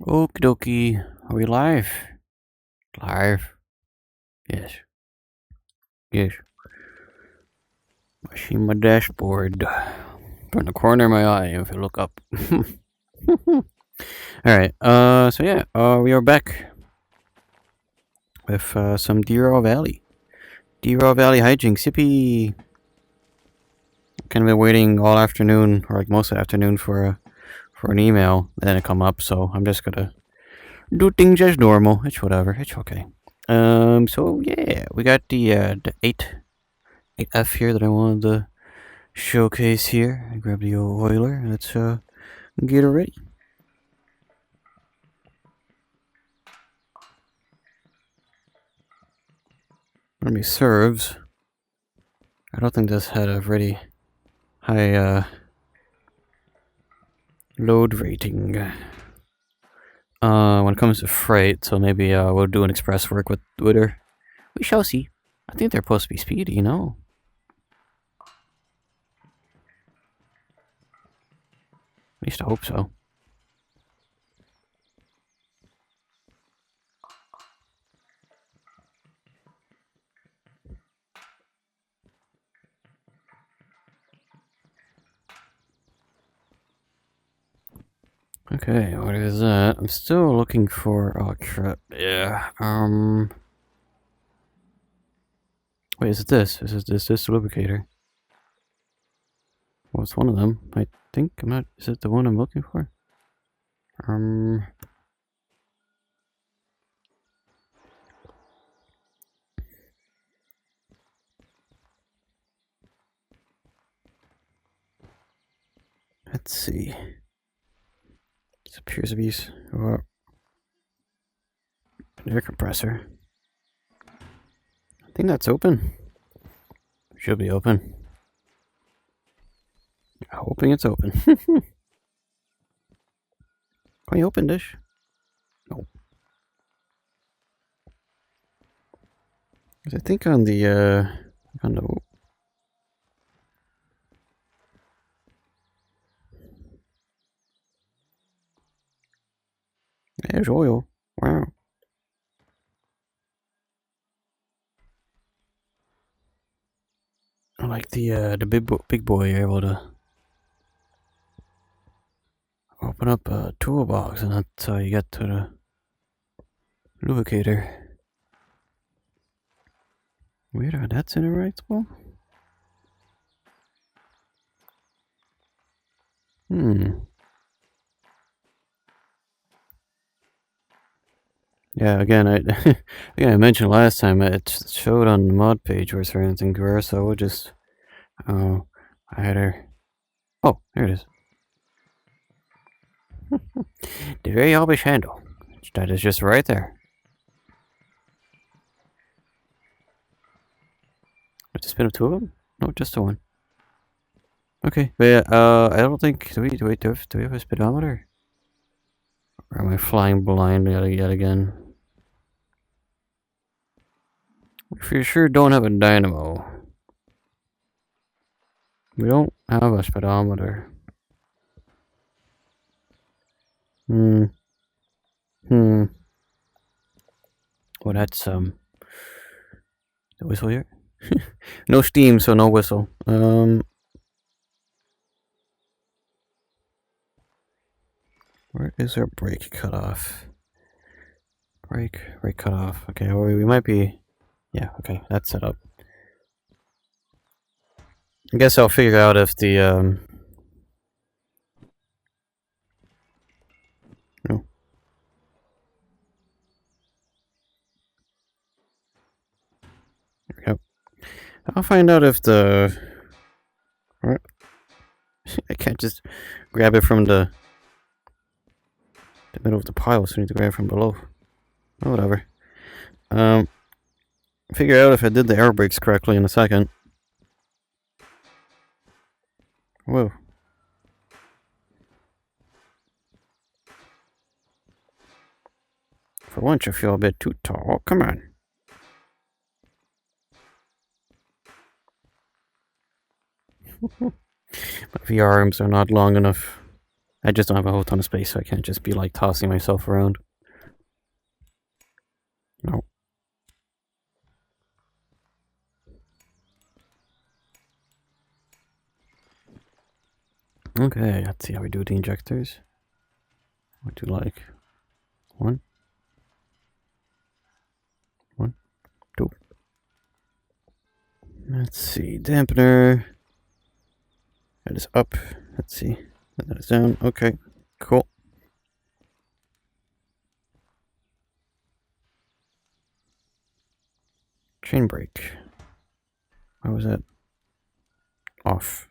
Okie dokie. Are we live? Live. Yes. Yes. I see my dashboard from the corner of my eye if you look up. Alright, so yeah, we are back with some Derail Valley. Derail Valley hijinks, yippee! Kind of been waiting all afternoon, or like most of the afternoon, for an email, and then it come up, so I'm just gonna do things as normal. It's whatever, it's okay. So yeah, we got the 8F here that I wanted to showcase here. I grab the old oiler. Let's get it ready. Let me serves. I don't think this had a really high load rating when it comes to freight, so maybe we'll do an express work with her. We shall see. I think they're supposed to be speedy, you know? At least I hope so. Okay, what is that? I'm still looking for... Oh, crap. Yeah, Wait, is it this? Is this the lubricator? Well, it's one of them. I think I'm not... Is it the one I'm looking for? Let's see. It appears to be an air compressor. I think that's open. Should be open. Hoping it's open. Can we open this? No. I think on the there's oil. Wow. I like the big boy able to open up a toolbox, and that's how you get to the lubricator. Wait, that's in the right spot? Yeah, again, I mentioned last time it showed on the mod page where certain things were, so we'll just I had her. Oh, there it is. The very obvious handle. That is just right there. Let's spin up two of them? No, just the one. Okay, but yeah, I don't think. Do we have a speedometer? Or am I flying blind yet again? We for sure don't have a dynamo. We don't have a speedometer. Well, that's the whistle here. No steam, so no whistle. Where is our brake cutoff? Brake cutoff. Okay, well, we might be. Yeah, okay, that's set up. I guess I'll figure out if the no. There we go. I'll find out if the. What? I can't just grab it from the middle of the pile, so I need to grab it from below. Oh, whatever. Figure out if I did the air brakes correctly in a second. Whoa. For once, I feel a bit too tall. Oh, come on. My VR arms are not long enough. I just don't have a whole ton of space, so I can't just be like tossing myself around. No. Okay, let's see how we do with the injectors. What do you like? One, two. Let's see, dampener. That is up. Let's see. That is down. Okay, cool. Chain brake. Why was that off?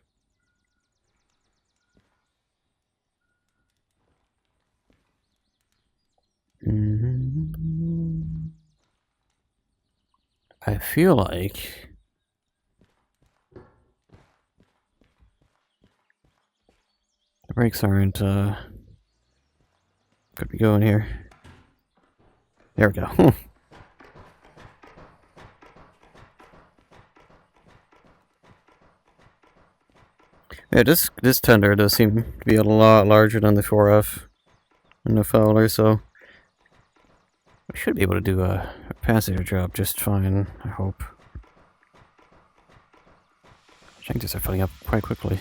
I feel like the brakes aren't good to go in here. There we go. Yeah, this tender does seem to be a lot larger than the 4F and the Fowler, so I should be able to do a passenger job just fine, I hope. Injectors are filling up quite quickly.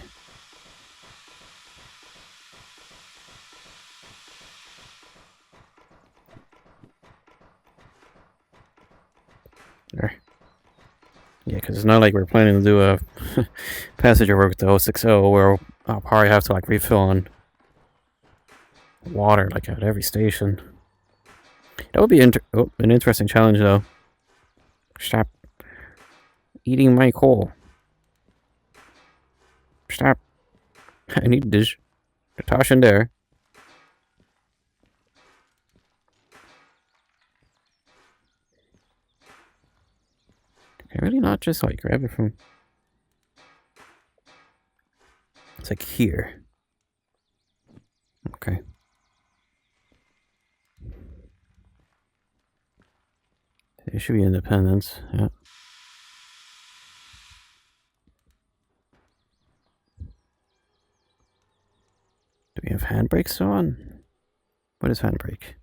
There. Yeah, because it's not like we're planning to do a passenger work with the 060 where I'll probably have to like refill on water like at every station. That would be an interesting challenge though. Stop eating my coal. Stop. I need a dish. To toss in there. Can I really not just like grab it from... It's like here. Okay. It should be independence, yeah. Do we have handbrakes on? What is handbrake?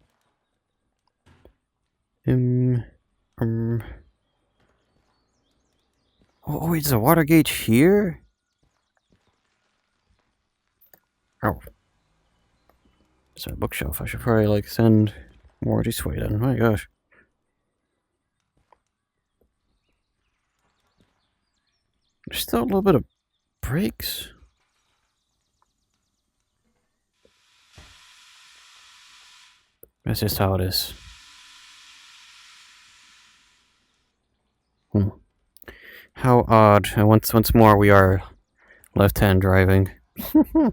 Oh, wait, there's a water gauge here? Oh. It's a bookshelf. I should probably like send more this way then. My gosh. There's still a little bit of brakes. That's just how it is. How odd. And once more we are left-hand driving.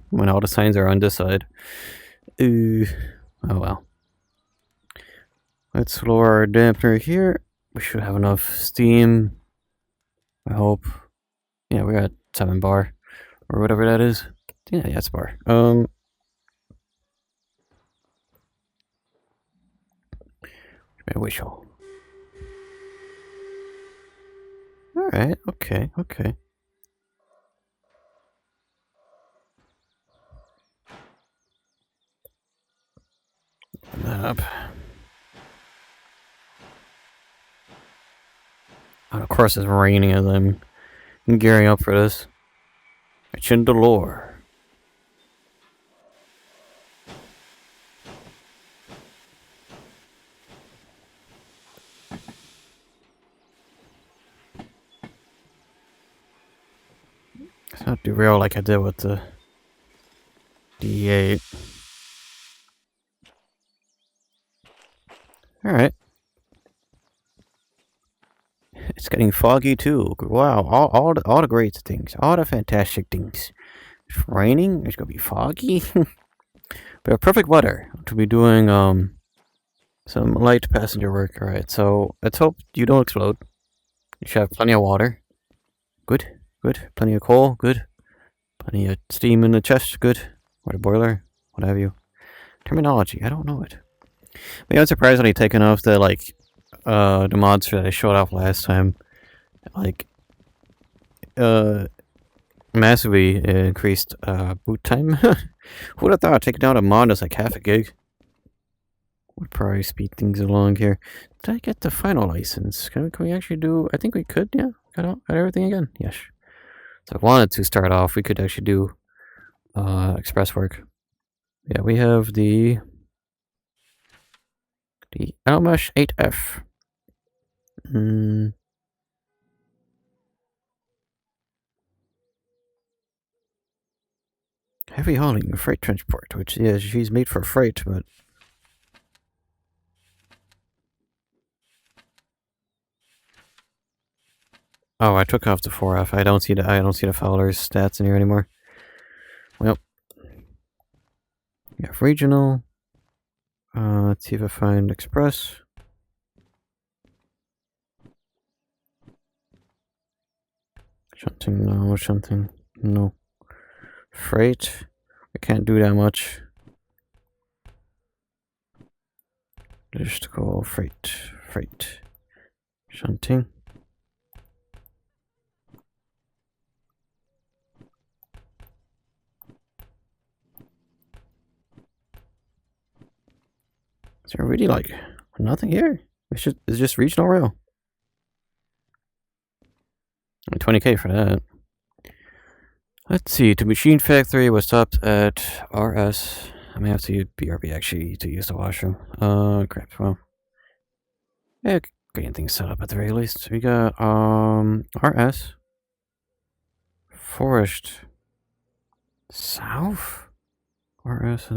When all the signs are on this side. Oh well. Let's lower our dampener here. We should have enough steam. I hope. Yeah, we got 7 bar. Or whatever that is. Yeah, it's bar. I wish all. Alright, okay. Open that up. And of course it's raining as I'm gearing up for this. Chindelore. Let's not derail like I did with the D8. Alright. It's getting foggy too. Wow, all the great things. All the fantastic things. It's raining, it's gonna be foggy. But perfect weather to be doing some light passenger work. Alright, so let's hope you don't explode. You should have plenty of water. Good. Plenty of coal. Good. Plenty of steam in the chest. Good. Or the boiler. What have you. Terminology. I don't know it. But yeah, I'm surprised when I taken off the the mods that I showed off last time. Like, massively increased boot time. Who would have thought taking down a mod is like half a gig? Would probably speed things along here. Did I get the final license? Can we actually do? I think we could. Yeah, got everything again. Yes. So if I wanted to start off, we could actually do express work. Yeah, we have the Almash 8F. Heavy hauling, freight transport, which, yeah, she's made for freight, but... Oh, I took off the 4F. I don't see the Fowler's stats in here anymore. Well, we have regional. Let's see if I find express. Shunting, no. Shunting, no. Freight, I can't do that much. Logistical, freight. Shunting. Is there really like nothing here? It's just regional rail. 20k for that. Let's see. To machine factory was stopped at RS. I may have to use BRB actually to use the washroom. Crap. Well, yeah, getting things set up at the very least. We got RS, Forest, South, RS.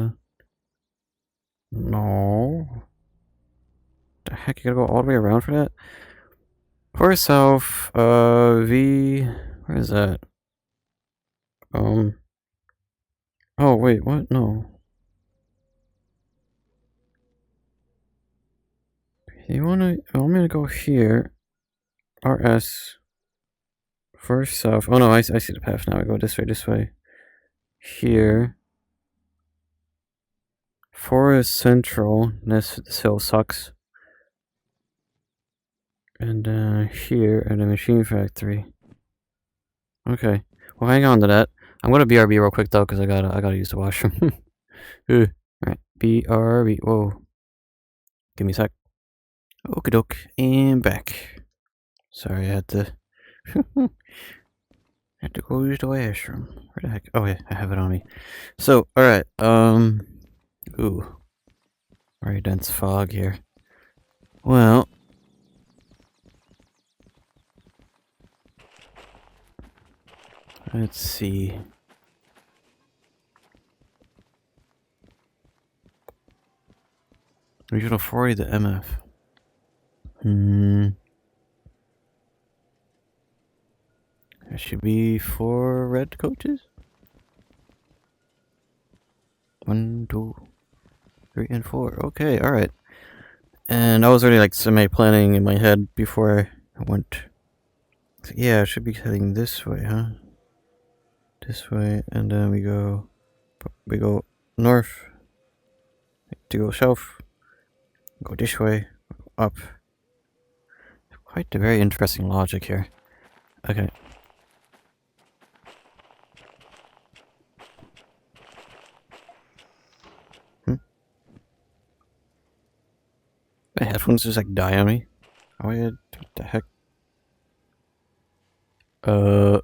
No. The heck, you gotta go all the way around for that? Forest South, V. Where is that? Oh wait, what? No. You want me to go here? RS. First south. Oh no, I see the path now. I go this way. Here. Forest Central. This hill sucks. And here at the machine factory. Okay. Well, hang on to that. I'm gonna BRB real quick though, cause I gotta use the washroom. Alright, BRB. Whoa. Give me a sec. Okie doke, and back. Sorry, I had to go use the washroom. Where the heck? Oh yeah, I have it on me. So, alright, ooh. Very dense fog here. Well, let's see. Regional 40 the MF. There should be 4 red coaches. 1, 2, 3, and 4. Okay, alright. And I was already like semi-planning in my head before I went. So, yeah, I should be heading this way, huh? This way, and then we go north, to go south, go this way, up. Quite a very interesting logic here. Okay. The headphones just like die on me. Oh yeah, what the heck? The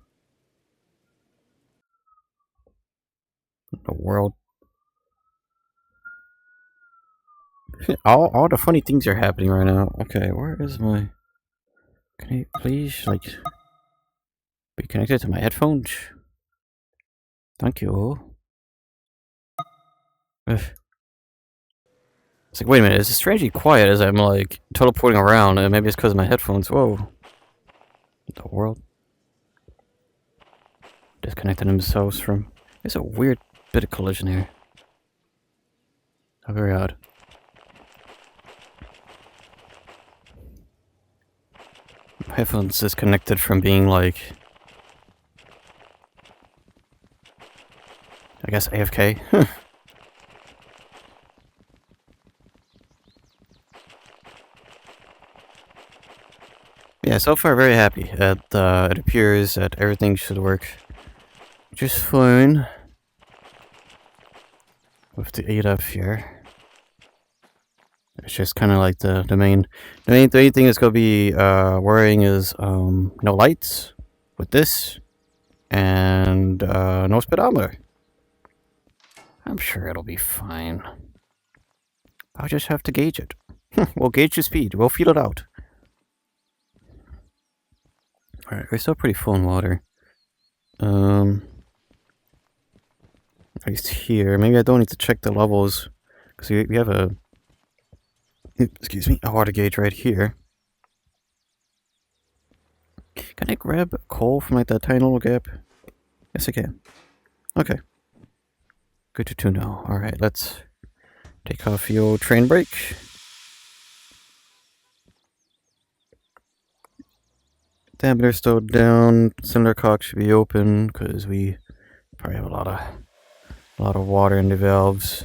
world. all the funny things are happening right now. Okay, where is my... Can you please, like, be connected to my headphones? Thank you. Ugh. It's like, wait a minute, it's strangely quiet as I'm, like, teleporting around, and maybe it's because of my headphones. Whoa. The world. Disconnected themselves from... There's a weird bit of collision here. How very odd. My headphones disconnected from being, like... I guess AFK. Yeah, so far very happy. It appears that everything should work just fine. With the 8 up here. It's just kind of like the main thing that's gonna be worrying is no lights with this and no speedometer. I'm sure it'll be fine. I'll just have to gauge it. We'll gauge the speed. We'll feel it out. Alright, we're still pretty full in water. At least here. Maybe I don't need to check the levels. Because we have a... excuse me, a water gauge right here. Can I grab coal from like that tiny little gap? Yes, I can. Okay. Good to know. Alright, let's take off the old train brake. Dampener's still down. Cylinder cock should be open because we probably have a lot of water in the valves.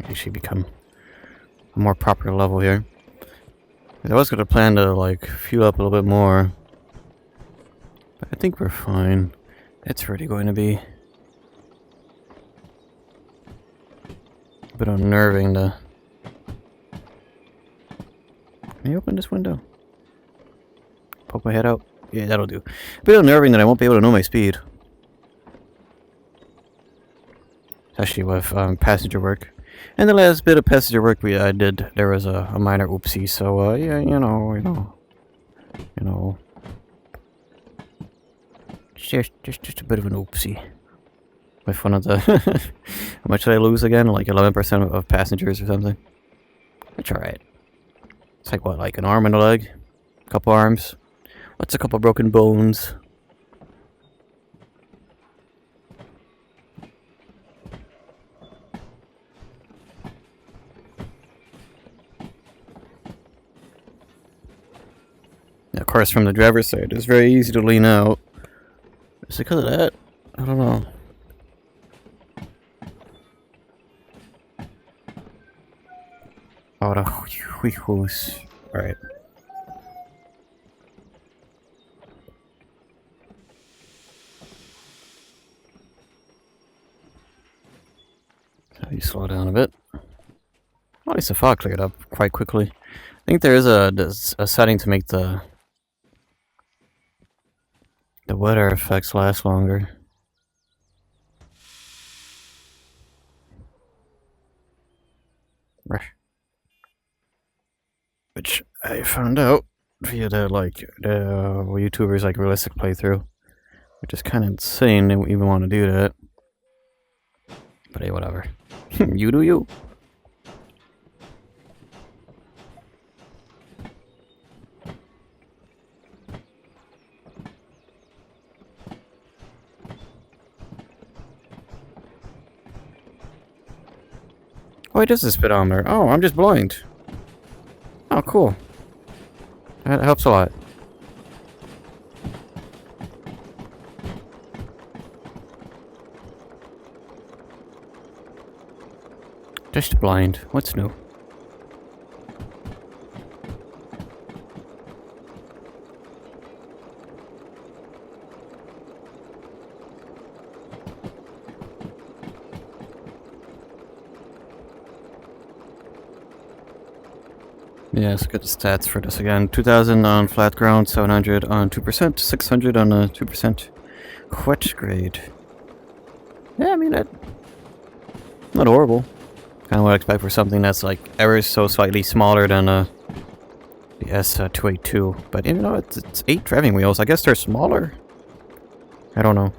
Actually become a more proper level here. I was gonna plan to like fuel up a little bit more, but I think we're fine. It's really going to be a bit unnerving to... Can you open this window? Poke my head out? Yeah, that'll do. A bit unnerving that I won't be able to know my speed. Especially with passenger work. And the last bit of passenger work I did, there was a minor oopsie, so yeah, you know. Just a bit of an oopsie. With one of the... How much did I lose again? Like 11% of passengers or something? That's alright. It's like what, like an arm and a leg? A couple arms? What's a couple broken bones? Of course, from the driver's side, it's very easy to lean out. Is it because of that? I don't know. Oh, the wheels. Alright. How do you slow down a bit? At least the fog cleared up quite quickly. I think there is a setting to make the weather effects last longer. Which I found out via the YouTubers like realistic playthrough, which is kind of insane they even want to do that. But hey, whatever. You do you. Oh, it is a speedometer. Oh, I'm just blind. Oh, cool. That helps a lot. Just blind. What's new? Yeah, let's get the stats for this again. 2000 on flat ground, 700 on 2%, 600 on a 2% wet grade. Yeah, I mean, not horrible. Kind of what I expect for something that's like ever so slightly smaller than the S282. But even though it's 8 driving wheels, I guess they're smaller. I don't know.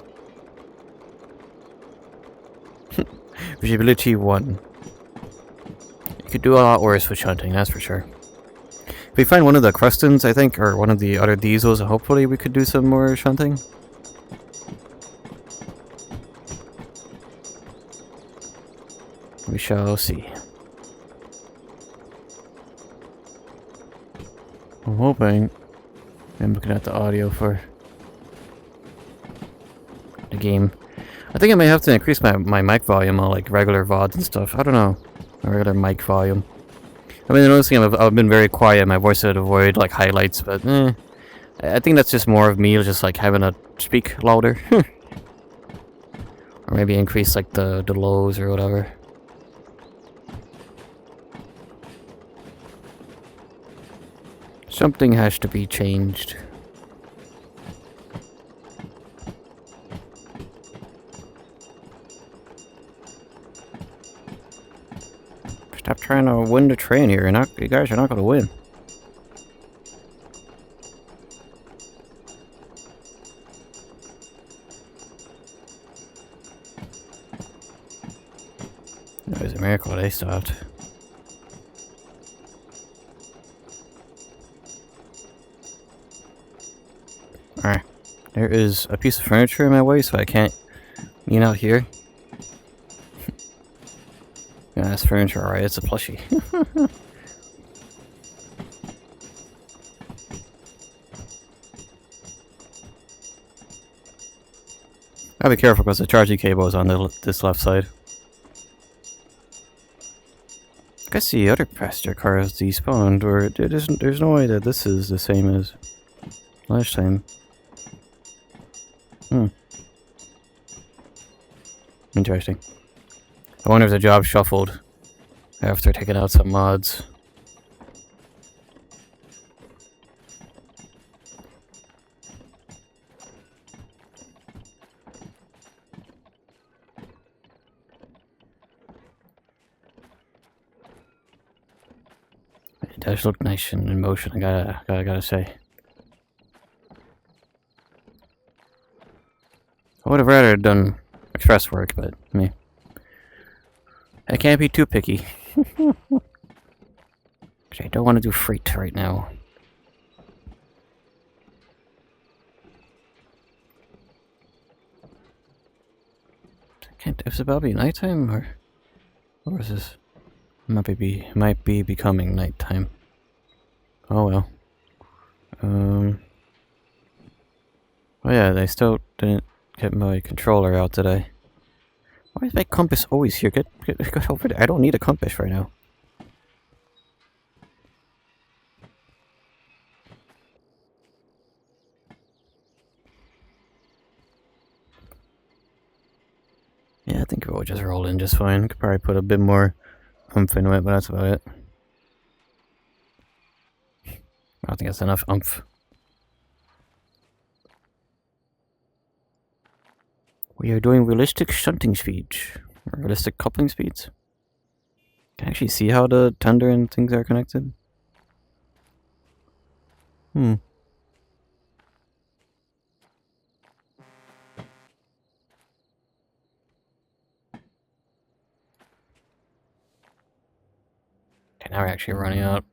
Visibility 1. You could do a lot worse with shunting, that's for sure. If we find one of the Crustons, I think, or one of the other diesels, hopefully we could do some more shunting. We shall see. I'm hoping. I'm looking at the audio for the game. I think I may have to increase my mic volume on like regular VODs and stuff. I don't know. regular mic volume. I've been noticing I've been very quiet. My voice would avoid like highlights, but I think that's just more of me just like having to speak louder. Or maybe increase like the lows or whatever. Something has to be changed. Stop trying to win the train here. You guys are not gonna win. It was a miracle they stopped. Alright. There is a piece of furniture in my way, so I can't lean out here. Yeah, that's furniture, alright. It's a plushie. Gotta be careful because the charging cable is on this left side. I guess the other passenger car has despawned, or there's no way that this is the same as last time. Interesting. I wonder if the job shuffled after taking out some mods. It does look nice and in motion, I gotta say. I would have rather done express work, but me. I can't be too picky. I don't want to do freight right now. Is it about to be nighttime, or is this might be becoming nighttime? Oh well. Oh yeah, they still didn't get my controller out today. Why is my compass always here? Get over there. I don't need a compass right now. Yeah, I think it will just roll in just fine. Could probably put a bit more oomph into it, but that's about it. I don't think that's enough oomph. We are doing realistic shunting speeds. Or realistic coupling speeds. Can I actually see how the tender and things are connected? Okay, now we're actually running out.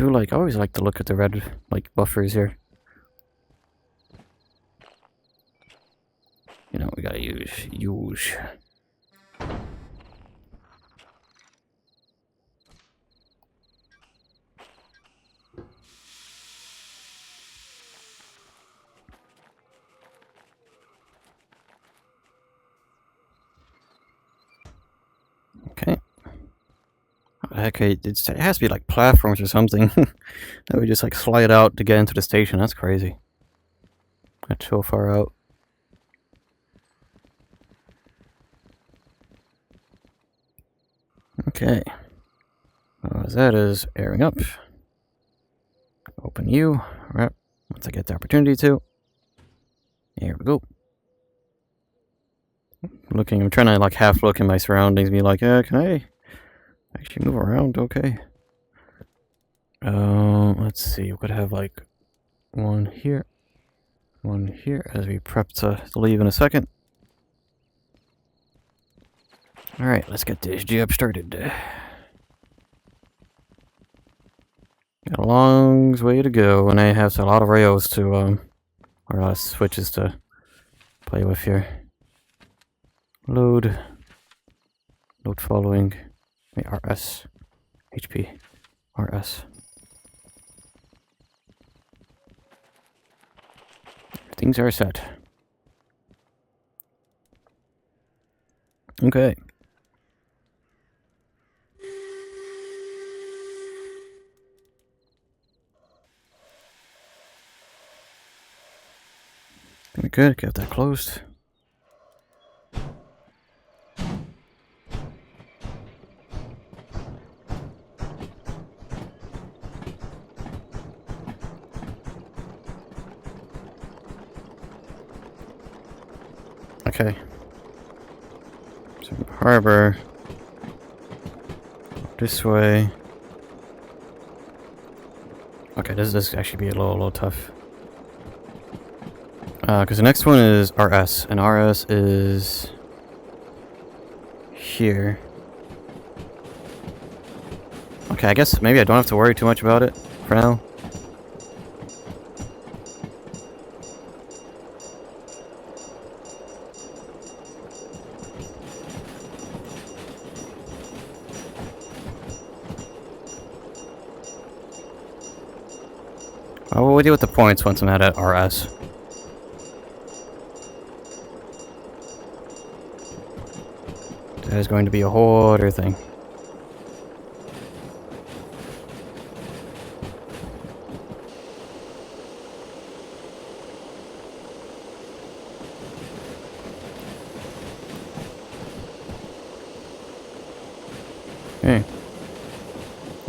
I always like to look at the red, buffers here. You know, we gotta use. Okay. Okay, it has to be like platforms or something. That we just slide out to get into the station. That's crazy. That's so far out. Okay. As that is airing up. Open you. Alright. Once I get the opportunity to. Here we go. I'm trying to half look in my surroundings, be like, can I actually move around? Okay. Let's see. We could have one here as we prep to leave in a second. Alright, let's get this job started. Got a long way to go, and I have a lot of rails to, or a lot of switches to play with here. Load following. Wait, RS. HP. RS. Things are set. Okay. Very good. Get that closed. Okay. So harbor. This way. Okay, this actually be a little tough. Because the next one is RS, and RS is here. Okay, I guess maybe I don't have to worry too much about it for now. We'll deal with the points once I'm at RS. That is going to be a whole other thing. Okay.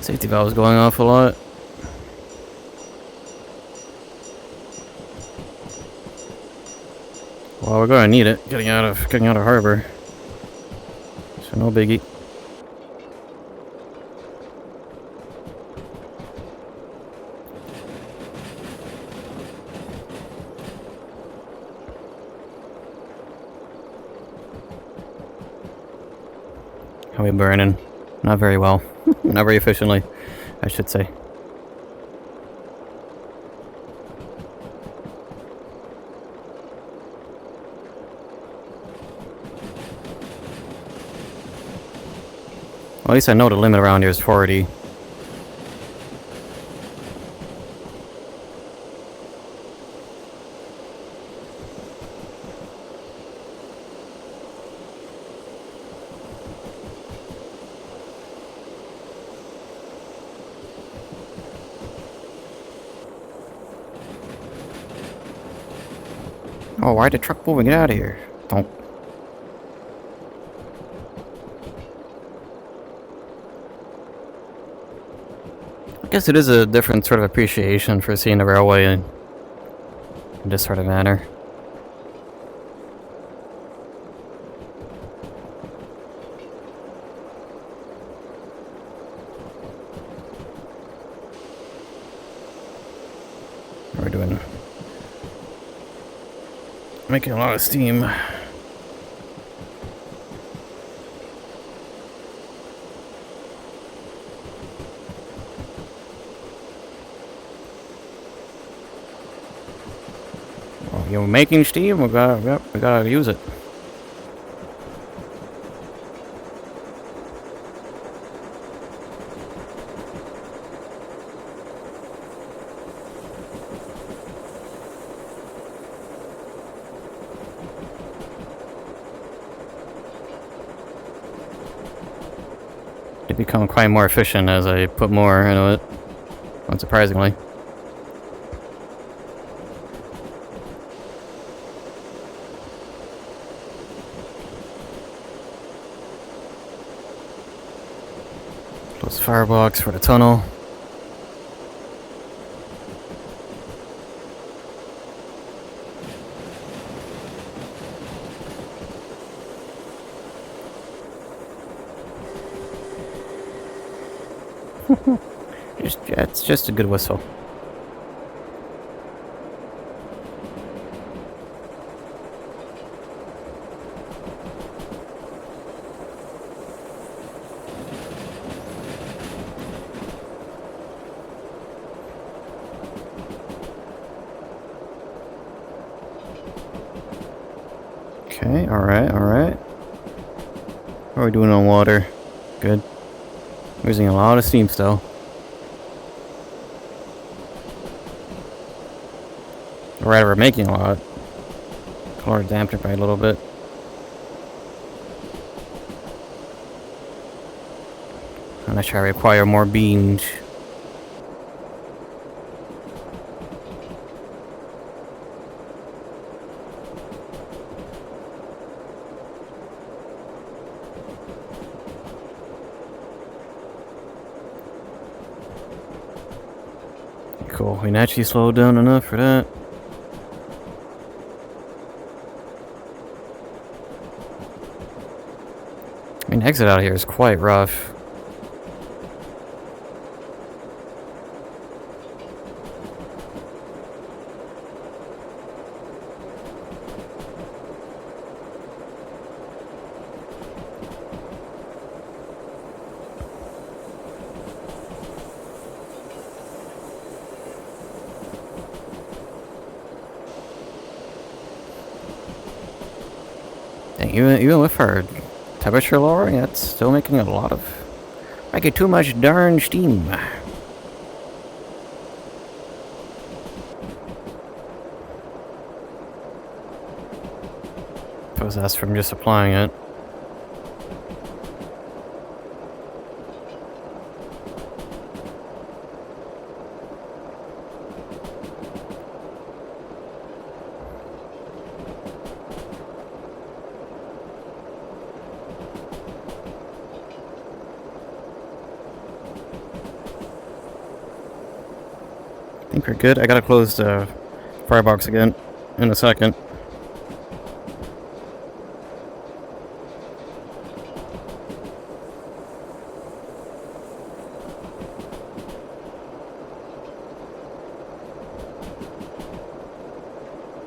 Safety valve is going off a lot. Well, we're going to need it getting out of harbor. So no biggie. How we burning? Not very well. Not very efficiently, I should say. Well, at least I know the limit around here is 40. Oh, why'd the truck moving? Get out of here. Don't. I guess it is a different sort of appreciation for seeing the railway in this sort of manner. We're doing... making a lot of steam. Well, you're making steam, we gotta use it. It become quite more efficient as I put more into it, unsurprisingly. Close firebox for the tunnel. It's just a good whistle. Okay, alright. How are we doing on water? Good. We're using a lot of steam still. Or rather, we're making a lot. Color damped it by a little bit. Unless I require more beans. Cool, we naturally slowed down enough for that. I mean, exit out of here is quite rough. Dang, even with our temperature lowering, it's still making a lot of... I get too much darn steam. Suppose that's from just applying it. I think we're good. I gotta close the firebox again in a second.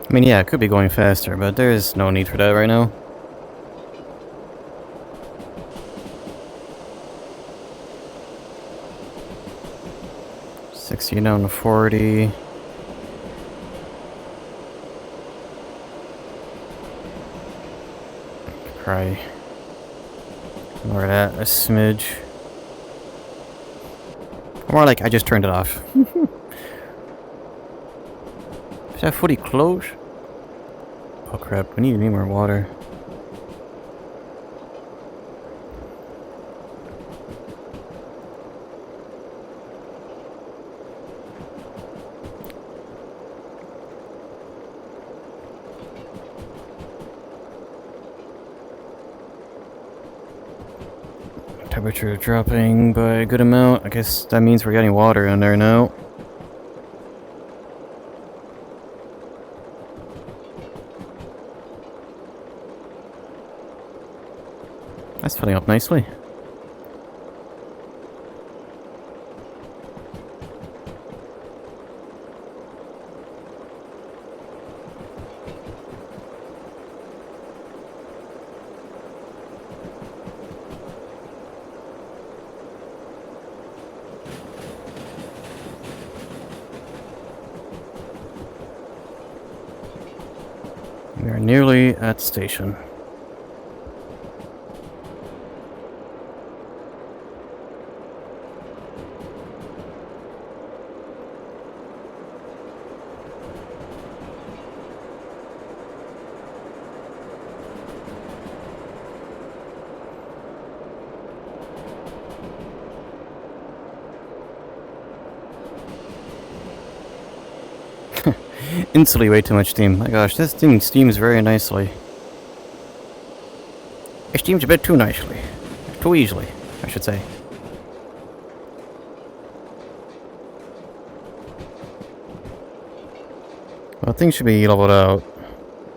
I mean, yeah, it could be going faster, but there's no need for that right now. $60 down to $40. Probably lower that a smidge. More like I just turned it off. Is that footy close? Oh crap, we need more water. Temperature dropping by a good amount. I guess that means we're getting water in there now. That's filling up nicely. We are nearly at the station. Instantly way too much steam. My gosh, this thing steams very nicely. It steams a bit too nicely. Too easily, I should say. Well, things should be leveled out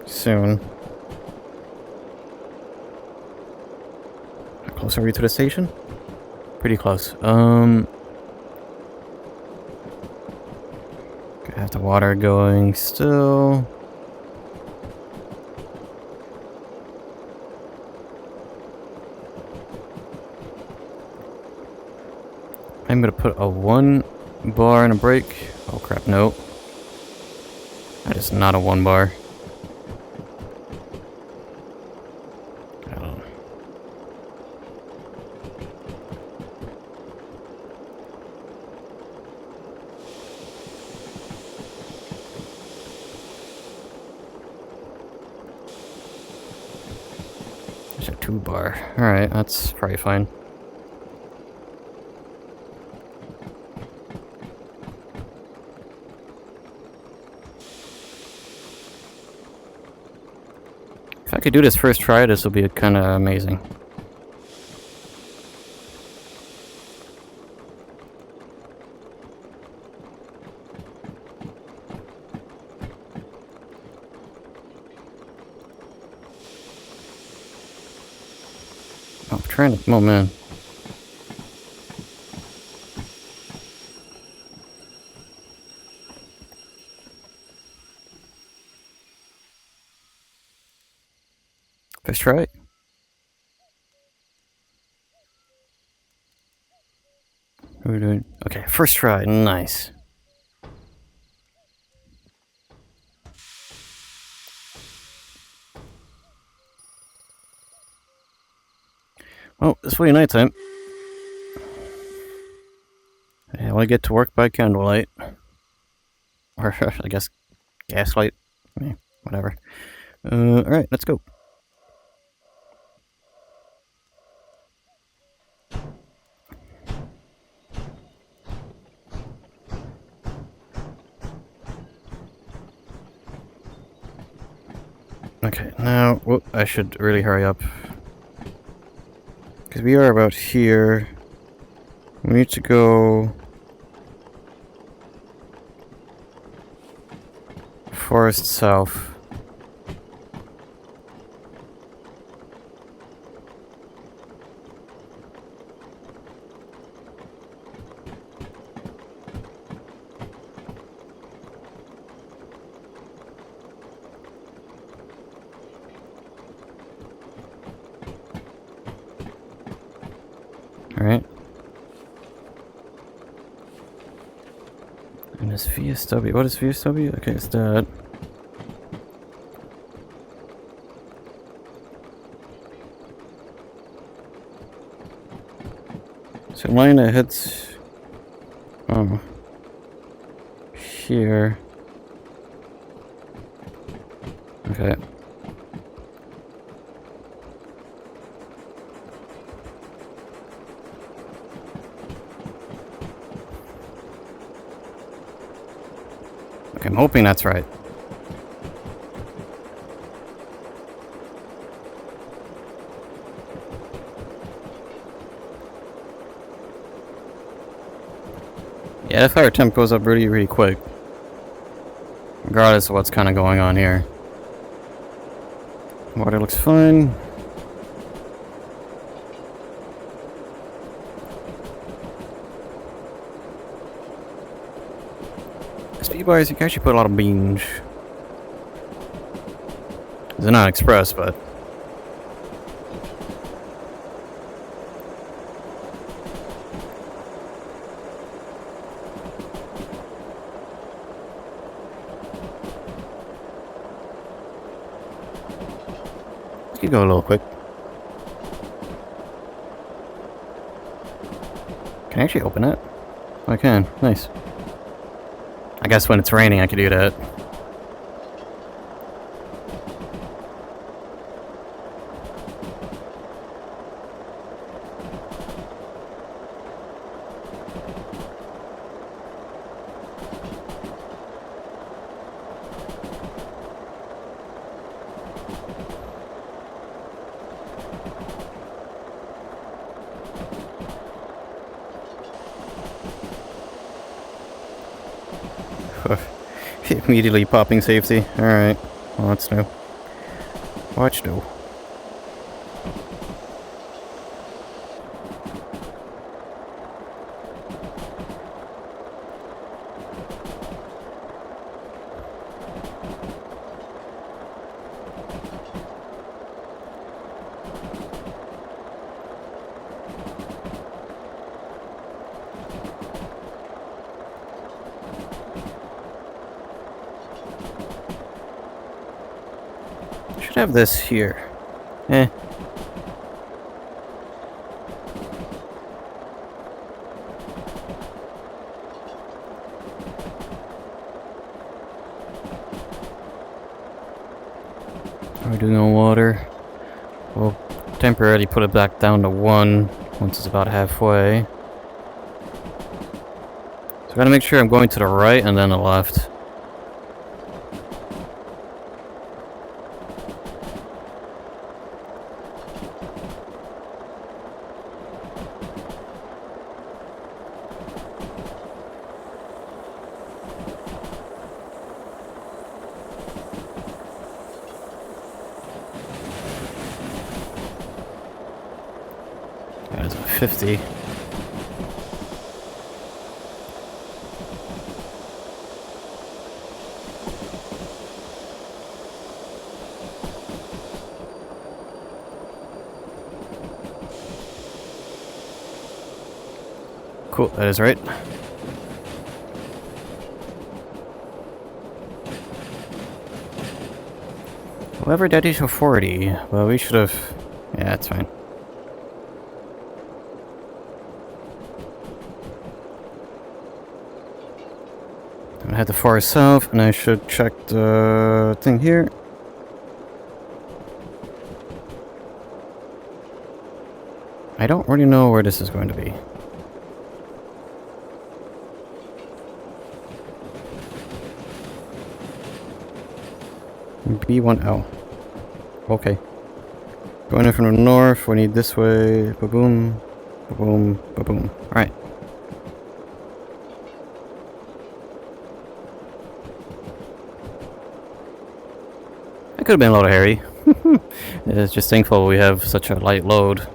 soon. How close are we to the station? Pretty close. Have the water going still. I'm gonna put a 1 bar and a break. Oh crap, no. That is not a 1 bar. There's a 2-bar. Alright, that's probably fine. If I could do this first try, this will be kind of amazing. Oh, I'm trying to... Oh, man. First try. What are we doing? Okay, first try. Nice. Oh, it's way nighttime. I want to get to work by candlelight. Or, I guess, gaslight. Yeah, whatever. Alright, let's go. Okay, now, whoop, I should really hurry up. Because we are about here. We need to go... Forest south. Alright. And this VSW. What is VSW? Okay, it's that. So line that heads... Oh. Here. Okay. Okay, I'm hoping that's right. Yeah, the fire temp goes up really, really quick. Regardless of what's kind of going on here. Water looks fine. Speed bars, you can actually put a lot of beans. They're not express, but... This could go a little quick. Can I actually open it? I can. Nice. I guess when it's raining I could do that. Immediately popping safety. Alright. Well, that's new. Watch new. Should have this here. Eh. Are we doing on water? Well, temporarily put it back down to 1 once it's about halfway. So I gotta make sure I'm going to the right and then the left. That's a 50. Cool, that is right. However, that is a 40. Well, we should have... Yeah, that's fine. I'm gonna head to far south, and I should check the thing here. I don't really know where this is going to be. B1L. Okay. Going in from the north, we need this way. Ba-boom. Ba-boom. Ba-boom. Alright. That could have been a little hairy. It's just thankful we have such a light load.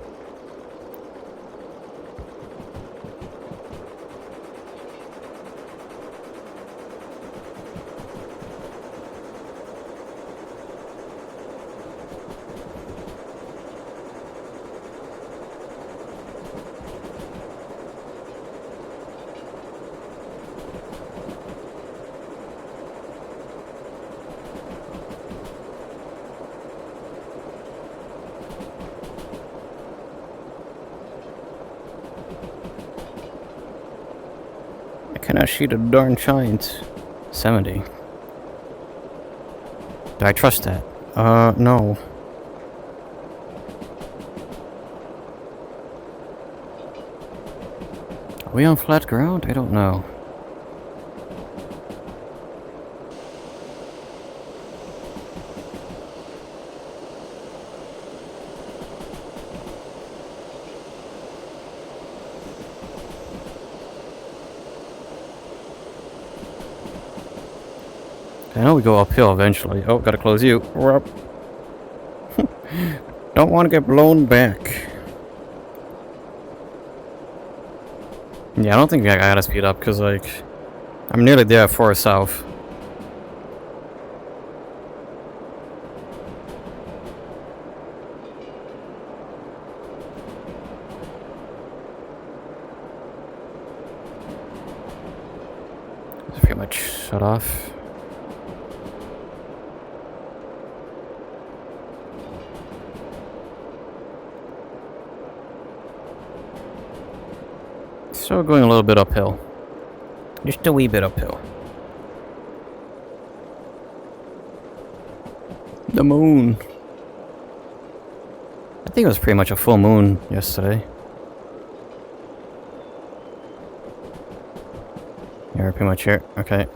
Cannot shoot a darn giant. 70. Do I trust that? No. Are we on flat ground? I don't know. I know we go uphill eventually. Oh, gotta close you. We're up. Don't want to get blown back. Yeah, I don't think I gotta speed up because, like, I'm nearly there for south. It's pretty much shut off. Still going a little bit uphill. Just a wee bit uphill. The moon. I think it was pretty much a full moon yesterday. Yeah, we're pretty much here. Okay.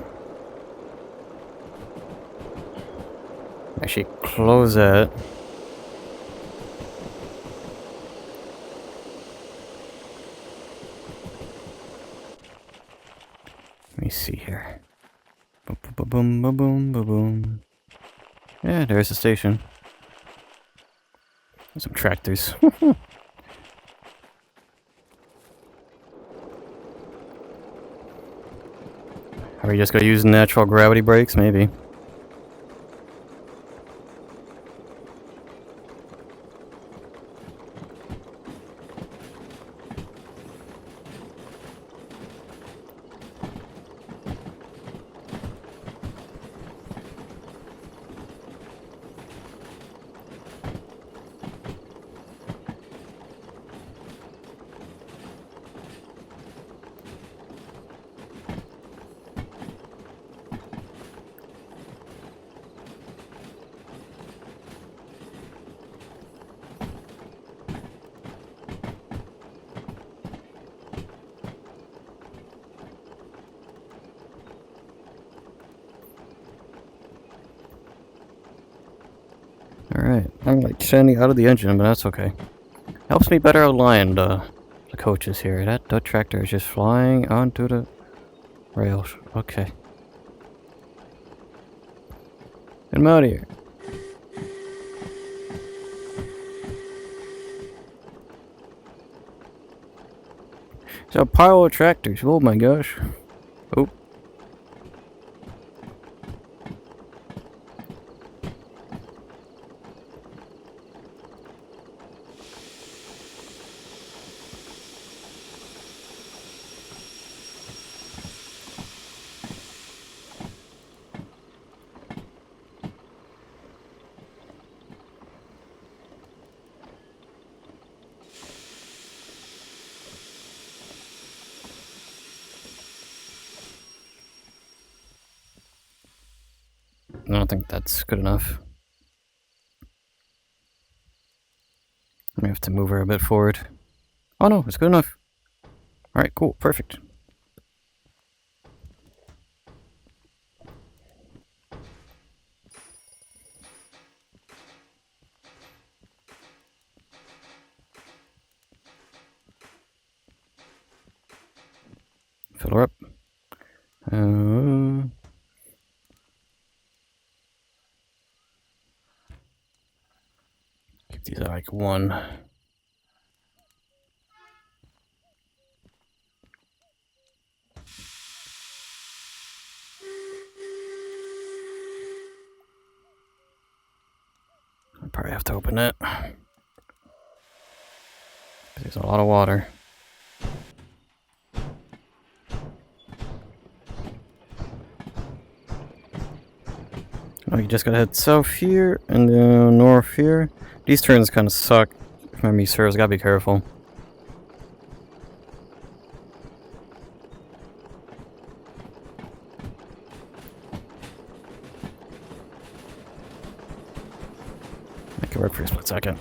Actually, close it. Let me see here. Boom, boom, boom, boom, boom, boom, boom. Yeah, there's the station. There's some tractors. Are we just gonna use natural gravity brakes? Maybe. Alright, I'm like standing out of the engine, but that's okay. Helps me better align the coaches here. That tractor is just flying onto the rails. Okay. Get him out of here. It's a pile of tractors. Oh my gosh. Oh. I don't think that's good enough. I have to move her a bit forward. Oh no, it's good enough. Alright, cool, perfect. Fill her up. Keep these at like 1. I probably have to open it. There's a lot of water. Oh, you just gotta head south here and then north here. These turns kind of suck. If memory serves, gotta be careful. Make it work for a split second.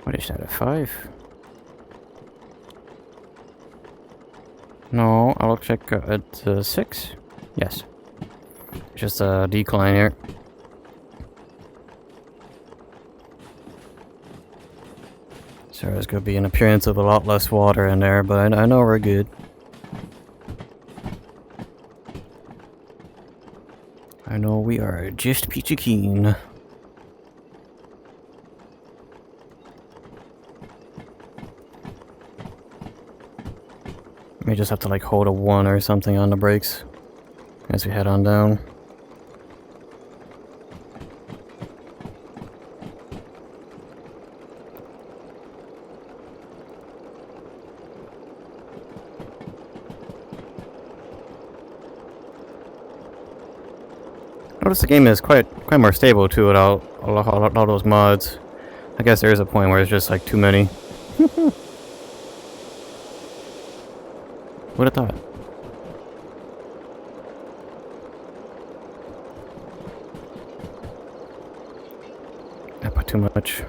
What is that, a 5? No, I'll check at 6. Yes. Just a decline here. So there's going to be an appearance of a lot less water in there, but I know we're good. I know we are just peachy keen. May just have to like hold a 1 or something on the brakes as we head on down. Notice the game is quite more stable too without all those mods. I guess there is a point where it's just like too many. Would have thought. I put too much.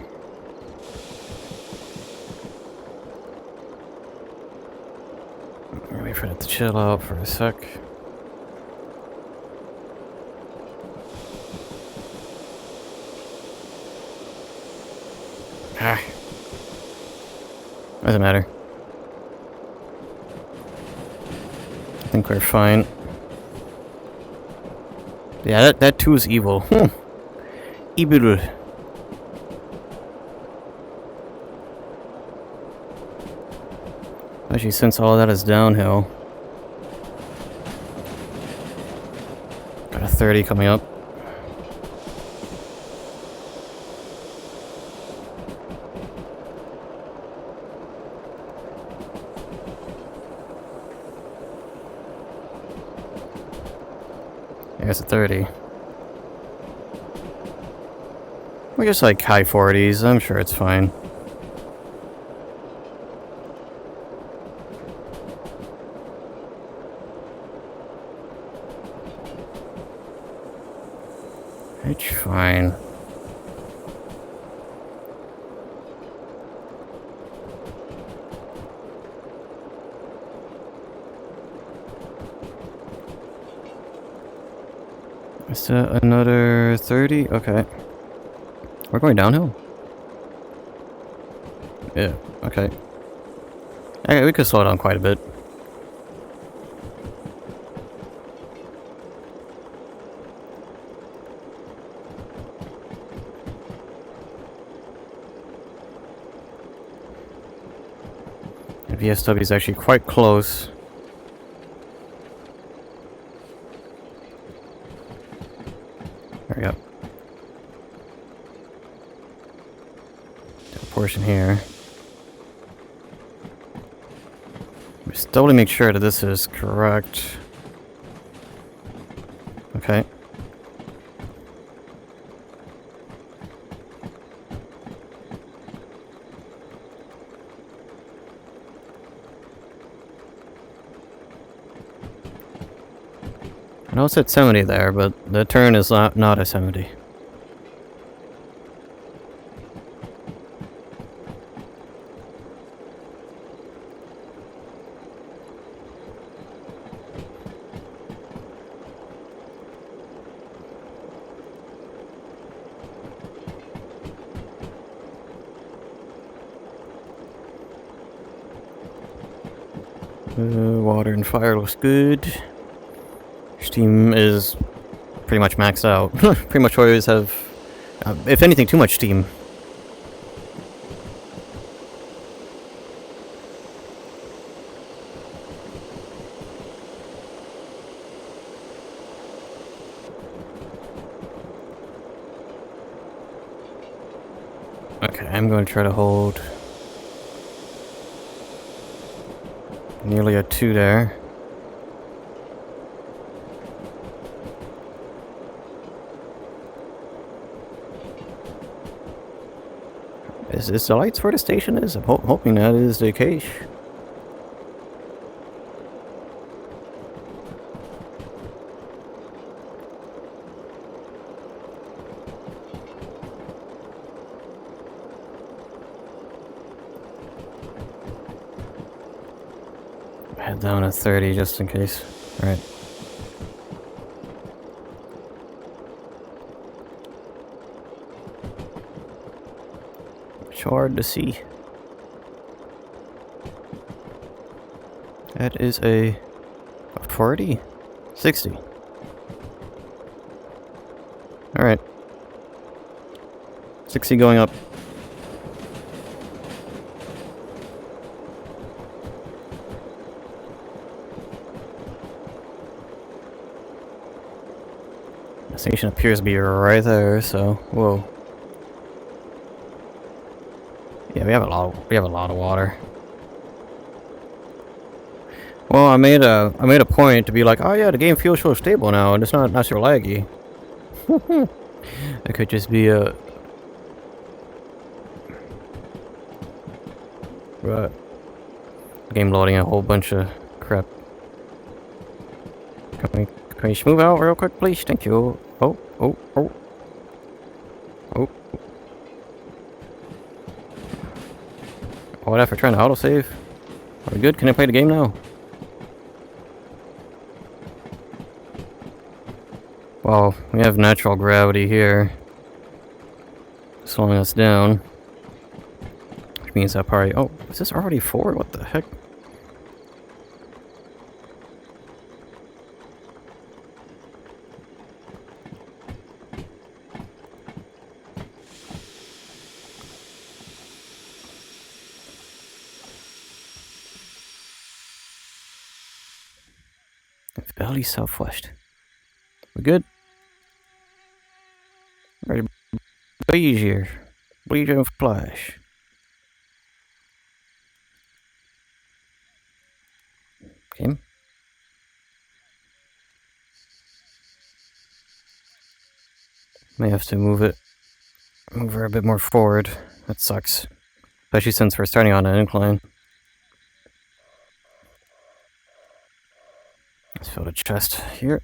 Wait for it to chill out for a sec. Ah. Doesn't matter. I think we're fine. Yeah, that too is evil. Evil. Especially since all that is downhill. Got a 30 coming up. There's a 30. We're just like high 40s. I'm sure it's fine. It's fine. Is that another 30? Okay. We're going downhill. Yeah, okay. Okay, we could slow down quite a bit. The VSW is actually quite close. There we go. A portion here. Just double make sure that this is correct. Okay. I know it's at 70 there, but the turn is not at 70. Water and fire looks good. Steam is pretty much maxed out. Pretty much always have, if anything, too much steam. Okay, I'm going to try to hold nearly a 2 there. Is the lights where the station is? I'm hoping that is the case. Head down to 30 just in case. Alright. It's hard to see. That is a 40? 60. Alright. 60 going up. The station appears to be right there, so whoa. Yeah, we have a lot of water. Well, I made a point to be like, oh yeah, the game feels so stable now, and it's not so laggy. It could just be a game loading a whole bunch of crap. Can you move out real quick, please? Thank you. Oh. What after trying to autosave? Are we good? Can I play the game now? Well, we have natural gravity here, slowing us down. Which means that probably... Oh, is this already 4? What the heck? Valley Southwest. We good? Ready? Beige here. Beige and flash. Okay. May have to move her a bit more forward. That sucks. Especially since we're starting on an incline. Let's fill the chest here.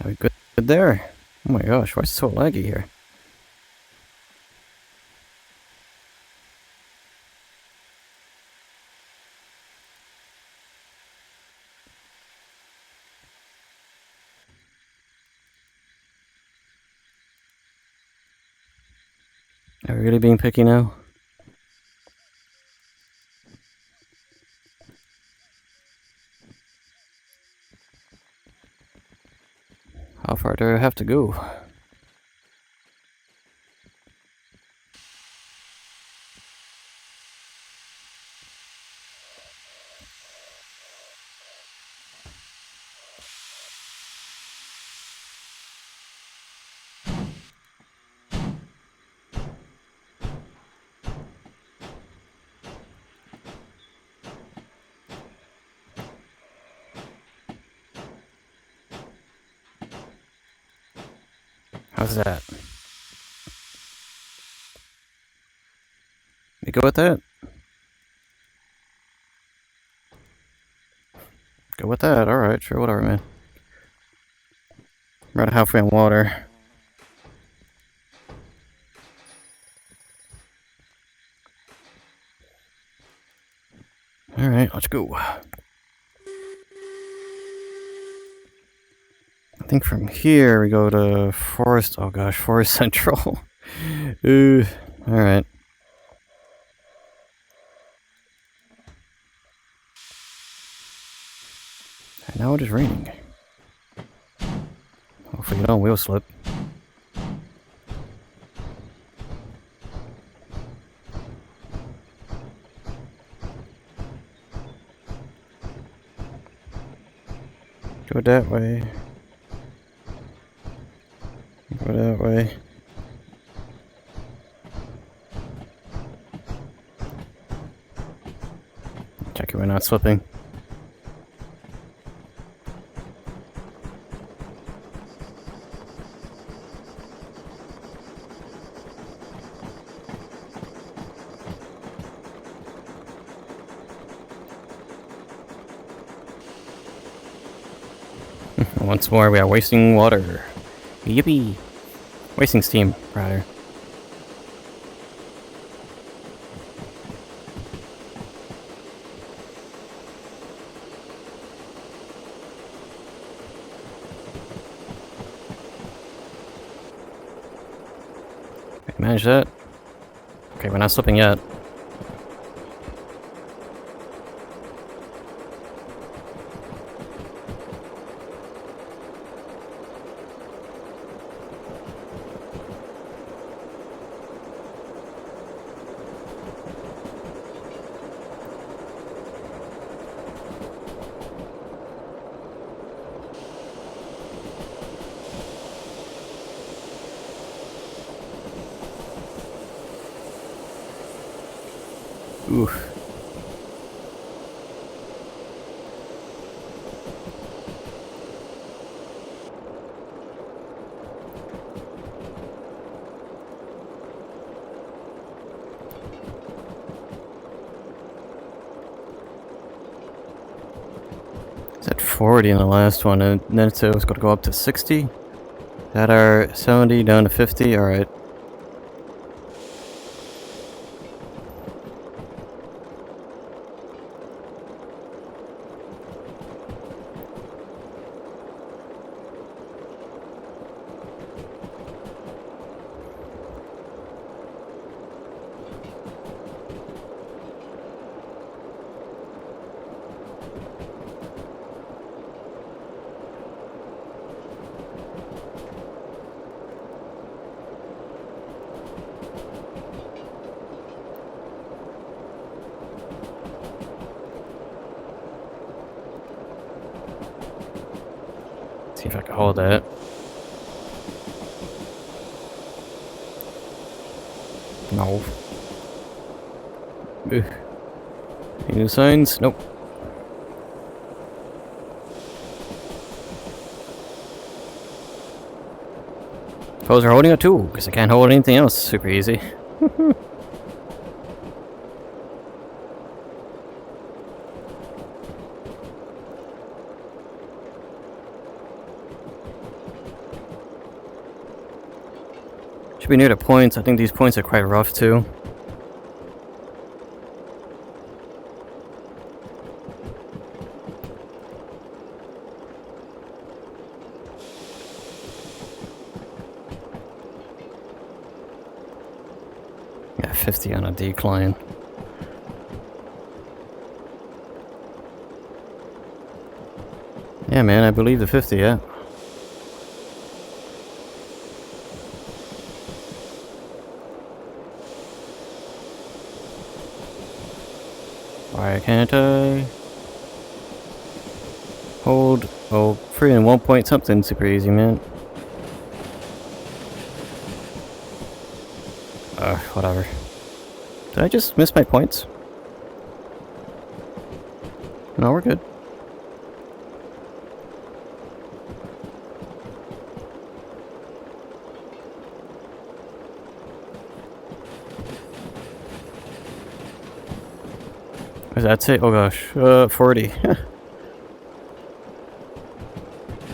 Are we good there? Oh my gosh, why is it so laggy here? Are we really being picky now? How far do I have to go? How's that? You go with that? Go with that, alright, sure, whatever, man. I'm right halfway in water. Alright, let's go. I think from here we go to Forest. Oh gosh, Forest Central. Ooh, alright. And now it is raining. Hopefully you don't wheel slip. Go that way. Go that way. Check it, we're not slipping. Once more, we are wasting water. Yippee! Wasting steam, rather. Manage that. Okay, we're not slipping yet. Oof. It's at 40 in the last one, and then it was going to go up to 60. That are 70 down to 50. All right. See if I can hold that. No. Ugh. Any new signs? Nope. Suppose we're holding a tool, because I can't hold anything else super easy. Should be near the points. I think these points are quite rough too. Yeah, 50 on a decline. Yeah, man, I believe the 50, yeah. Why can't I hold? Oh, 3 and 1 point something super easy, man. Whatever. Did I just miss my points? No, we're good. What does that say? Oh gosh, 40.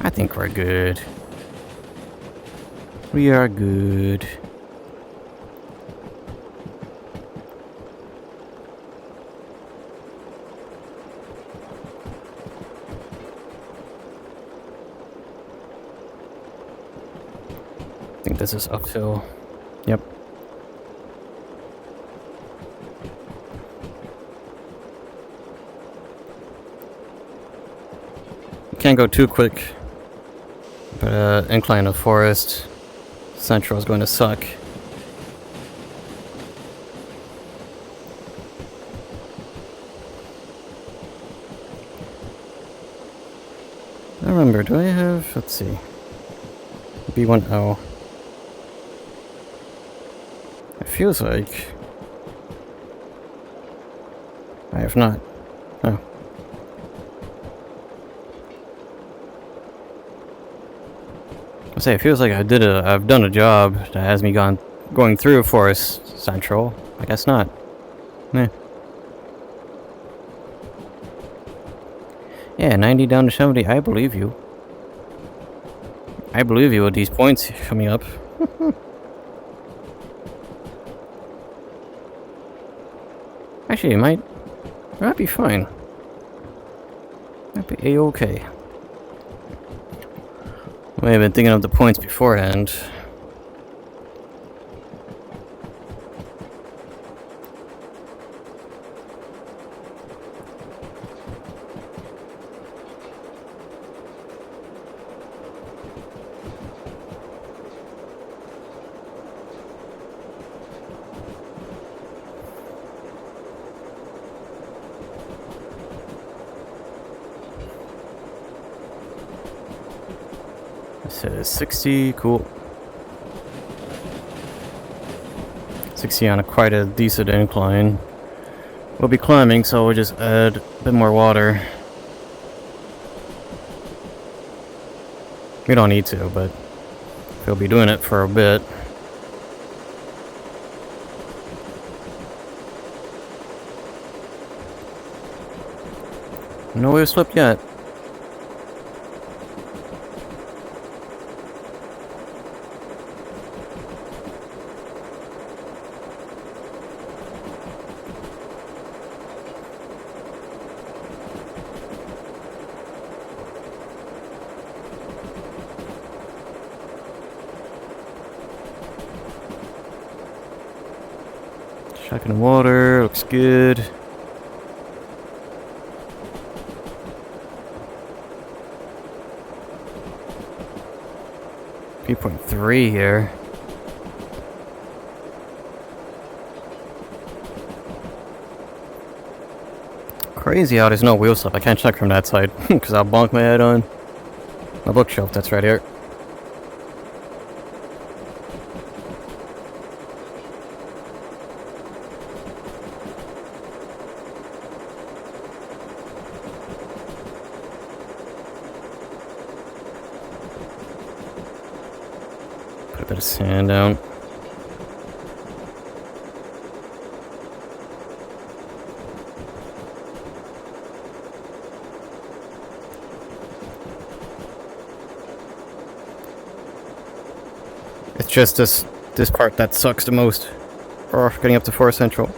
I think we're good. We are good. I think this is uphill. Yep. Can't go too quick. But incline of forest. Central is going to suck. I remember, do I have, let's see, B1O. It feels like I have not. Oh. I say it feels like I've done a job that has me going through Forest Central. I guess not. Eh. Yeah, 90 down to 70. I believe you. I believe you with these points coming up. Actually, it might be fine. Might be a-okay. I have been thinking of the points beforehand. This is 60, cool. 60 on quite a decent incline. We'll be climbing, so we'll just add a bit more water. We don't need to, but we'll be doing it for a bit. No wave slip yet. Checking the water, looks good. P.3 here. Crazy how there's no wheel slip. I can't check from that side because I'll bonk my head on my bookshelf that's right here. Put a bit of sand down. It's just this this part that sucks the most. Oh, getting up to 4 Central.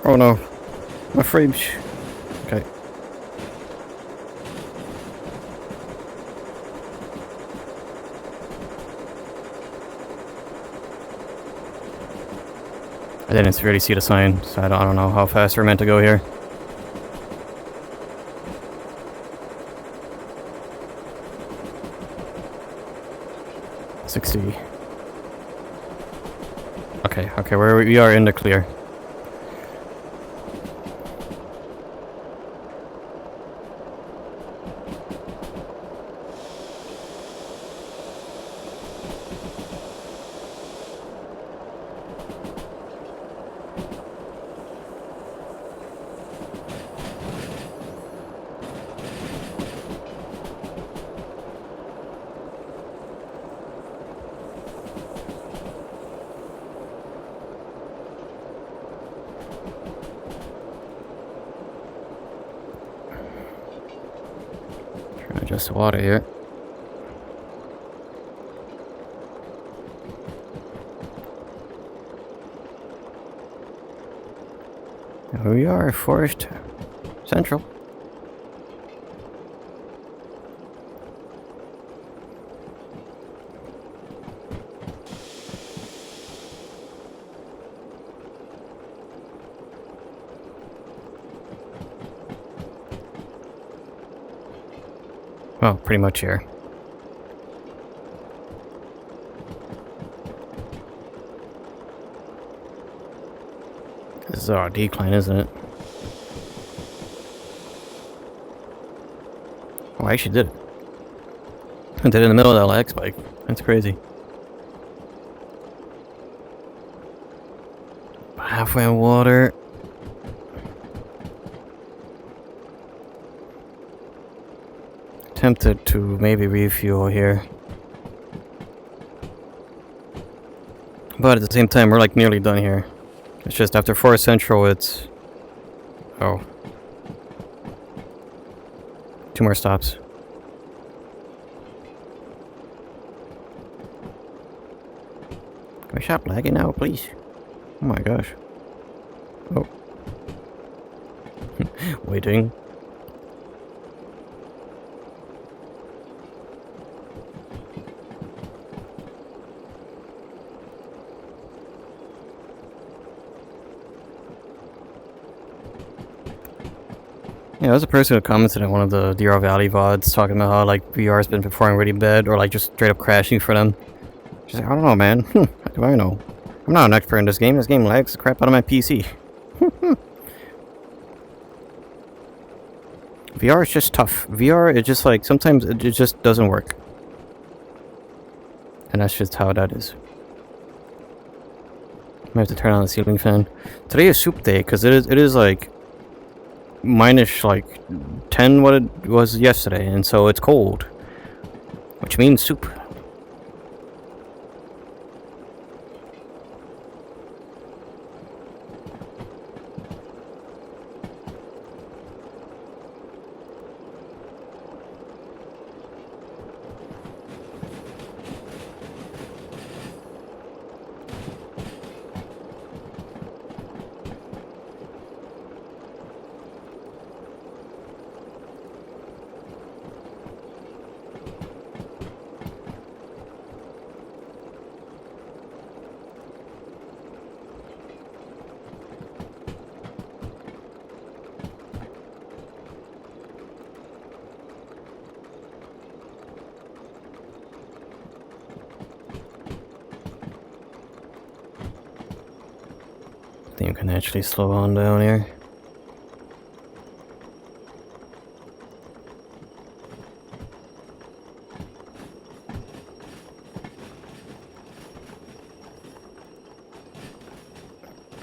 Oh no. My frames. Okay. I didn't really see the sign, so I don't know how fast we're meant to go here. Okay, we are in the clear. Just water here. Here we are, Forest Central. Well, pretty much here. This is our decline, isn't it? Oh, I actually did it. I did it in the middle of that lag spike. That's crazy. Halfway in water. Tempted to maybe refuel here. But at the same time, we're like nearly done here. It's just after 4 Central, it's... Oh. 2 more stops. Can we stop lagging now, please? Oh my gosh. Oh. Waiting. Yeah, there's a person who commented on one of the Derail Valley VODs talking about how like VR has been performing really bad or like just straight up crashing for them. She's like, I don't know, man. How do I know? I'm not an expert in this game. This game lags the crap out of my PC. VR is just tough. VR is just like, sometimes it just doesn't work. And that's just how that is. I have to turn on the ceiling fan. Today is soup day, because it is like minus like 10 what it was yesterday, and so it's cold, which means soup. I think you can actually slow on down here.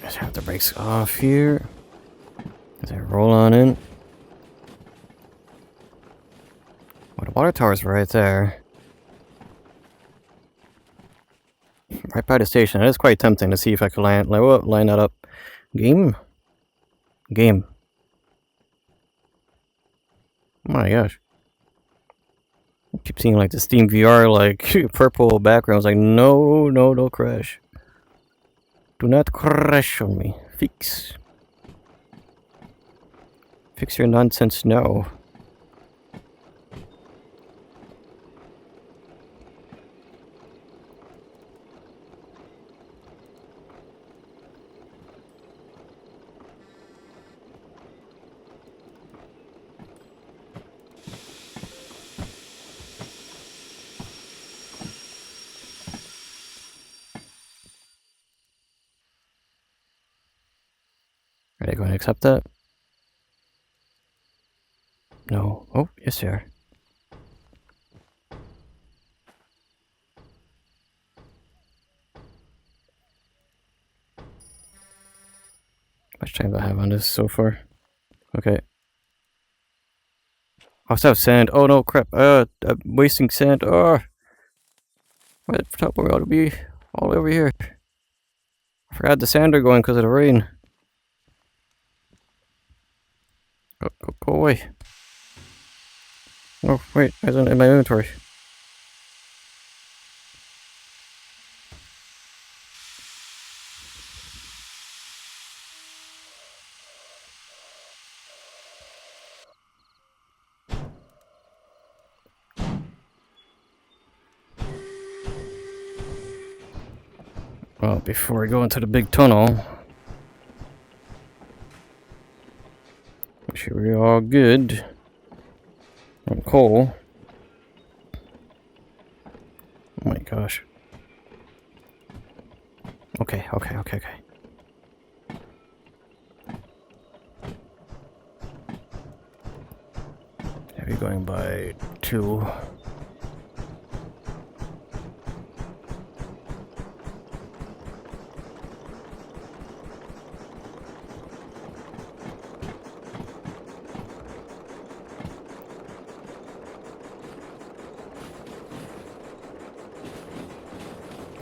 Just have the brakes off here. As I roll on in. Well, the water tower's right there. Right by the station. It is quite tempting to see if I can line that up. Game? Game. Oh my gosh. I keep seeing like the Steam VR like purple backgrounds. Like no, no, no crash. Do not crash on me. Fix your nonsense now. Are they going to accept that? No. Oh, yes they are. How much time do I have on this so far? Okay. I also have sand. Oh no, crap. I'm wasting sand. Oh! Why the top we ought to be all over here. I forgot the sander going because of the rain. Go away. Oh, wait. It's in my inventory. Well, before we go into the big tunnel, make sure we're all good on coal. Oh my gosh. Okay. Heavy going by 2.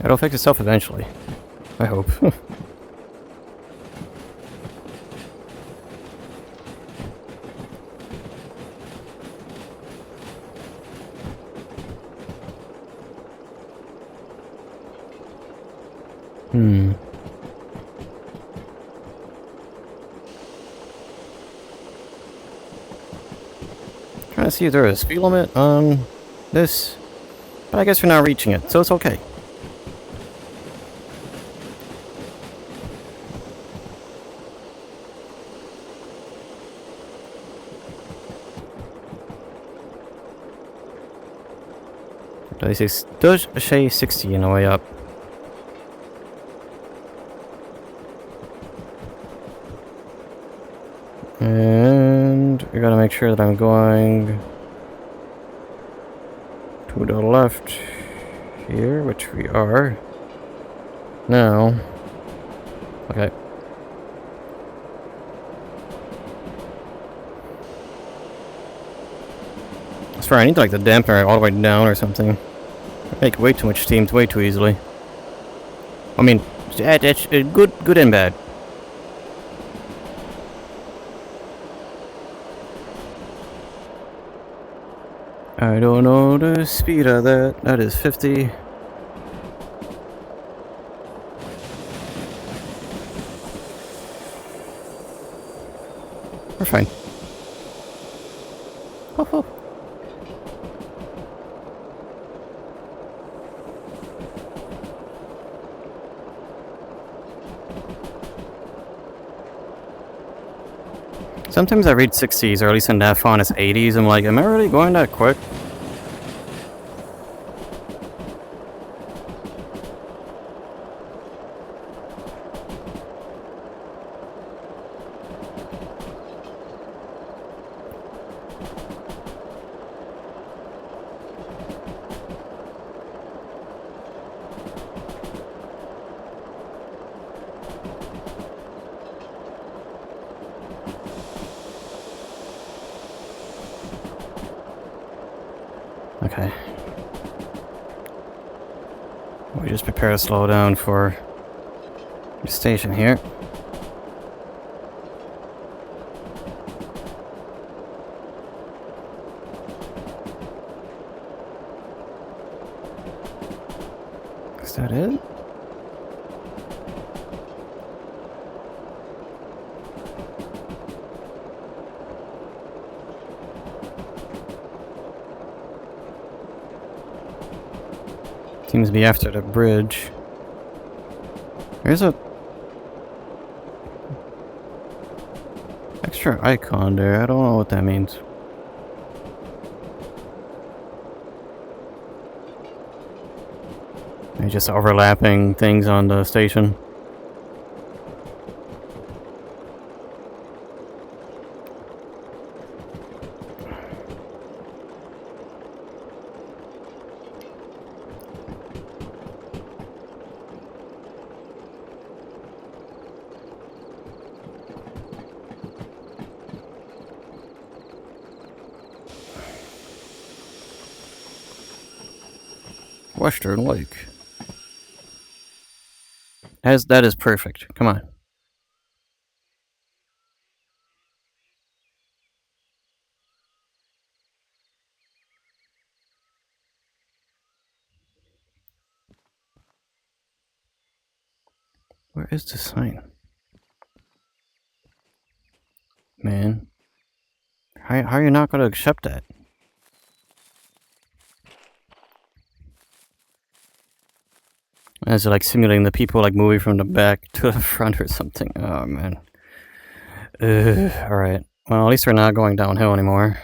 It'll fix itself eventually. I hope. Trying to see if there's a speed limit on this, but I guess we're not reaching it, so it's okay. Does say 60 on the way up. And we gotta make sure that I'm going to the left here, which we are now. Okay. I swear I need to like the dampener all the way down or something. I make way too much steam way too easily. I mean, that's good and bad. I don't know the speed of that. That is 50. We're fine. Oh. Sometimes I read 60s, or at least in that font it's 80s. I'm like, am I really going that quick? Okay. We just prepare to slow down for the station here. that it? Seems to be after the bridge. There's a extra icon there. I don't know what that means. They're just overlapping things on the station. Western Lake. That is perfect. Come on. Where is the sign? Man. How are you not going to accept that? Is it like simulating the people like moving from the back to the front or something? Oh man. Alright. Well, at least we're not going downhill anymore.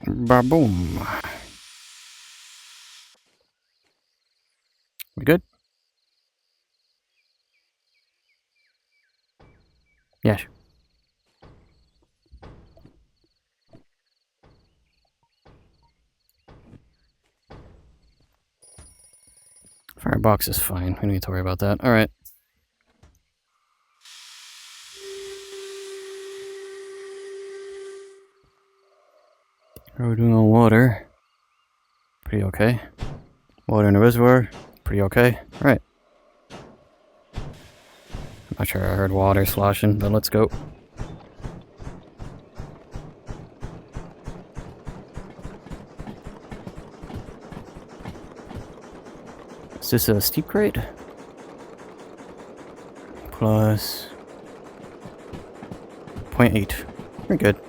Ba-boom. We good? Yes. Firebox is fine. We don't need to worry about that. Alright. How are we doing on water? Pretty okay. Water in the reservoir? Pretty okay. Alright. I'm not sure I heard water sloshing, but let's go. Is this a steep grade? Plus 0.8. We're good.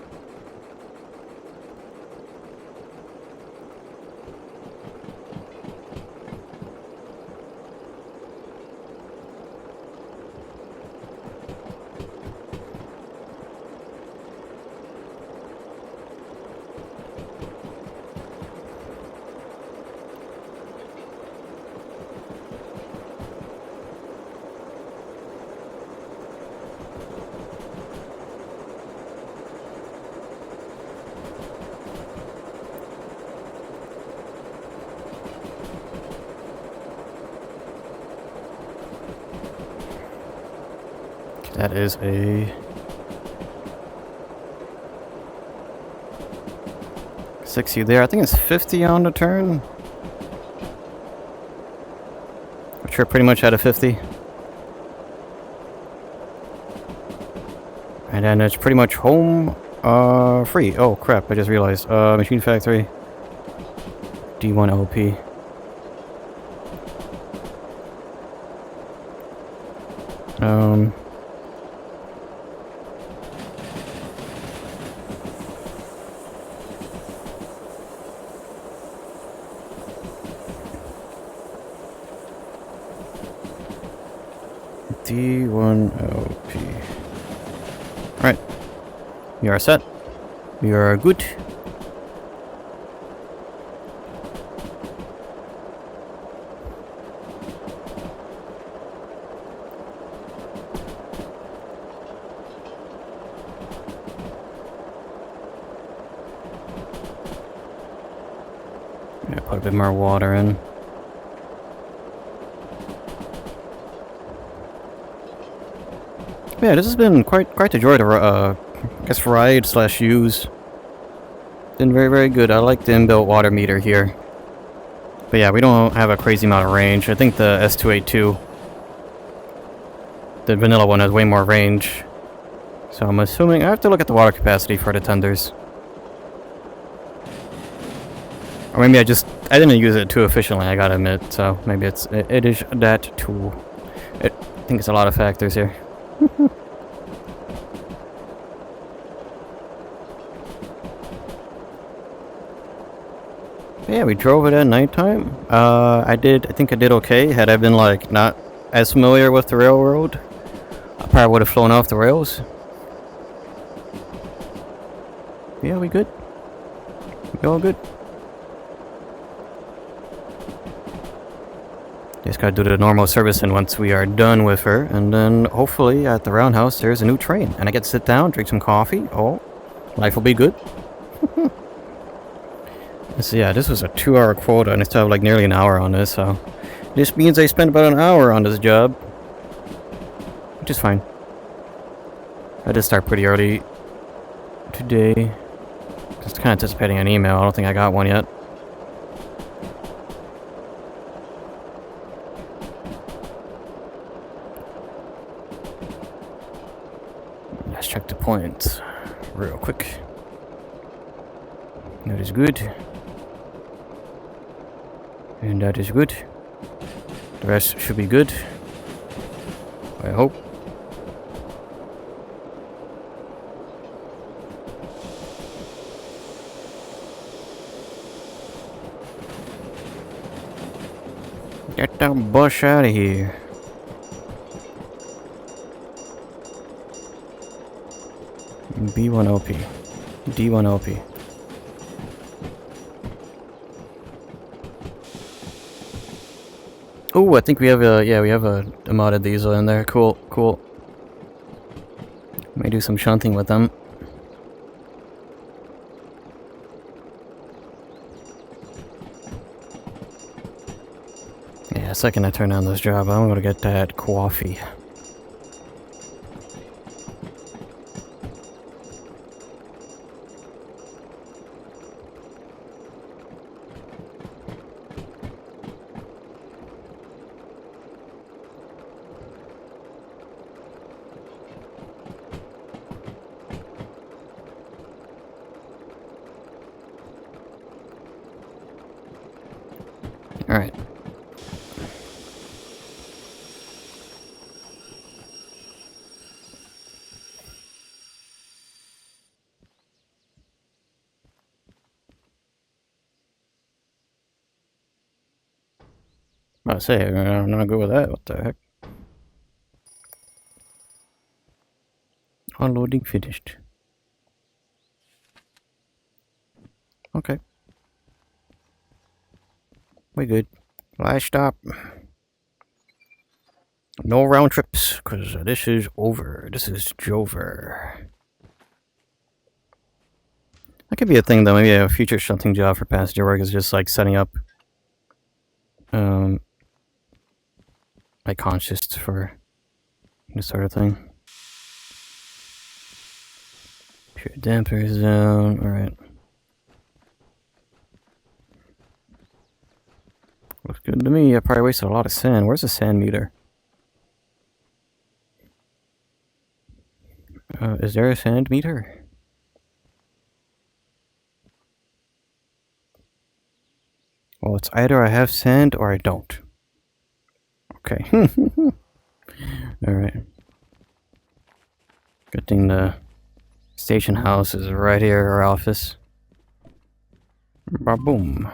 That is a 60 there. I think it's 50 on the turn. Which we're pretty much at a 50. And then it's pretty much home free. Oh crap, I just realized. Machine Factory. D1 LP. D1LP. Alright. We are set. We are good. Yeah, put a bit more water in. Yeah, this has been quite a joy to, I guess, ride / use. Been very good. I like the inbuilt water meter here. But yeah, we don't have a crazy amount of range. I think the S282, the vanilla one, has way more range. So I'm assuming I have to look at the water capacity for the tenders. Or maybe I didn't use it too efficiently, I gotta admit. So maybe it is that too. I think it's a lot of factors here. Yeah, we drove it at nighttime. I think I did okay. Had I been like not as familiar with the railroad, I probably would have flown off the rails. Yeah, we good. We all good. Just gotta do the normal servicing once we are done with her, and then hopefully at the roundhouse there's a new train, and I get to sit down, drink some coffee. Oh, life will be good. So yeah, this was a 2-hour quota, and I still have like nearly an hour on this, so this means I spent about an hour on this job, which is fine. I did start pretty early today. Just kind of anticipating an email. I don't think I got one yet. Let's check the points real quick. That is good. And that is good. The rest should be good. I hope. Get that bush out of here. B1LP. D1LP. Oh, I think we have a modded diesel in there. Cool, cool. May do some shunting with them. Yeah, second I turn on this job, I'm gonna get that coffee. Alright. I say, I'm not good with that. What the heck? Unloading finished. Okay. We good. Last stop. No round trips, because this is over. This is Jover. That could be a thing, though. Maybe a future shunting job for passenger work is just like setting up like conscious for this sort of thing. Pure damper zone. Alright. Looks good to me. I probably wasted a lot of sand. Where's the sand meter? Is there a sand meter? Well, it's either I have sand or I don't. Okay. Alright. Good thing the station house is right here, our office. Ba-boom.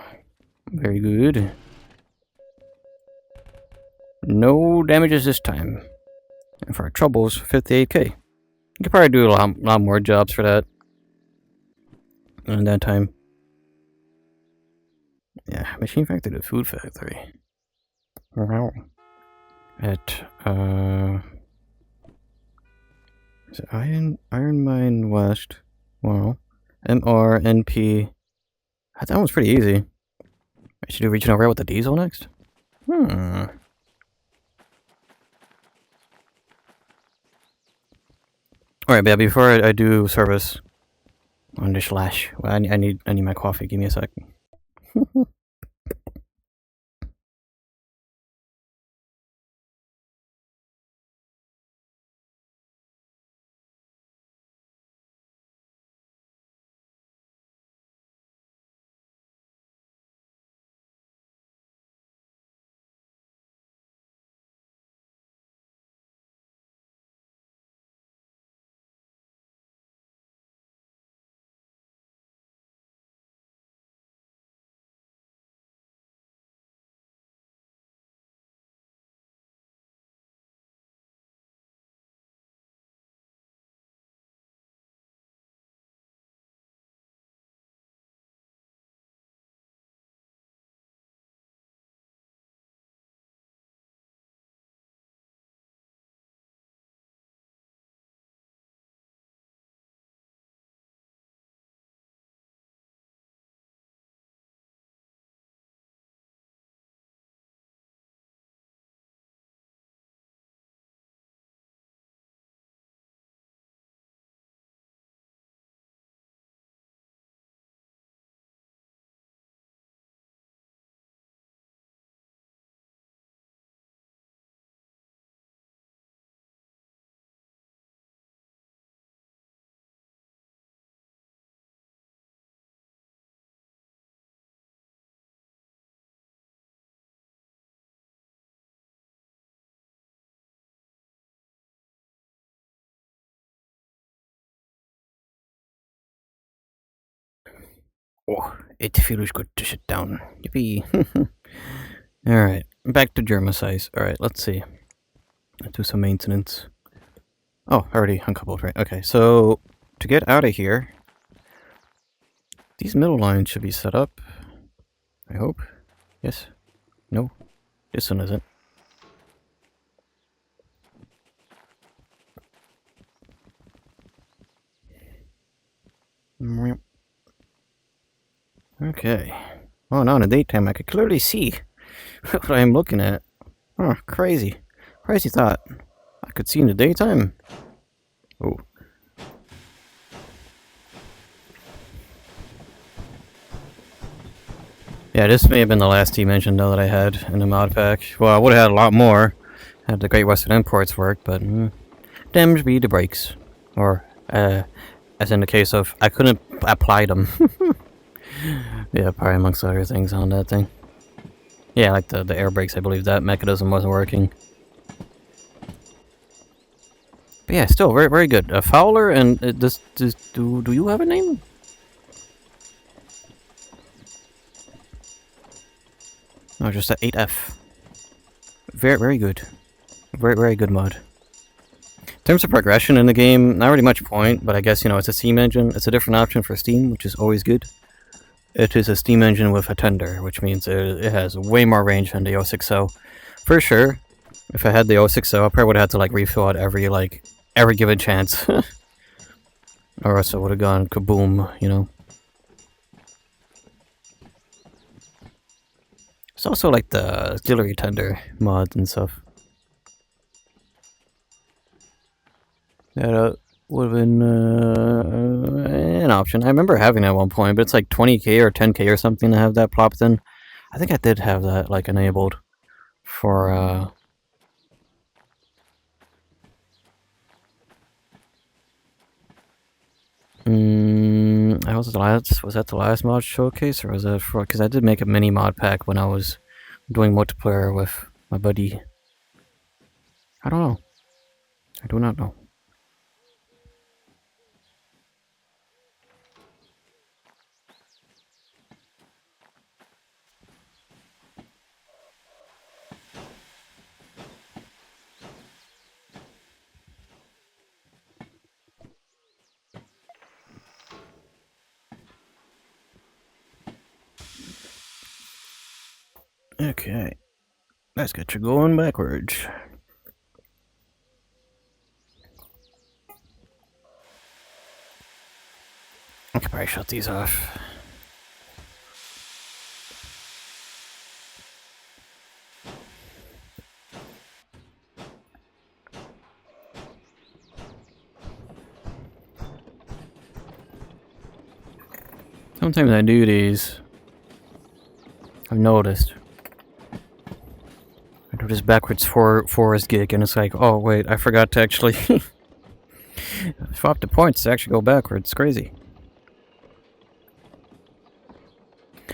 Very good. No damages this time. And for our troubles, 58k. You could probably do a lot more jobs for that. In that time. Yeah, machine factory to food factory. Wow. At, is it Iron Mine West? Wow. MRNP. That one's pretty easy. I should do regional rail with the diesel next? Alright, but before I do service on the slash, well, I need my coffee. Give me a sec. Oh, it feels good to sit down. Yippee. Alright, back to German size. Alright, let's see. Let's do some maintenance. Oh, already uncoupled, right? Okay, so to get out of here, these middle lines should be set up. I hope. Yes? No? This one isn't. Okay. Oh, now in the daytime I could clearly see what I'm looking at. Oh, crazy. Crazy thought. I could see in the daytime. Oh. Yeah, this may have been the last team engine though that I had in the mod pack. Well, I would have had a lot more had the Great Western Imports worked, but them be the brakes. Or, as in the case of, I couldn't apply them. Yeah, probably amongst other things on that thing. Yeah, like the air brakes, I believe that mechanism wasn't working. But yeah, still very, very good. Fowler and do you have a name? No, just a 8F. Very, very good. Very, very good mod. In terms of progression in the game, not really much point, but I guess, you know, it's a Steam engine. It's a different option for Steam, which is always good. It is a Steam engine with a tender, which means it has way more range than the 060. For sure, if I had the 060, I probably would have had to, like, refill it every given chance. Or else it would have gone kaboom, you know. It's also like the auxiliary tender mods and stuff. That would have been an option. I remember having it at one point, but it's like 20k or 10k or something to have that plopped in. I think I did have that like enabled for was that the last mod showcase, or was that for, because I did make a mini mod pack when I was doing multiplayer with my buddy. I don't know. I do not know. Okay, let's get you going backwards. I could probably shut these off. Sometimes I do these. I've noticed. I do this backwards forest gig, and it's like, oh wait, I forgot to actually swap the points to actually go backwards. It's crazy.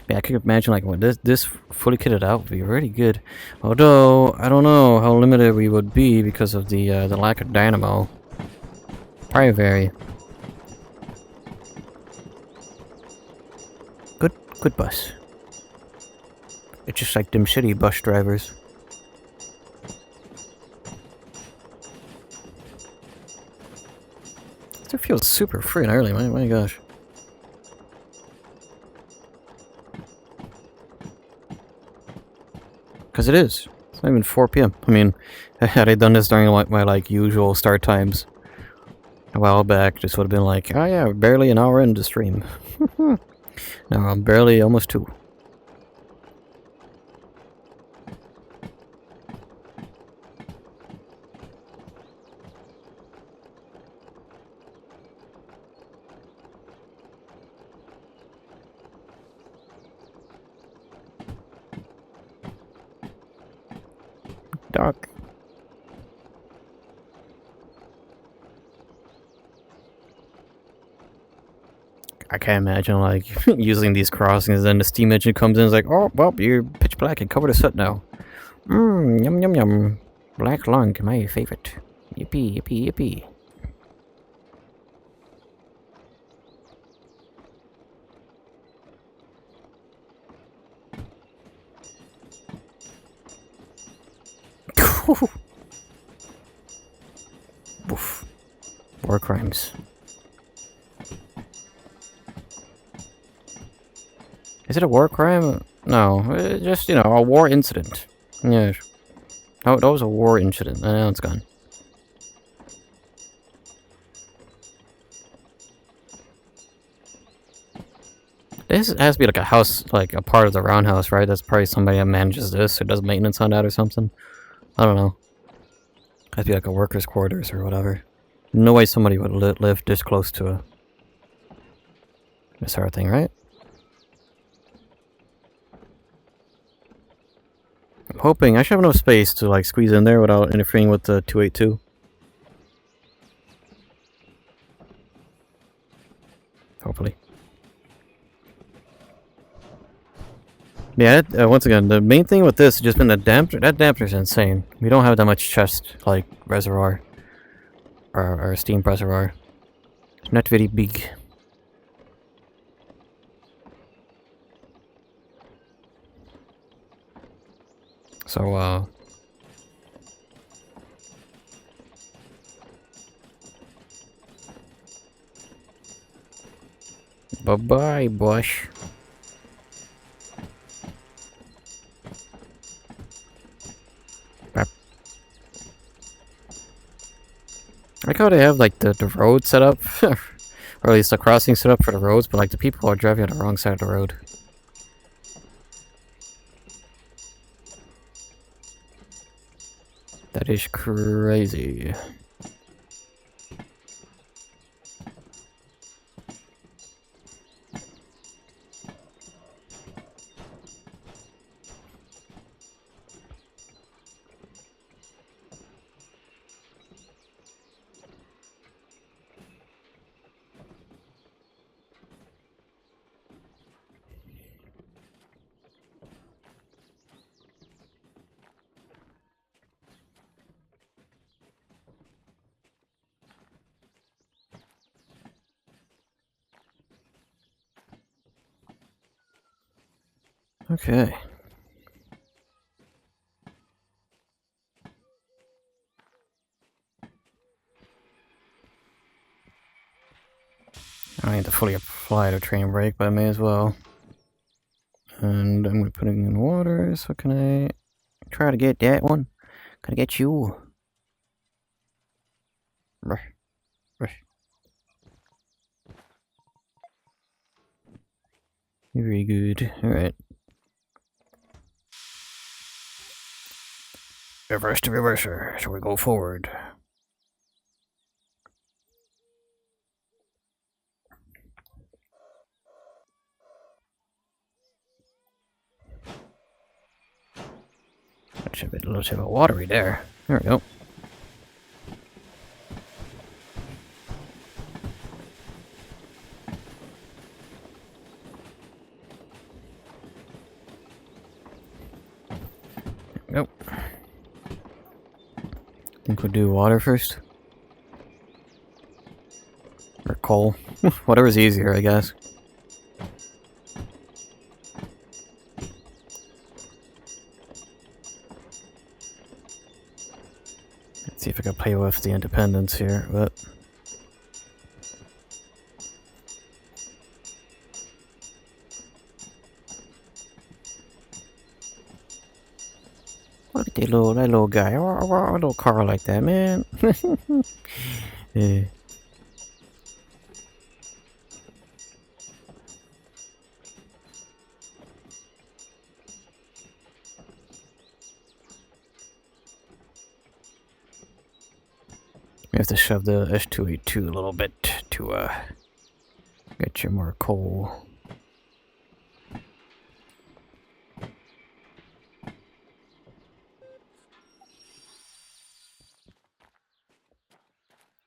Yeah, I could imagine like when this fully kitted out would be really good. Although I don't know how limited we would be because of the lack of dynamo. Probably very good bus. It's just like them shitty bus drivers. It feels super free and early. My gosh. Because it is. It's not even 4 p.m. I mean, had I done this during like my like usual start times a while back, this would have been like, oh yeah, barely an hour into stream. Now I'm barely almost 2. Doc. I can't imagine like using these crossings, and the steam engine comes in and is like, oh well, you're pitch black and covered in soot now. Yum yum yum. Black lung, my favorite. Yippee yippee yippee. Oof. War crimes. Is it a war crime? No, just, you know, a war incident. Yeah. Oh, that was a war incident. Now it's gone. This has to be like a house, like a part of the roundhouse, right? That's probably somebody that manages this or does maintenance on that or something. I don't know. That'd be like a worker's quarters or whatever. No way somebody would live this close to this sort of thing, right? I'm hoping I should have enough space to like squeeze in there without interfering with the 282. Hopefully. Yeah, once again, the main thing with this has just been the damper. That damper's insane. We don't have that much chest, like, reservoir. Or steam reservoir. It's not very big. So, bye-bye, bush. I like how they have, like, the road set up. Or at least the crossing set up for the roads, but, like, the people are driving on the wrong side of the road. That is crazy. Okay. I don't need to fully apply the train brake, but I may as well. And I'm going to put it in water, so can I try to get that one? Can I get you? Rush. Rush. Very good. Alright. Reverse to reverser, so we go forward. That should be a little bit watery there. There we go. Nope. Think we'll do water first? Or coal? Whatever's easier, I guess. Let's see if I can play with the independence here, but... Look at that little guy. A little car like that, man. Yeah. You have to shove the S282 a little bit to get you more coal.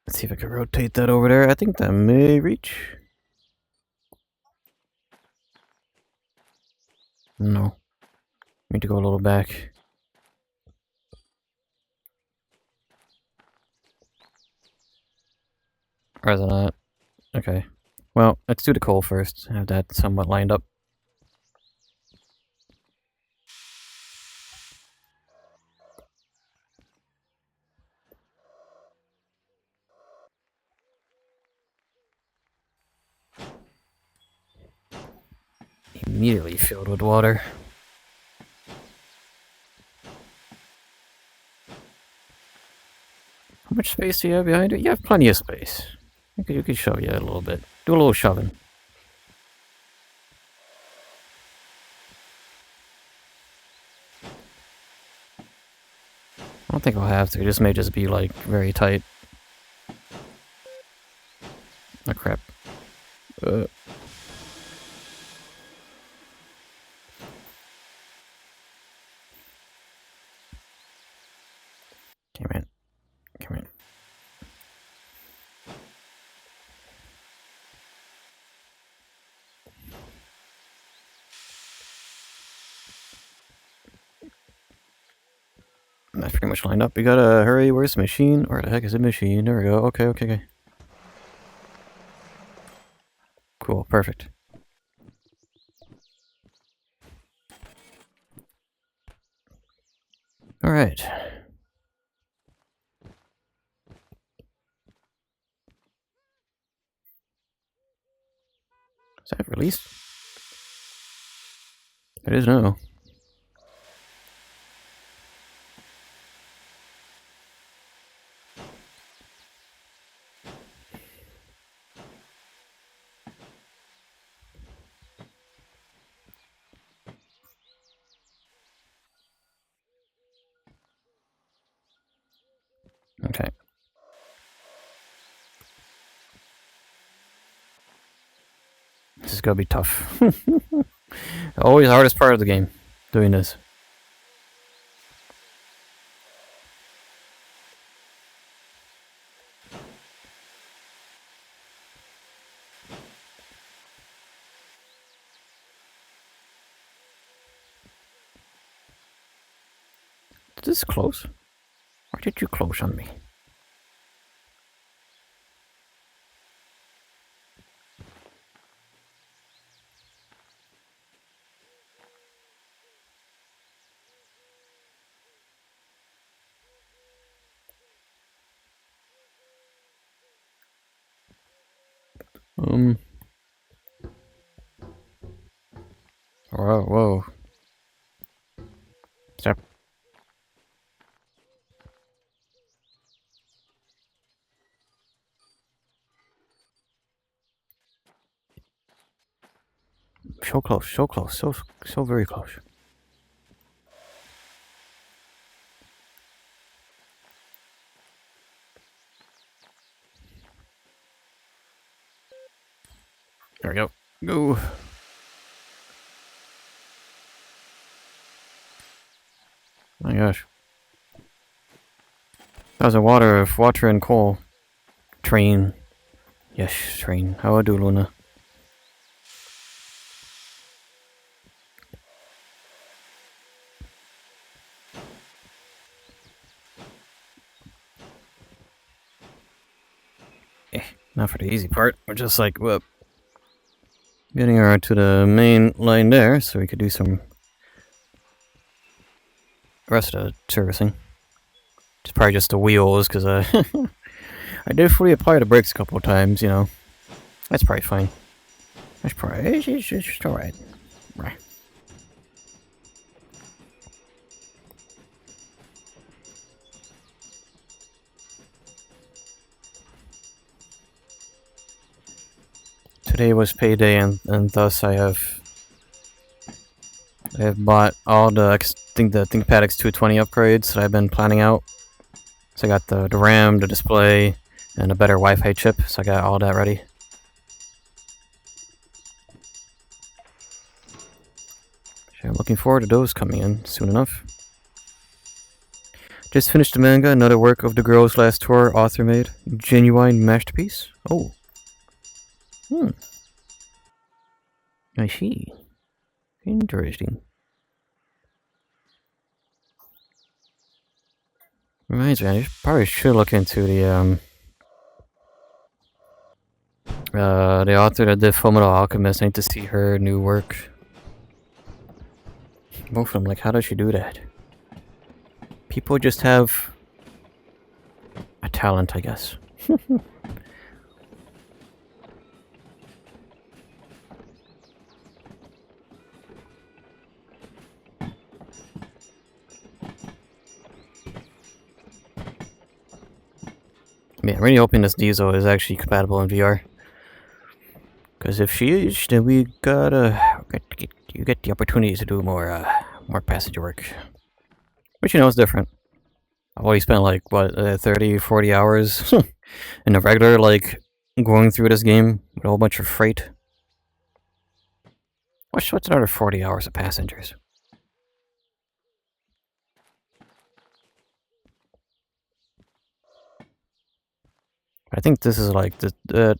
Let's see if I can rotate that over there. I think that may reach. No. Need to go a little back. Or is it not? Okay. Well, let's do the coal first. Have that somewhat lined up. immediately filled with water. How much space do you have behind it? You have plenty of space. You could shove a little bit. Do a little shoving. I don't think I'll have to. This may just be like very tight. Oh crap. Damn it. Come in. That's pretty much lined up. We gotta hurry. Where's the machine? Where the heck is the machine? There we go. Okay. Cool. Perfect. Alright. Is that released? It is now. Okay. This is gonna be tough. Always the hardest part of the game, doing this. Is this close? Why did you close on me? Whoa. Stop. So close, so very close. There we go. Go. My gosh. That was a water and coal. Train. Yes, train. How I do, Luna? Not for the easy part. We're just like, whoop. Getting her to the main line there so we could do some rest of the servicing. It's probably just the wheels because I did fully apply the brakes a couple of times, you know. That's probably fine. That's probably it's just alright. Right. Today was payday, and thus I have bought all the ThinkPad X220 upgrades that I've been planning out. So I got the RAM, the display, and a better Wi-Fi chip. So I got all that ready. So I'm looking forward to those coming in soon enough. Just finished the manga, another work of the girl's last tour author made. Genuine masterpiece. Oh. I see. Interesting. Reminds me, I probably should look into the author that did Fullmetal Alchemist. I need to see her new work. Both of them, like, how does she do that? People just have a talent, I guess. Yeah, I'm really hoping this diesel is actually compatible in VR. Because if she is, then we you get the opportunity to do more passenger work. Which, is different. I've always spent like, what, 30, 40 hours in a regular, like, going through this game with a whole bunch of freight. What's another 40 hours of passengers? I think this is like is it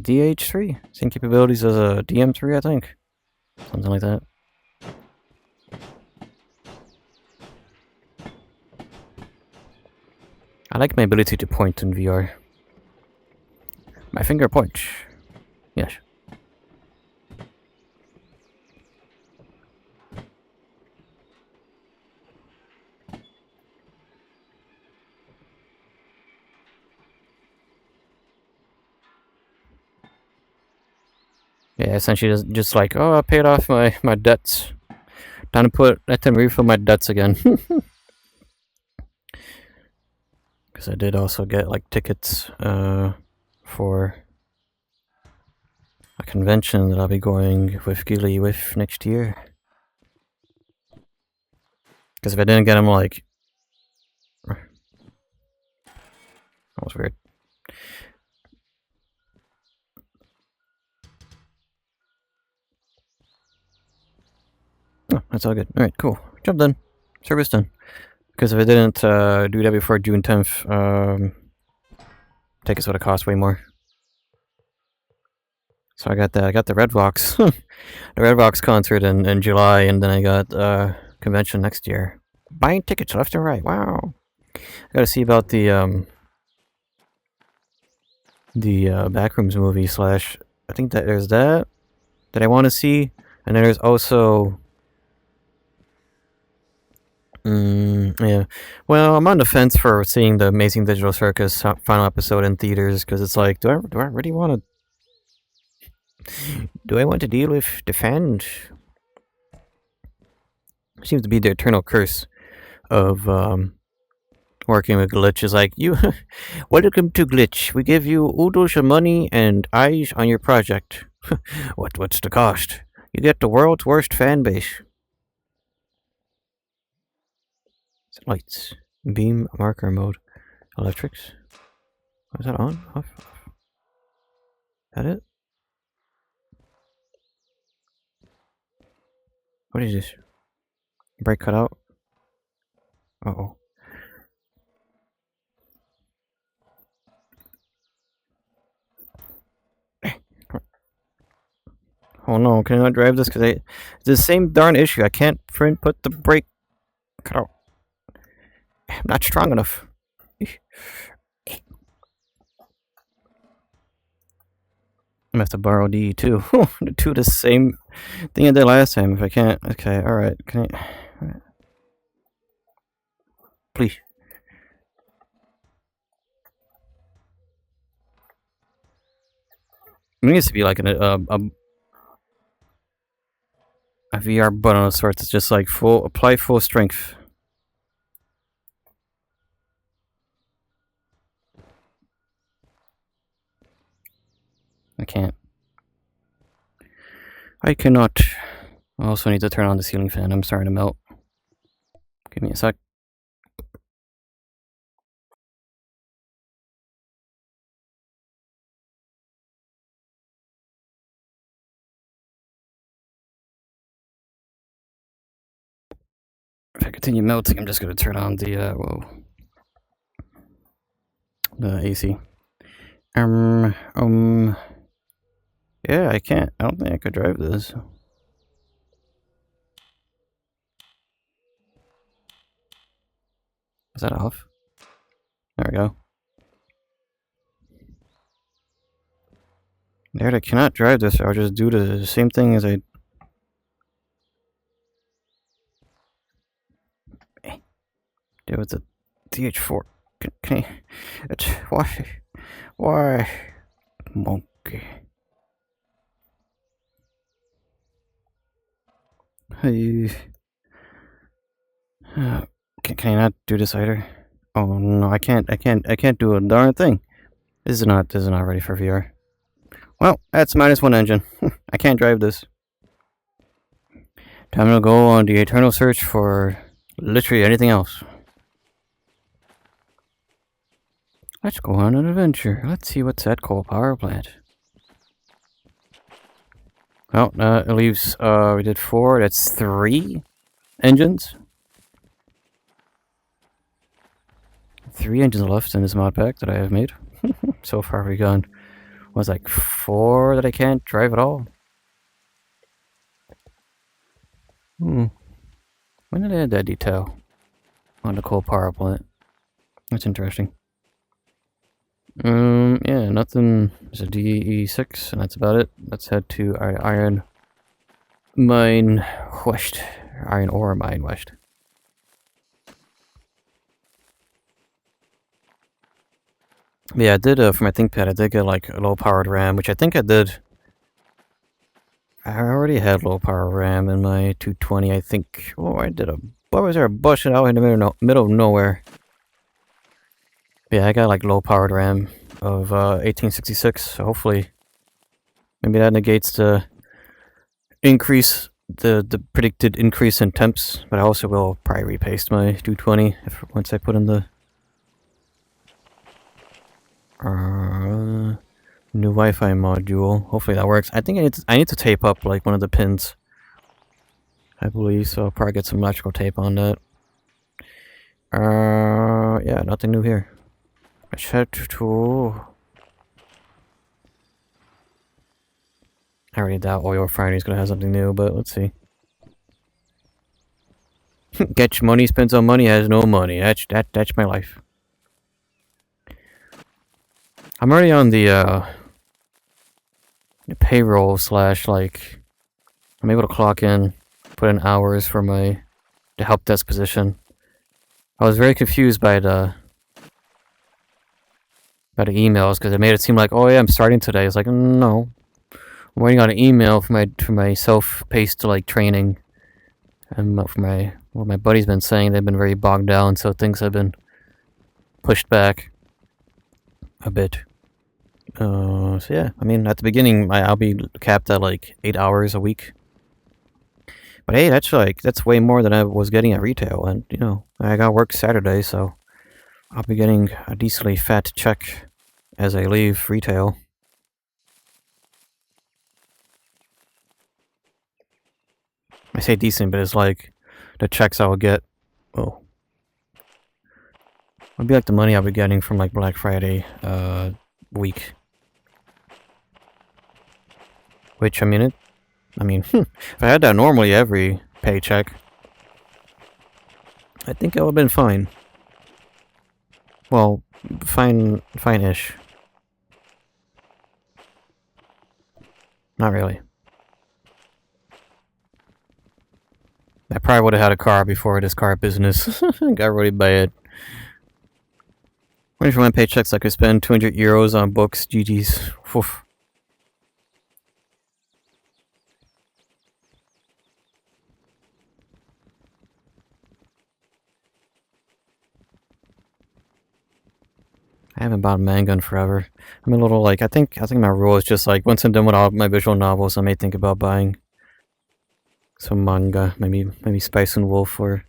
DH3? Same capabilities as a DM3, I think. Something like that. I like my ability to point in VR. My finger points. Yes. Yeah, essentially just like, oh, I paid off my debts. Time to refill my debts again. Because I did also get like tickets for a convention that I'll be going with Gilly with next year. Because if I didn't get them, like, that was weird. Oh, that's all good. All right, cool. Job done. Service done. Because if I didn't do that before June 10th, tickets would have cost way more. So I got the Red Rocks, the Red Rocks concert in July, and then I got convention next year. Buying tickets left and right. Wow. I got to see about the Backrooms movie / I think that there's that I want to see, and then there's also yeah. Well, I'm on the fence for seeing the Amazing Digital Circus final episode in theaters because it's like, do I really want to? Do I want to deal with the fans? Seems to be the eternal curse of working with Glitch. Is like, you, welcome to Glitch. We give you oodles of money and eyes on your project. What's the cost? You get the world's worst fan base. Lights, beam, marker mode, electrics. Is that on? Off? Is that it? What is this? Brake cut out? Uh-oh. Oh no, can I not drive this? Because it's the same darn issue. I can't put the brake cut out. I'm not strong enough. I'm gonna have to borrow DE2 to do the same thing I did last time if I can't. Okay, alright. Can I... Alright. Please. It needs to be like a VR button of sorts. It's just like apply full strength. I can't. I cannot. I also need to turn on the ceiling fan. I'm starting to melt. Give me a sec. If I continue melting, I'm just gonna turn on the the AC. Yeah, I can't. I don't think I could drive this. Is that off? There we go. There, I cannot drive this. I'll just do the same thing as I did with the DH4. Can I? It's why, monkey? Hey, can I not do this either? Oh no, I can't do a darn thing. This is not ready for VR. Well, that's -1 engine. I can't drive this. Time to go on the eternal search for literally anything else. Let's go on an adventure. Let's see what's at coal power plant. Well, it leaves, we did 4, that's 3 engines. 3 engines left in this mod pack that I have made. So far we've gone, was like 4 that I can't drive at all. When did I add that detail on the coal power plant? That's interesting. Yeah, nothing. There's a DE6, and that's about it. Let's head to our iron mine west. Iron ore mine west. Yeah, I did, for my ThinkPad, I did get, like, a low-powered RAM, which I think I did. I already had low-power RAM in my 220, I think. Oh, I did a... What was there? Busted out in the middle of nowhere. Yeah, I got, like, low-powered RAM of, 1866, so hopefully... Maybe that negates the increase... The predicted increase in temps, but I also will probably repaste my 220 once I put in the... new Wi-Fi module. Hopefully that works. I think I need to tape up like one of the pins. I believe so. I'll probably get some electrical tape on that. Yeah, nothing new here. I should to. I already doubt oil refinery is gonna have something new, but let's see. Get money, spends on money, has no money. That's my life. I'm already on the payroll / like I'm able to clock in, put in hours for the help desk position. I was very confused by the emails because it made it seem like, oh yeah, I'm starting today. It's like, no, I'm waiting on an email for my self-paced like training, and what my buddy's been saying, they've been very bogged down, so things have been pushed back a bit. So yeah, I mean, at the beginning, I'll be capped at like 8 hours a week. But hey, that's way more than I was getting at retail, and you know, I got work Saturday, so I'll be getting a decently fat check as I leave retail. I say decent, but it's like the checks I will get. Oh, it'll be like the money I'll be getting from like Black Friday week. Which, I mean, if I had that normally every paycheck, I think it would have been fine. Well, fine-ish. Not really. I probably would have had a car before this car business got really bad. Waiting for my paychecks, I could spend 200 euros on books. GG's. Oof. I haven't bought a manga in forever. I'm a little like, I think my rule is just like, once I'm done with all my visual novels, I may think about buying some manga, maybe Spice and Wolf, or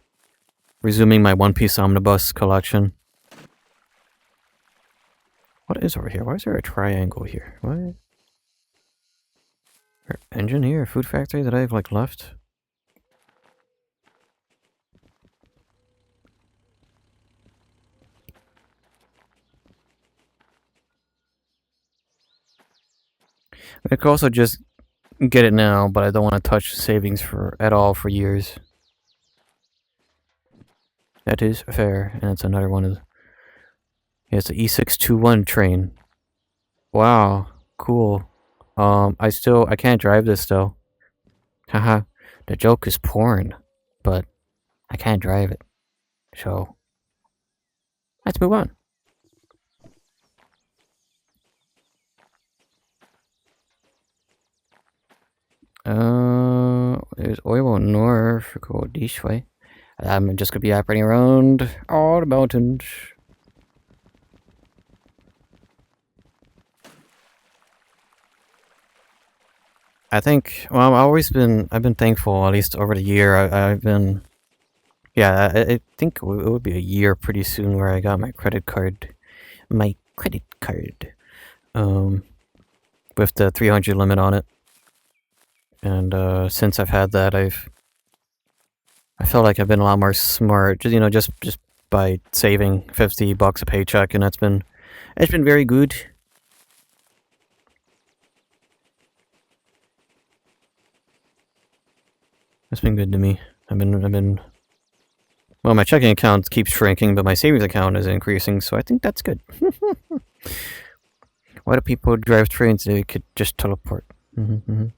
resuming my One Piece omnibus collection. What is over here? Why is there a triangle here? What? Engine here? Food factory that I've like left? I could also just get it now, but I don't want to touch savings at all for years. That is fair, and it's another one of the... Yeah, it's the E621 train. Wow, cool. I can't drive this though. Haha, the joke is porn, but I can't drive it. So, let's move on. There's oil north, go this way. I'm just gonna be operating around all the mountains. I think, well, I've been thankful, at least over the year. I've been, yeah, I think it would be a year pretty soon where I got my credit card. My credit card. Um, with the 300 limit on it. And since I've had that, I feel like I've been a lot more smart. Just by saving $50 a paycheck, and it's been very good. It's been good to me. I've been. Well, my checking account keeps shrinking, but my savings account is increasing, so I think that's good. Why do people drive trains? They could just teleport. I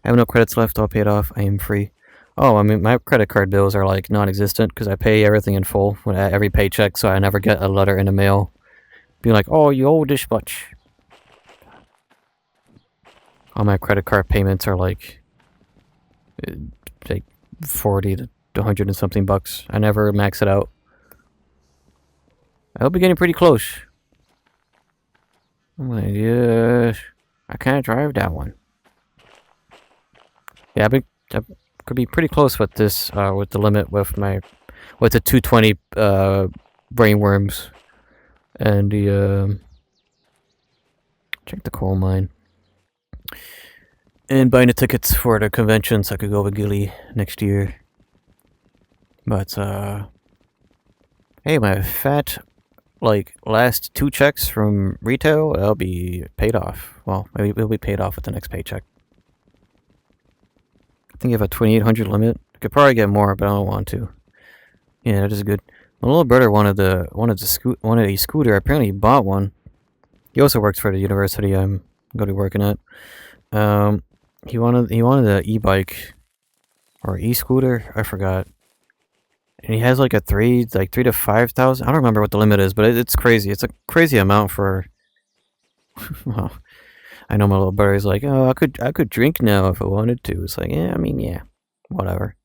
have no credits left. All paid off. I am free. Oh, I mean, my credit card bills are like non-existent because I pay everything in full every paycheck, so I never get a letter in the mail being like, "Oh, you owe this much." All my credit card payments are like 40 to 100 and something bucks. I never max it out. I'll be getting pretty close. I'm like, yeah, I can't drive that one. Yeah, I could be pretty close with this, with the limit with the 220 brainworms and the check the coal mine. And buying the tickets for the convention so I could go with Gilly next year. But hey, my fat last 2 checks from retail, they'll be paid off. Well, maybe it'll be paid off with the next paycheck. I think you have a 2,800 limit. I could probably get more, but I don't want to. Yeah, that is good. My little brother wanted a scooter. Apparently, he bought one. He also works for the university I'm going to be working at. He wanted an e-bike or e-scooter. I forgot. And he has like a 3 to 5,000. I don't remember what the limit is, but it's crazy. It's a crazy amount for. Well, I know my little brother's like, oh, I could drink now if I wanted to. It's like, yeah, I mean, yeah, whatever.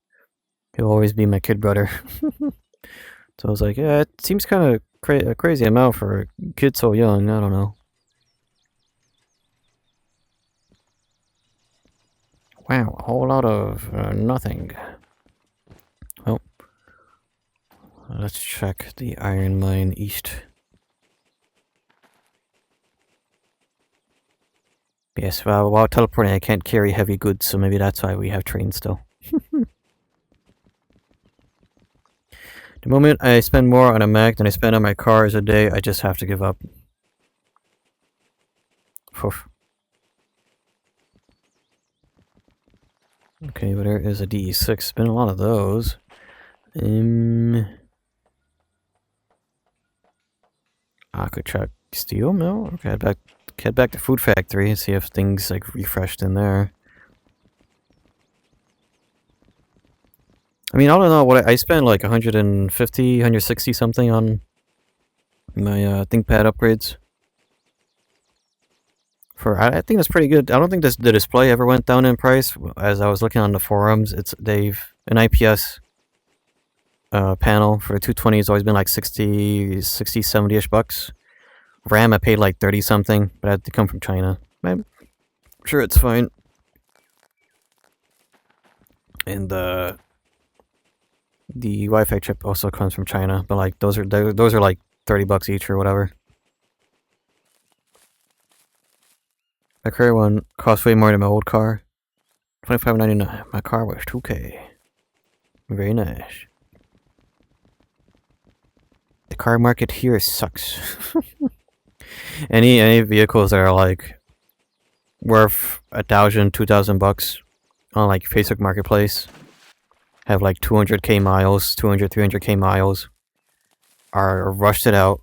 He'll always be my kid brother. So I was like, yeah, it seems kind of a crazy amount for a kid so young. I don't know. Wow, a whole lot of nothing. Well, let's check the iron mine east. Yes, well, while teleporting, I can't carry heavy goods, so maybe that's why we have trains still. The moment I spend more on a Mac than I spend on my cars a day, I just have to give up. Oof. Okay, but there is a DE6. Been a lot of those. I could check steel mill. Okay, head back to Food Factory and see if things like refreshed in there. I mean, I don't know what I spent like 150, 160 something on my ThinkPad upgrades. I think that's pretty good. I don't think the display ever went down in price. As I was looking on the forums, they've an IPS panel for the 220 has always been like 60, 70-ish bucks. RAM I paid like 30 something, but it had to come from China. I'm sure it's fine. And the Wi-Fi chip also comes from China, but like those are like 30 bucks each or whatever. My current one costs way more than my old car. $25.99. My car was $2K. Very nice. The car market here sucks. Any vehicles that are like worth 1,000, 2,000 bucks on like Facebook Marketplace have like 200k miles, 200, 300k miles, are rushed it out,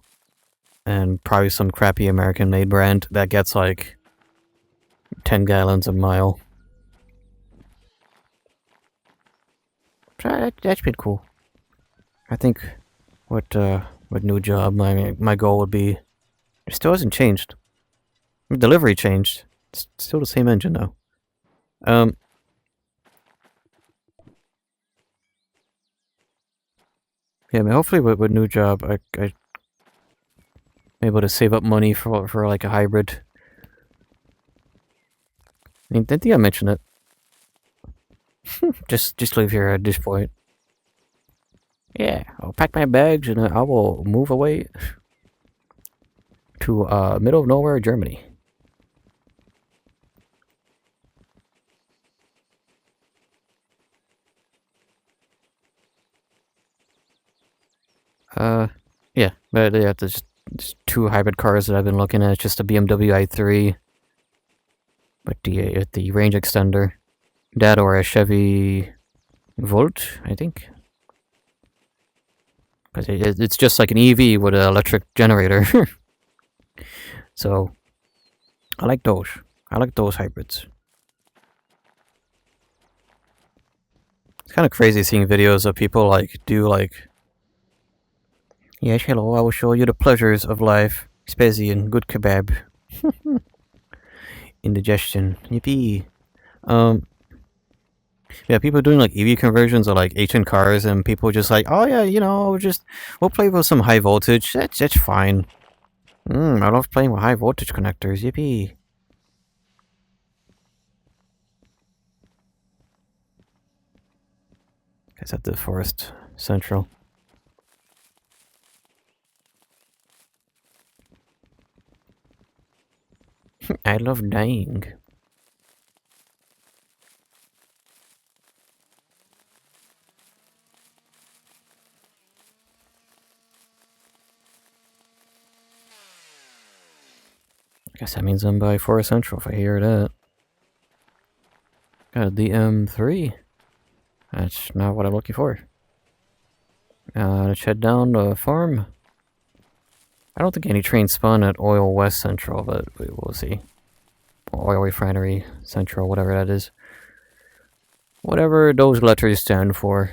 and probably some crappy American-made brand that gets like 10 gallons a mile. That's been cool. I think with new job, my goal would be. It still hasn't changed. Delivery changed. It's still the same engine though. Yeah, I mean, hopefully with new job, I'm able to save up money for like a hybrid. I think I mentioned it. Just leave here at this point. Yeah, I'll pack my bags and I will move away to middle of nowhere, Germany. Yeah, but yeah, there's two hybrid cars that I've been looking at. It's just a BMW i3 with the range extender, that or a Chevy Volt, I think. Because it's just like an EV with an electric generator. So I like those. I like those hybrids. It's kind of crazy seeing videos of people like do like, yes, hello, I will show you the pleasures of life. Spezi and good kebab. Indigestion. Yippee. Um, yeah, people doing like EV conversions of like ancient cars, and people just like, oh yeah, we'll play with some high voltage. That's fine. I love playing with high voltage connectors. Yippee. Guys at the Forest Central. I love dying. I guess that means I'm by Forest Central if I hear that. Got a DM3. That's not what I'm looking for. Let's head down the farm. I don't think any trains spawn at Oil West Central, but we'll see. Oil Refinery Central, whatever that is. Whatever those letters stand for.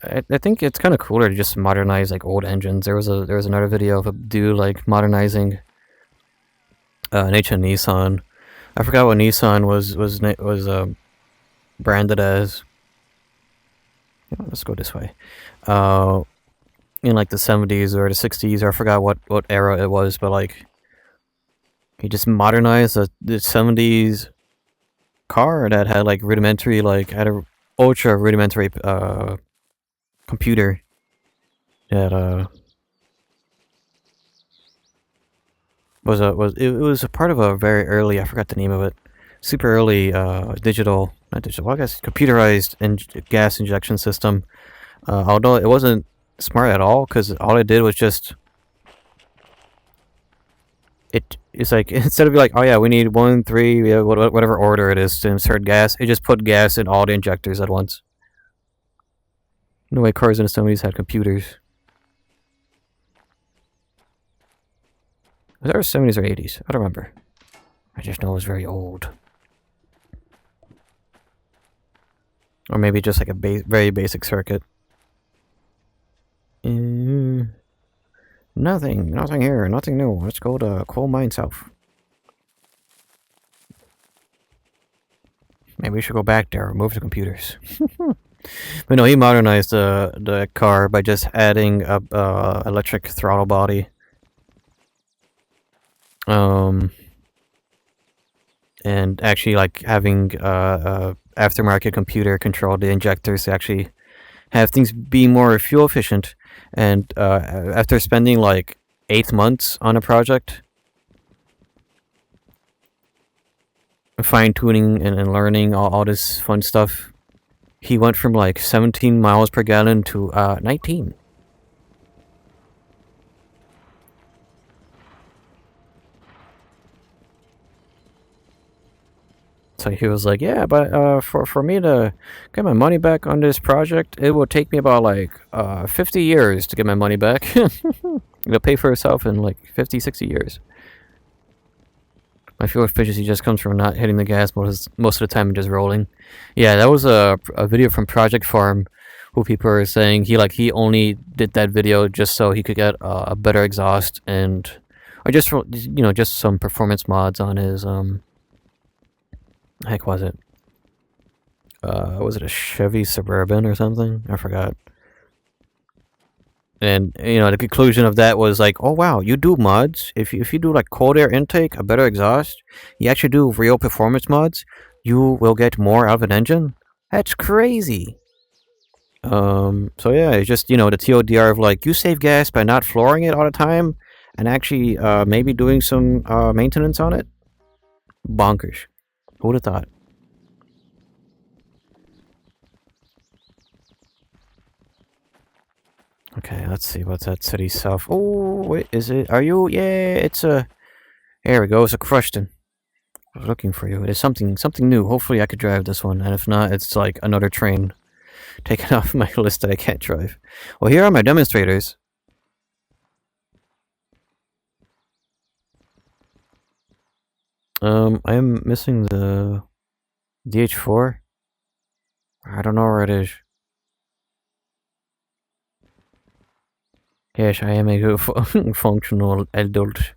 I think it's kind of cooler to just modernize like old engines. There was another video of a dude like modernizing an ancient Nissan. I forgot what Nissan was branded as. Let's go this way. In like the 70s or the 60s, or I forgot what era it was, but like he just modernized the 70s car that had like rudimentary, like had a ultra rudimentary computer that was a part of a very early, I forgot the name of it, super early digital, not digital, well, I guess computerized gas injection system. Although it wasn't smart at all, because all it did was just it's like instead of like, oh yeah, we need 1, 3, yeah, whatever order it is to insert gas, it just put gas in all the injectors at once. No way cars in the 70s had computers. Was that 70s or 80s? I don't remember. I just know it was very old. Or maybe just like a very basic circuit. Nothing here, nothing new. Let's go to Coal Mine South. Maybe we should go back there, remove the computers. But no, he modernized the car by just adding a electric throttle body. And actually like having aftermarket computer control the injectors to actually have things be more fuel efficient. And after spending like 8 months on a project, fine-tuning and learning all this fun stuff, he went from like 17 miles per gallon to 19. So he was like, yeah, but for me to get my money back on this project, it will take me about like 50 years to get my money back. It'll pay for itself in like 50, 60 years. My fuel efficiency just comes from not hitting the gas most of the time and just rolling. Yeah, that was a video from Project Farm, who people are saying he only did that video just so he could get a better exhaust, and or just for, just some performance mods on his heck was it? Was it a Chevy Suburban or something? I forgot. And you know, the conclusion of that was like, oh wow, you do mods. If you do like cold air intake, a better exhaust, you actually do real performance mods, you will get more out of an engine. That's crazy. So yeah, it's just, you know, the TLDR of like, you save gas by not flooring it all the time and actually maybe doing some maintenance on it. Bonkers. Who would have thought? Okay, let's see. What's that city south? Oh, wait, is it? Are you? Yeah, it's a. There we go. It's a Crushton. I was looking for you. It is something new. Hopefully, I could drive this one, and if not, it's like another train taken off my list that I can't drive. Well, here are my demonstrators. I'm missing the DH4. I don't know where it is. Yes, I am a good functional adult.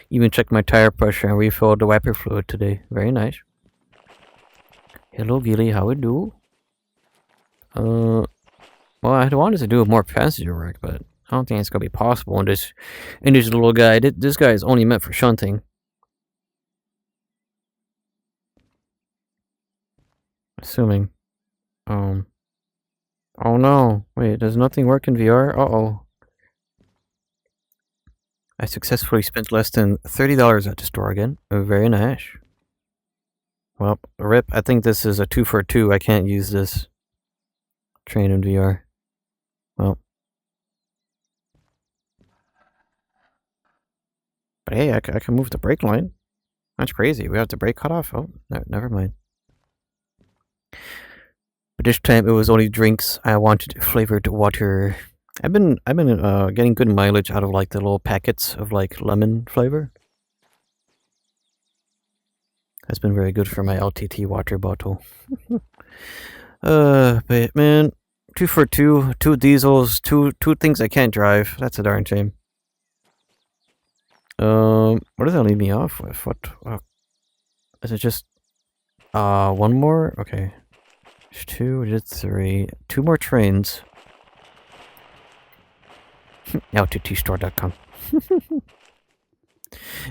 Even checked my tire pressure and refilled the wiper fluid today. Very nice. Hello, Gilly. How we do? Well, I wanted to do more passenger work, but I don't think it's gonna be possible in this little guy. This guy is only meant for shunting. Assuming. Oh no. Wait, does nothing work in VR? Uh-oh. I successfully spent less than $30 at the store again. Very nice. Well, rip. I think this is a 2 for 2. I can't use this train in VR. Well. But hey, I can move the brake line. That's crazy. We have the brake cut off. Oh, no, never mind. But this time it was only drinks. I wanted flavored water. I've been getting good mileage out of like the little packets of like lemon flavor. That's been very good for my LTT water bottle. But man, 2 for 2, 2 diesels, two things I can't drive. That's a darn shame. What does that leave me off with? What? Is it just one more? Okay. There's 2, just 3. 2 more trains. LTTstore.com.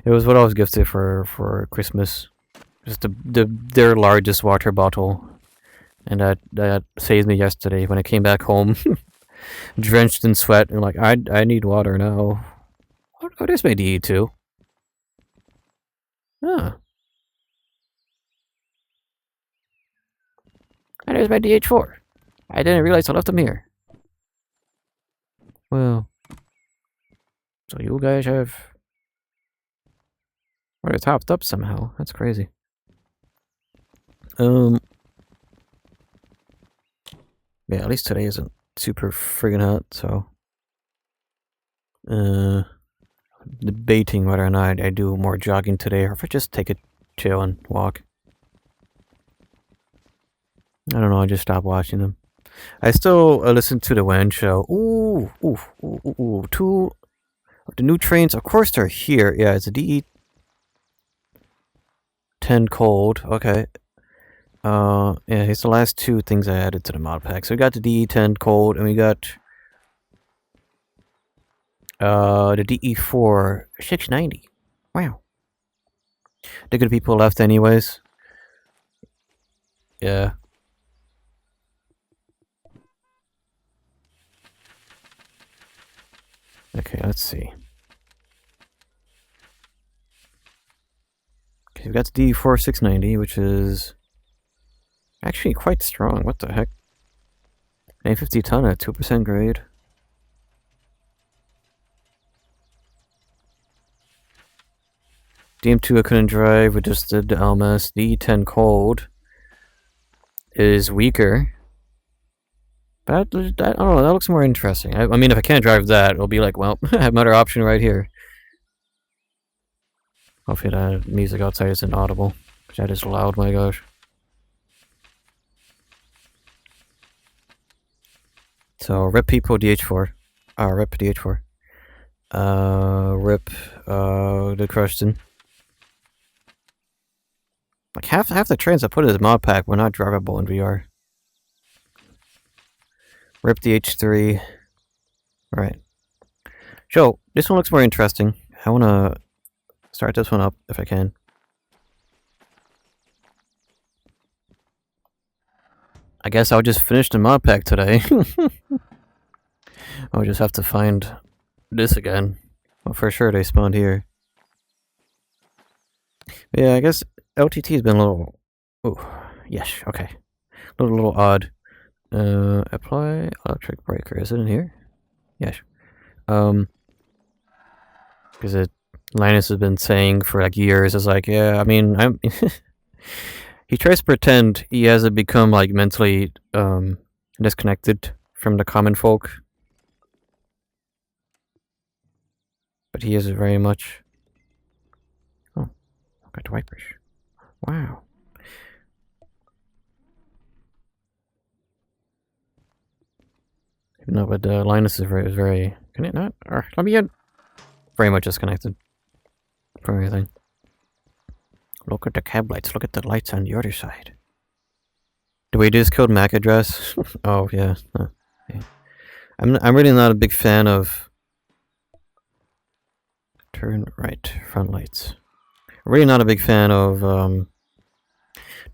It was what I was gifted for Christmas. Just their largest water bottle. And that saved me yesterday when I came back home. Drenched in sweat and like, I need water now. Oh, there's my DE2. Ah. And there's my DH4. I didn't realize I left them here. Well. So you guys have... Well, they're topped up somehow. That's crazy. Yeah, at least today isn't super friggin' hot, so... Debating whether or not I do more jogging today, or if I just take a chill and walk. I don't know, I just stopped watching them. I still listen to the WAN show. Ooh. 2 of the new trains, of course they're here. Yeah, it's a DE10 cold. Okay. Yeah, it's the last 2 things I added to the mod pack. So we got the DE10 cold, and we got the DE4 690. Wow. The good people left anyways. Yeah. Okay, let's see. Okay, we've got the DE4 690, which is actually quite strong. What the heck? 950 ton at 2% grade. DM2 I couldn't drive, we just did the LMS. DE10 cold is weaker. But I don't know, that looks more interesting. I mean, if I can't drive that, it'll be like, well, I have another option right here. Hopefully the music outside isn't audible. Because that is loud, my gosh. So, rip people DH4. Rip DH4. Rip, the Crushton. Like, half the trains I put in the mod pack were not drivable in VR. Rip the H3. Right. So, this one looks more interesting. I want to start this one up if I can. I guess I'll just finish the mod pack today. I'll just have to find this again. Well, for sure they spawned here. Yeah, I guess LTT's been a little... Oh, yes, okay. A little odd. Apply electric breaker. Is it in here? Yes. Because Linus has been saying for like years, is like, yeah, I mean, I'm... He tries to pretend he hasn't become like mentally disconnected from the common folk. But he is very much... Oh, look at the wipers. Wow. No, but Linus is very... Can it not? Or, let me in. Very much disconnected from everything. Look at the cab lights. Look at the lights on the other side. Did we just kill MAC address? Oh, yeah. Yeah. I'm really not a big fan of... Turn right, front lights. I'm really not a big fan of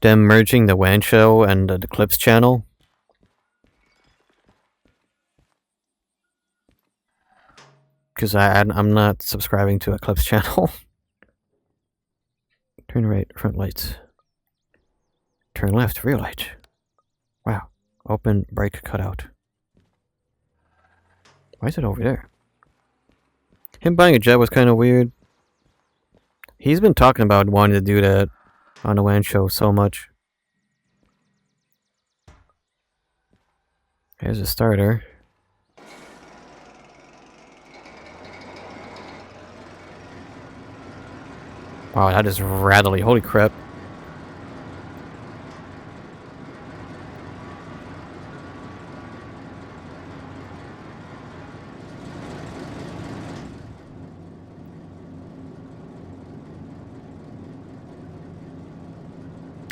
them merging the WAN show and the Clips channel. Because I'm not subscribing to a Clips channel. Turn right, front lights. Turn left, rear light. Wow. Open brake cutout. Why is it over there? Him buying a jet was kind of weird. He's been talking about wanting to do that on the WAN show so much. Here's a starter. Wow, that is rattly. Holy crap.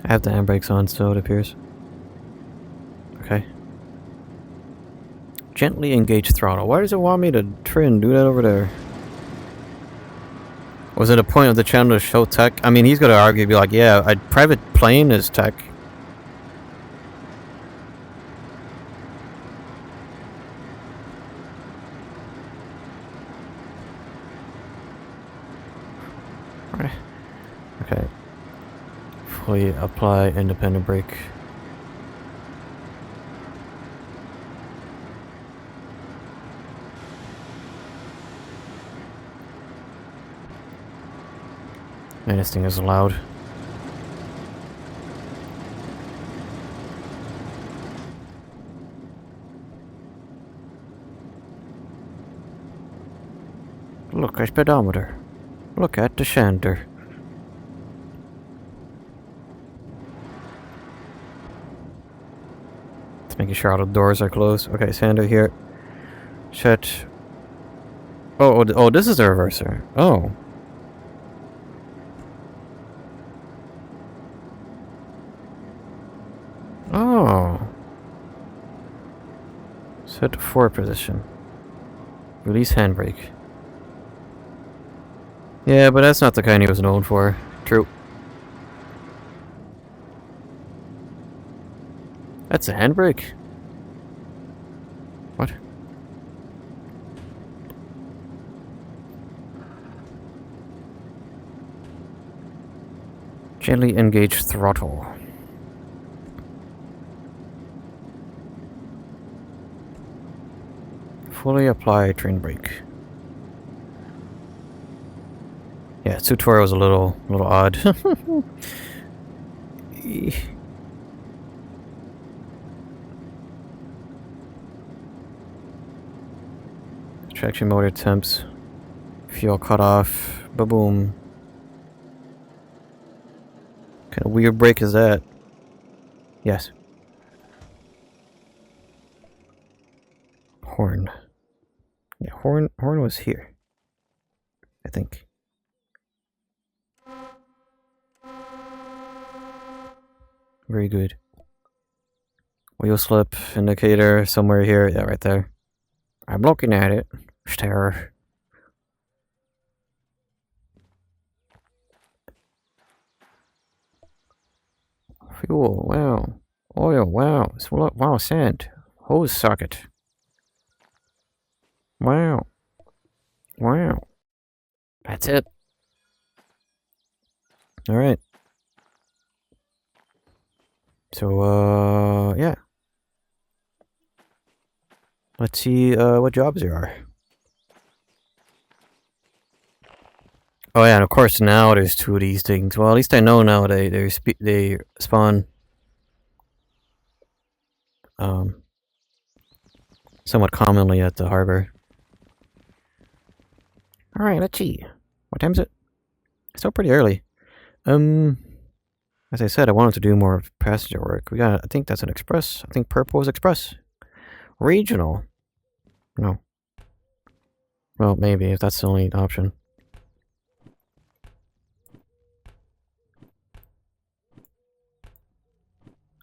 I have the handbrakes on, so it appears. Okay. Gently engage throttle. Why does it want me to try and do that over there? Was it a point of the channel to show tech? I mean, he's gonna argue, be like, yeah, a private plane is tech. Okay. Fully apply independent brake. Man, this thing is loud. Look at speedometer. Look at the shanter. Just making sure all the doors are closed. Okay, sander here. Shut. Oh, this is the reverser. Oh. Oh. Set to forward position. Release handbrake. Yeah, but that's not the kind he was known for. True. That's a handbrake. What? Gently engage throttle. Fully apply train brake. Yeah, tutorial was a little odd. Traction motor temps. Fuel cut off. Ba-boom. What kind of weird brake is that? Yes. Horn. Yeah, horn was here. I think. Very good. Wheel slip indicator somewhere here. Yeah, right there. I'm looking at it. Stare. Fuel, wow. Oil, wow. Wow, sand. Hose socket. Wow. Wow. That's it. Alright. So, yeah. Let's see, what jobs there are. Oh yeah, and of course now there's two of these things. Well, at least I know now they spawn somewhat commonly at the harbor. All right, let's see. What time is it? It's still pretty early. As I said, I wanted to do more passenger work. We got, I think that's an express. I think purple is express. Regional. No. Well, maybe if that's the only option.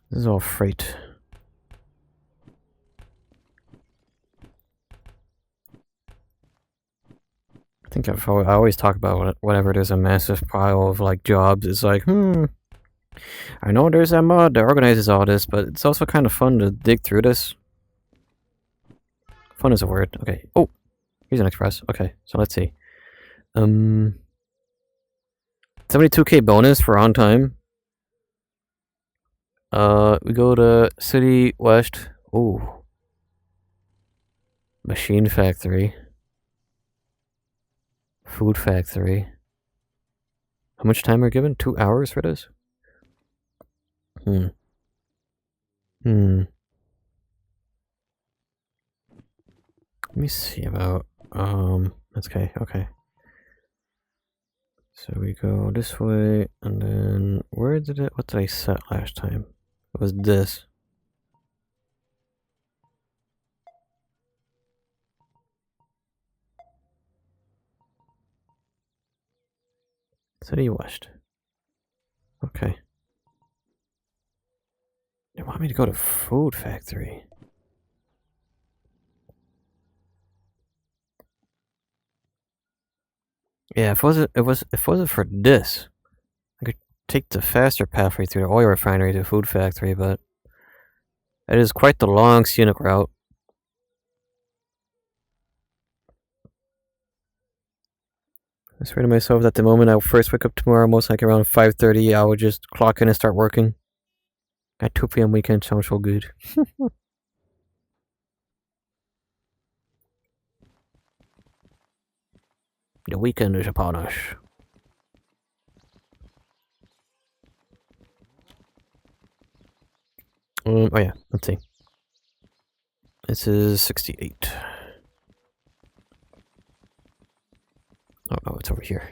This is all freight. I think I always talk about whenever there's a massive pile of like jobs. It's like, I know there's a mod that organizes all this, but it's also kind of fun to dig through this. Fun is a word. Okay. Oh, here's an express. Okay, so let's see. 72k bonus for on time. We go to City West. Ooh. Machine Factory. Food Factory. How much time are we given? 2 hours for this? Let me see about, that's okay, okay. So we go this way, and then, what did I set last time? It was this. City West. Okay. They want me to go to Food Factory. Yeah, if it wasn't for this, I could take the faster pathway through the oil refinery to Food Factory, but it is quite the long scenic route. I swear to myself that the moment I first wake up tomorrow, most like around 5:30, I would just clock in and start working. At 2 p.m. weekend sounds so good. The weekend is upon us. Oh yeah, let's see. This is 68. Oh no, it's over here.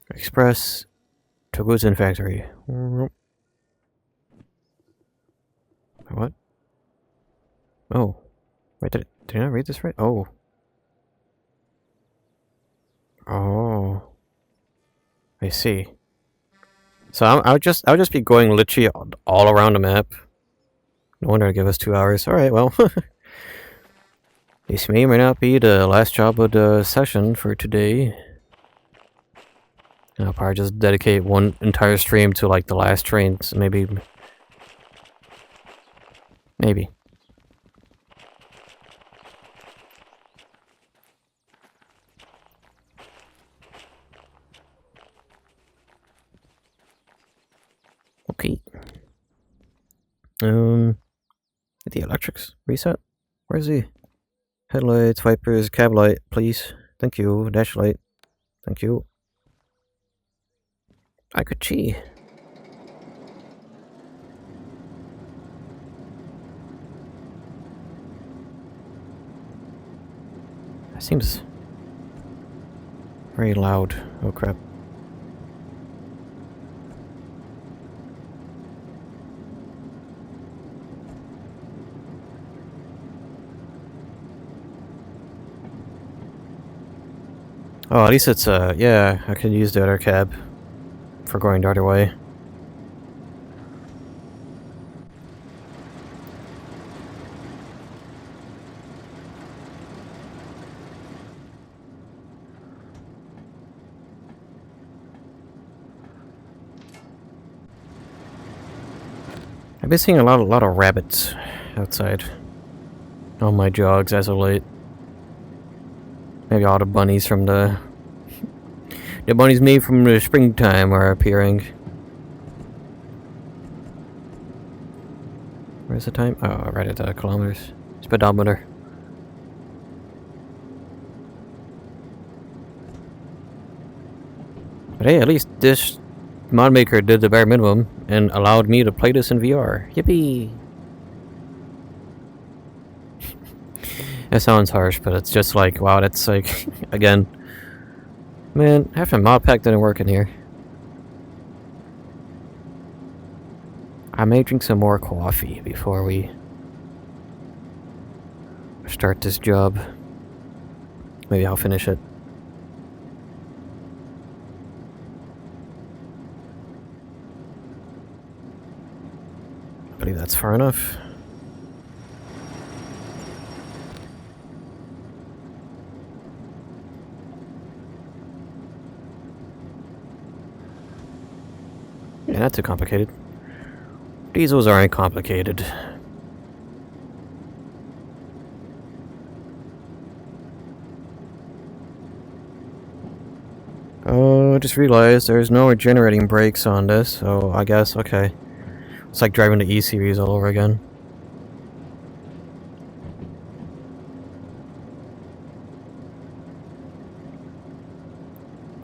Express to goods in factory. What? Oh. Wait, did I not read this right? Oh. Oh. I see. So I'll just be going literally all around the map. No wonder it gave us 2 hours. Alright, well. This may or may not be the last job of the session for today. And I'll probably just dedicate one entire stream to like the last train. So maybe. Okay. The electrics reset. Where's the headlights, wipers, cab light, please? Thank you. Dash light. Thank you. I could cheat. That seems very loud. Oh crap. Oh, at least it's, yeah, I can use the other cab for going the other way. been seeing a lot of rabbits outside on my jogs as of late. Maybe all the bunnies from the bunnies made from the springtime are appearing. Where's the time? Oh, right at the kilometers. Speedometer. But hey, at least this mod maker did the bare minimum and allowed me to play this in VR. Yippee! That sounds harsh, but it's just like, wow, that's like, again, man, half the mod pack didn't work in here. I may drink some more coffee before we start this job. Maybe I'll finish it. I believe that's far enough. Yeah, not too complicated. Diesels aren't complicated. Oh, I just realized there's no regenerating brakes on this, so I guess, okay. It's like driving the E-Series all over again.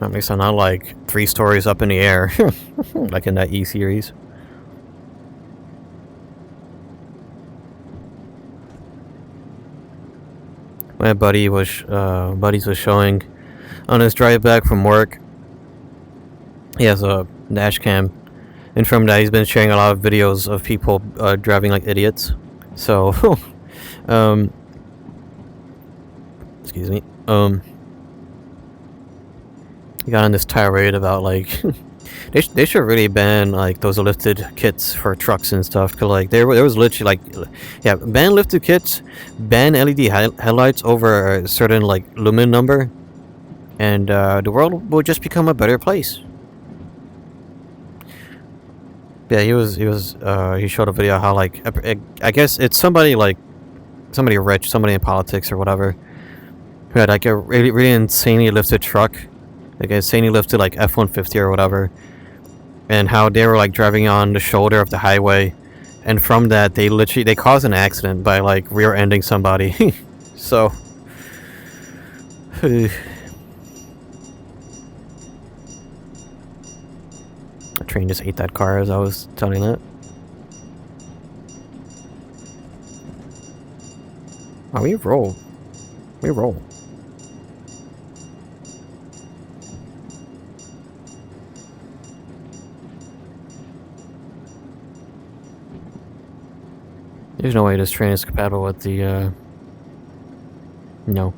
At least I'm not like 3 stories up in the air, like in that E-Series. My buddies was showing on his drive back from work. He has a dash cam, and from that he's been sharing a lot of videos of people driving like idiots. So, excuse me. He got on this tirade about like they should really ban like those lifted kits for trucks and stuff. Cause like there was literally like, yeah, ban lifted kits, ban LED headlights over a certain like lumen number, and the world will just become a better place. Yeah, he showed a video how like I guess it's somebody rich, somebody in politics or whatever, who had like a really insanely lifted truck. Like insanely lifted like F-150 or whatever, and how they were like driving on the shoulder of the highway, and from that they caused an accident by like rear-ending somebody. So the train just ate that car as I was telling that. Oh, we roll. There's no way this train is compatible with the, no.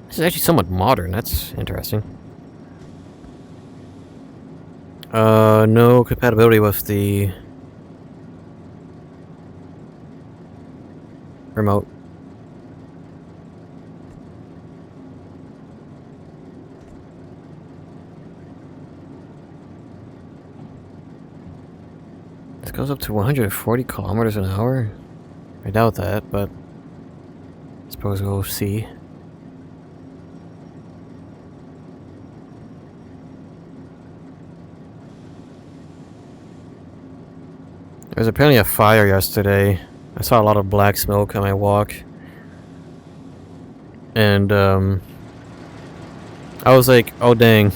This is actually somewhat modern, that's interesting. No compatibility with the remote. This goes up to 140 kilometers an hour? I doubt that, but I suppose we'll see. There was apparently a fire yesterday. I saw a lot of black smoke on my walk. And, I was like, oh dang,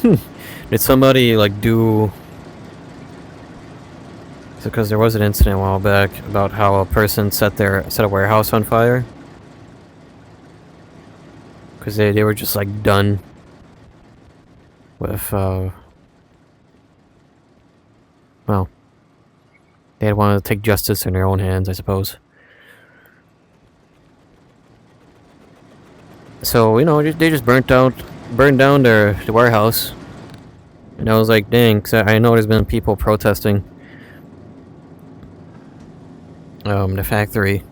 did somebody, like, do... Because there was an incident a while back about how a person set a warehouse on fire. Because they were just, like, done with, well... They had wanted to take justice in their own hands, I suppose. So, you know, they just burned down the warehouse. And I was like, dang, 'cause I know there's been people protesting the factory.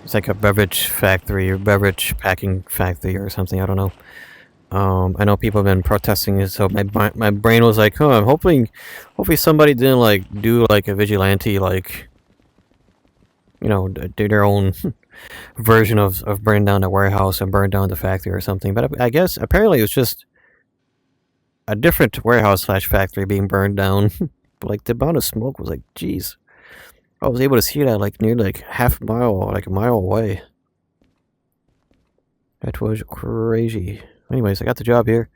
It's like a beverage factory or beverage packing factory or something, I don't know. I know people have been protesting it, so my brain was like, oh, I'm hoping somebody didn't like do like a vigilante, like, you know, do their own version of burn down the warehouse and burn down the factory or something. But I guess apparently it was just a different warehouse slash factory being burned down. Like the amount of smoke was like, jeez. I was able to see that like near like half a mile, like a mile away. That was crazy. Anyways, I got the job here.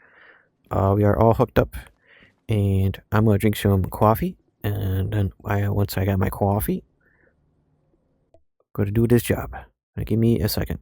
We are all hooked up, and I'm gonna drink some coffee. And then once I got my coffee, I'm gonna do this job. Now give me a second.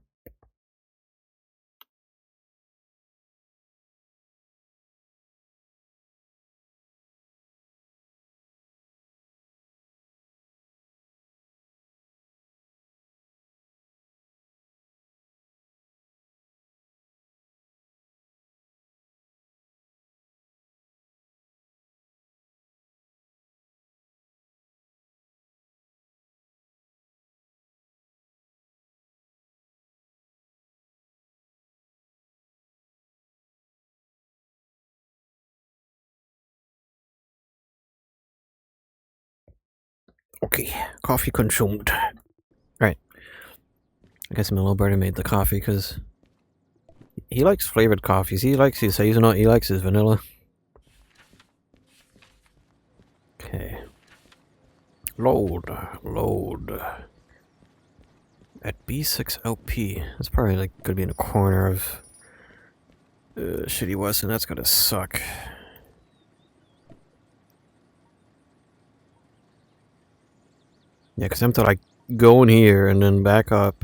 Okay, coffee consumed. Right. I guess my little brother made the coffee because he likes flavored coffees. He likes his hazelnut. He likes his vanilla. Okay. Load. At B6LP. That's probably like gonna be in the corner of Shitty West, and that's gonna suck. Yeah, because I have to like go in here and then back up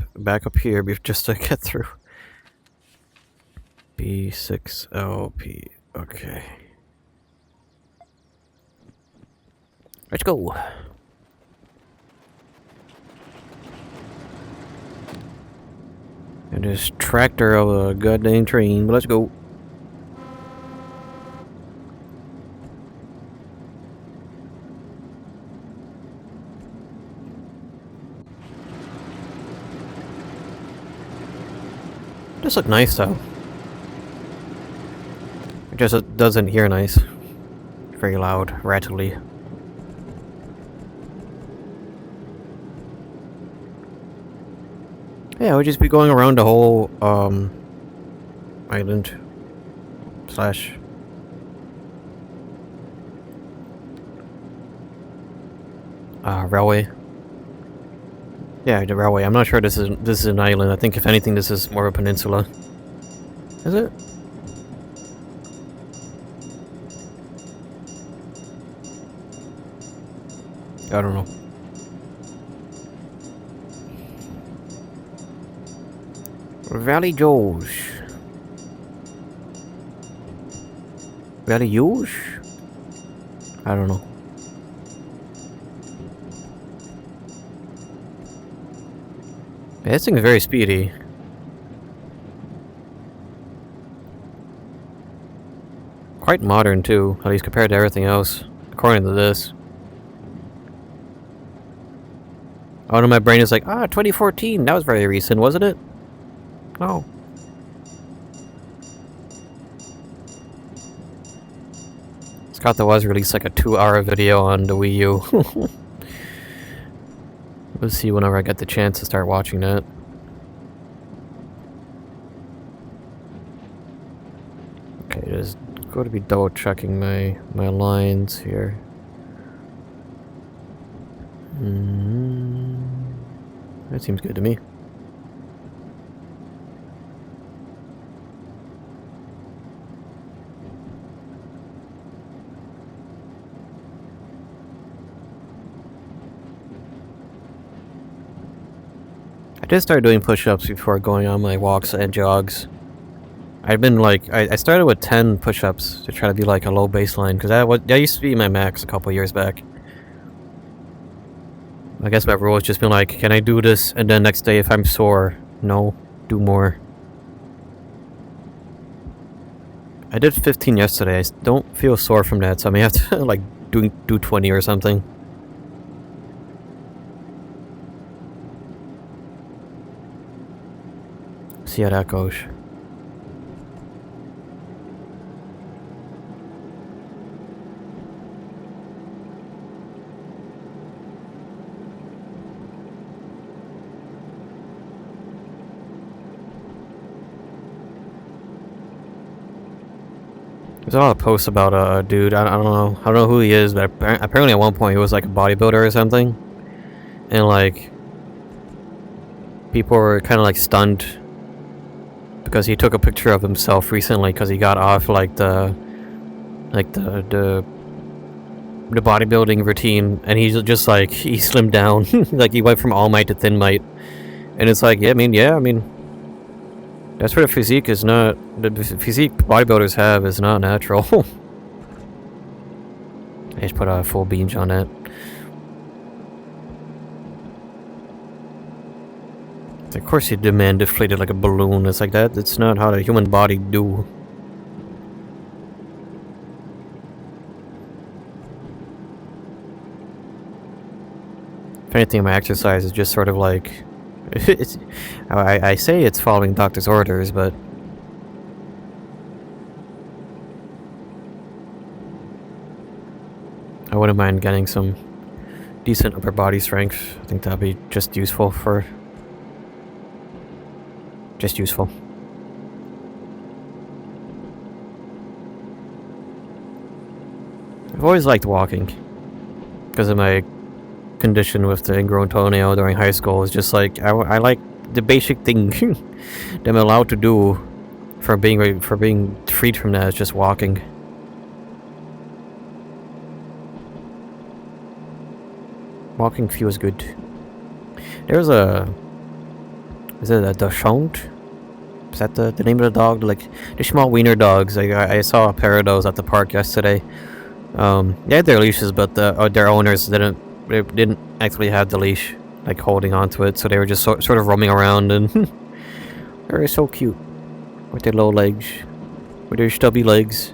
here just to get through. B6LP. Okay. Let's go. And this tractor of a goddamn train, but let's go. This look nice though. It just doesn't hear nice. Very loud, rattly. Yeah, we'll just be going around the whole island slash railway. Yeah, the railway. I'm not sure this is an island. I think if anything this is more of a peninsula. Is it? I don't know. Valley Joe's. Valley Joe's? I don't know. Yeah, this thing is very speedy. Quite modern too, at least compared to everything else, according to this. Oh no, my brain is like, 2014, that was very recent, wasn't it? Oh. Scott, there was released like a 2-hour video on the Wii U. We'll see whenever I get the chance to start watching that. Okay, just go to be double checking my lines here. That seems good to me. I just started doing push-ups before going on my walks and jogs. I've been like, I started with 10 push-ups to try to be like a low baseline, because that used to be my max a couple years back. I guess my rule has just been like, can I do this, and then next day if I'm sore, no, do more. I did 15 yesterday, I don't feel sore from that, so I may have to like do 20 or something. See how that goes. There's a lot of posts about a dude. I don't know who he is, but apparently at one point he was like a bodybuilder or something, and like people were kind of like stunned because he took a picture of himself recently because he got off like the bodybuilding routine, and he's just like he slimmed down. Like he went from all might to thin might, and it's like, yeah, I mean that's what a physique is not. The physique bodybuilders have is not natural. I just put a full beans on that. Of course, you demand deflated like a balloon. It's like that. It's not how the human body do. If anything, my exercise is just sort of like, I say it's following doctor's orders, but I wouldn't mind getting some decent upper body strength. I think that'd be just useful for. Just useful. I've always liked walking because of my condition with the ingrown toenail during high school. Is just like I like the basic thing that I'm allowed to do for being freed from that is just walking. Walking feels good. There's a... Is it the shunt? Is that the name of the dog? Like the small wiener dogs. I saw a pair of those at the park yesterday. They had their leashes, but their owners didn't actually have the leash, like holding onto it. So they were just sort of roaming around, and they're so cute with their low legs, with their stubby legs.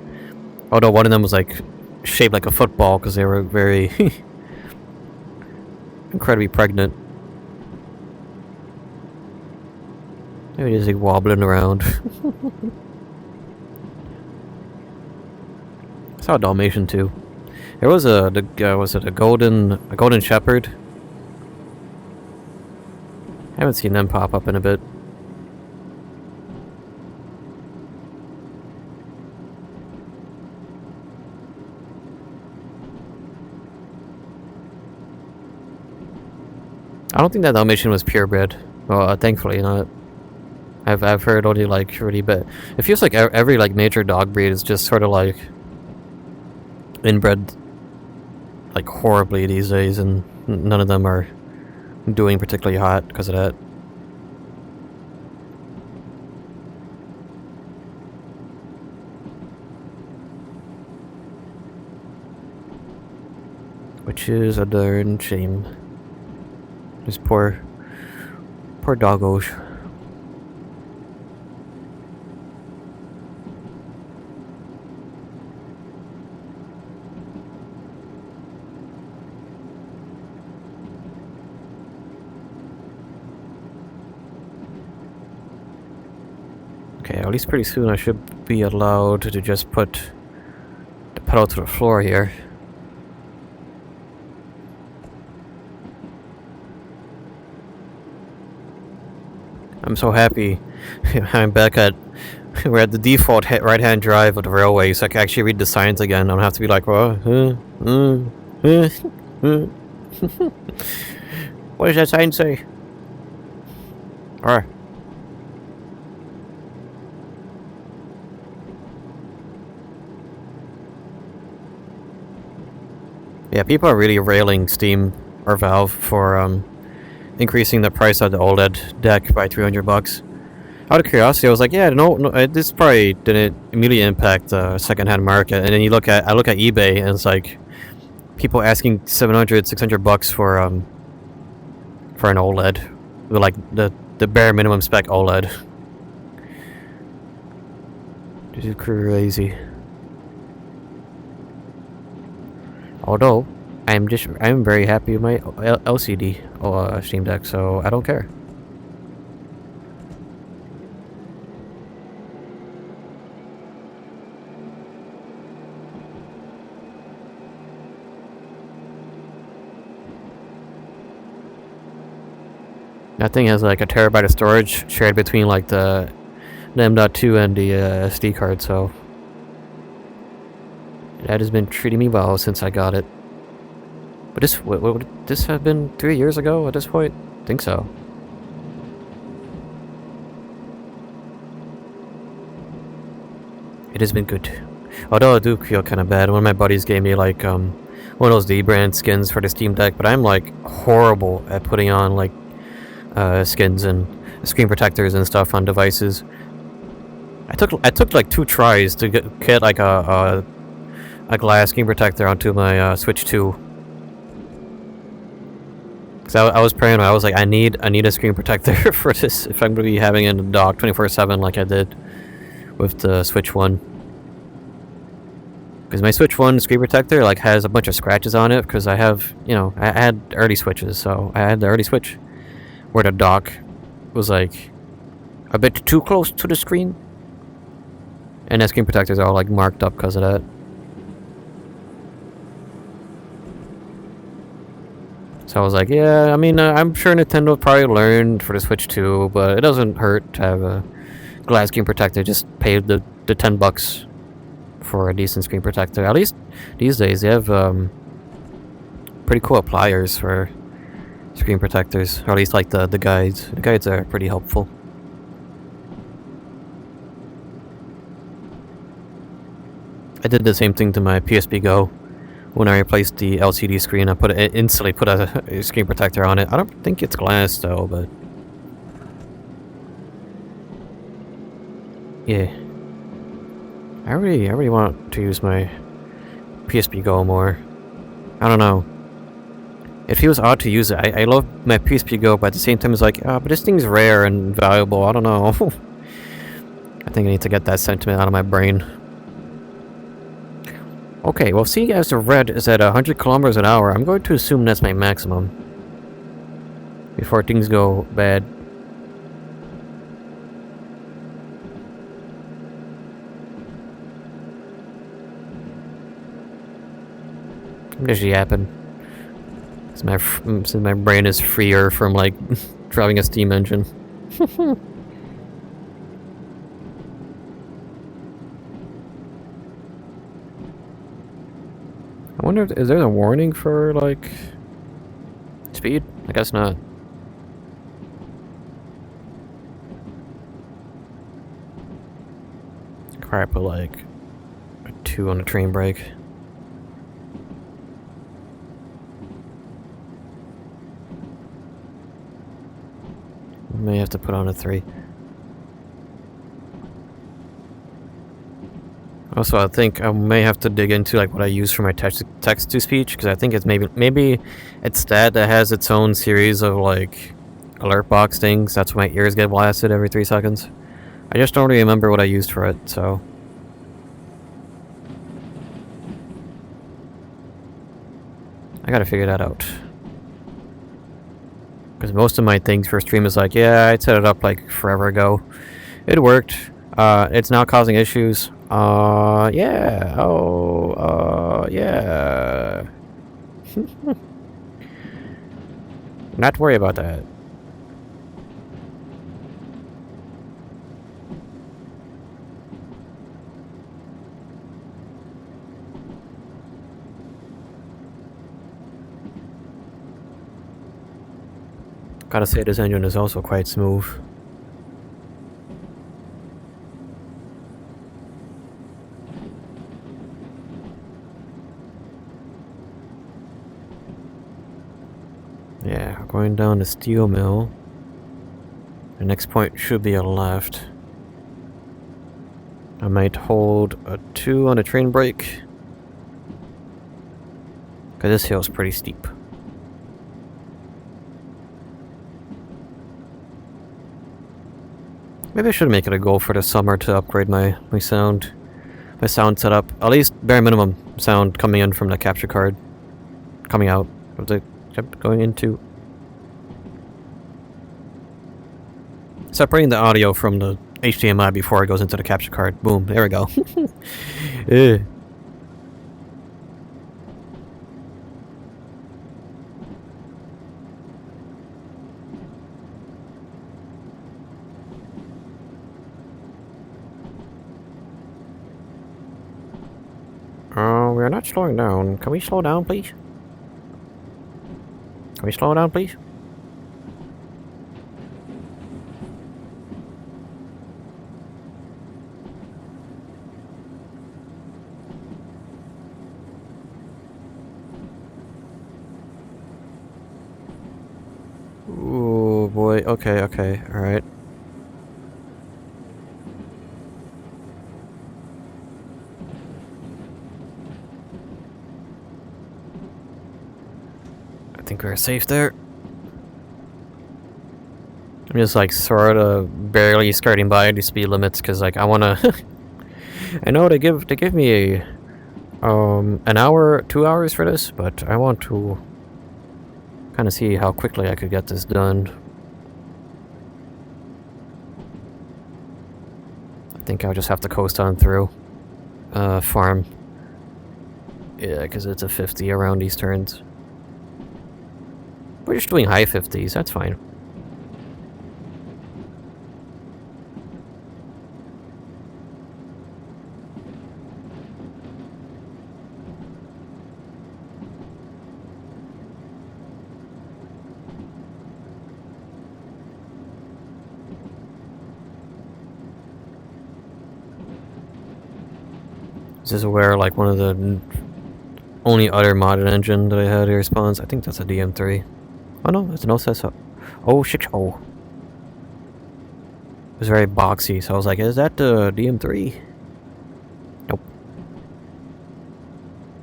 Although one of them was like shaped like a football because they were very incredibly pregnant. They're just like wobbling around. I saw a Dalmatian too. There was was it a golden shepherd? I haven't seen them pop up in a bit. I don't think that Dalmatian was purebred. Well, thankfully not. I've heard only like really bad. It feels like every like major dog breed is just sort of like inbred like horribly these days, and none of them are doing particularly hot because of that. Which is a darn shame. This poor doggos. Okay, at least pretty soon I should be allowed to just put the pedal to the floor here. I'm so happy I'm back at we're at the default right-hand drive of the railway, so I can actually read the signs again. I don't have to be like, what does that sign say? Alright. Yeah, people are really railing Steam or Valve for increasing the price of the OLED deck by $300. Out of curiosity, I was like, yeah, no, this probably didn't immediately impact the second-hand market. And then I look at eBay, and it's like people asking $700-600 for an OLED, with like the bare minimum spec OLED. This is crazy. Although I'm very happy with my LCD Steam Deck, so I don't care. That thing has like a terabyte of storage shared between like the M.2 and the SD card, so Dad has been treating me well since I got it. But this, what would this have been 3 years ago at this point? I think so. It has been good. Although I do feel kind of bad. One of my buddies gave me like one of those D-brand skins for the Steam Deck, but I'm like horrible at putting on like skins and screen protectors and stuff on devices. I took like 2 tries to get like a glass screen protector onto my Switch 2. Cause I was praying. I was like, I need a screen protector for this if I'm gonna be having it in the dock 24/7 like I did with the Switch 1. Because my Switch 1 screen protector like has a bunch of scratches on it because I have, you know, I had early Switches, so I had the early Switch where the dock was like a bit too close to the screen. And the screen protectors are all like marked up because of that. So I was like, yeah, I mean, I'm sure Nintendo probably learned for the Switch 2, but it doesn't hurt to have a glass screen protector. Just pay the $10 for a decent screen protector. At least these days they have pretty cool pliers for screen protectors, or at least like the guides. The guides are pretty helpful. I did the same thing to my PSP Go. When I replaced the LCD screen, I instantly put a screen protector on it. I don't think it's glass though, but yeah. I really want to use my PSP Go more. I don't know. It feels odd to use it. I love my PSP Go, but at the same time it's like, but this thing's rare and valuable. I don't know. I think I need to get that sentiment out of my brain. Okay, well, seeing as the red is at 100 kilometers an hour, I'm going to assume that's my maximum. Before things go bad. I'm just yapping. Since my brain is freer from, like, driving a steam engine. I wonder if is there a warning for like speed? I guess not. Probably put like a 2 on the train brake. May have to put on a 3. Also, I think I may have to dig into like what I use for my text-to-speech, because I think it's maybe it's that has its own series of like alert box things. That's why my ears get blasted every 3 seconds. I just don't really remember what I used for it, so I gotta figure that out. Because most of my things for stream is like, yeah, I set it up like forever ago. It worked. It's not causing issues. Yeah. Oh, yeah. Not worry about that. Gotta say, this engine is also quite smooth. Yeah, going down the steel mill. The next point should be a left. I might hold a 2 on the train brake. Because this hill is pretty steep. Maybe I should make it a goal for the summer to upgrade my sound setup. At least bare minimum sound coming in from the capture card. Coming out of the going into. Separating the audio from the HDMI before it goes into the capture card. Boom, there we go. not slowing down. Can we slow down, please? Can we slow down, please? Ooh, boy. Okay, okay. Alright. I think we're safe there. I'm just like sort of barely skirting by the speed limits because like I wanna. I know they give me a an hour, 2 hours for this, but I want to kind of see how quickly I could get this done. I think I'll just have to coast on through farm. Yeah, because it's a 50 around these turns. We're just doing high 50s, that's fine. This is where like one of the only other modded engine that I had here spawns. I think that's a DM3. Oh no, that's an OSS. Oh shit! Oh, it was very boxy, so I was like, "Is that the DM3?" Nope.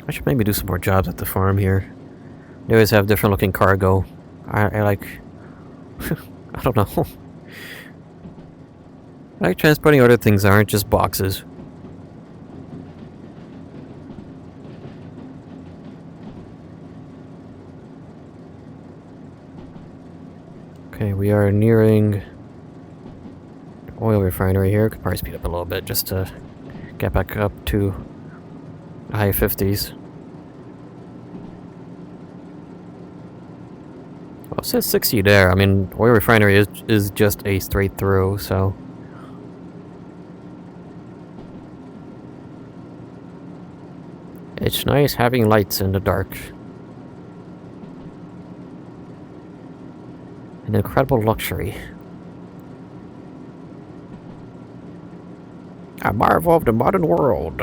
I should maybe do some more jobs at the farm here. They always have different looking cargo. I like. I don't know. I like transporting other things that aren't just boxes. Okay, we are nearing oil refinery here. Could probably speed up a little bit just to get back up to high 50s. Well, it says 60 there. I mean, oil refinery is just a straight through, so. It's nice having lights in the dark. An incredible luxury. A marvel of the modern world.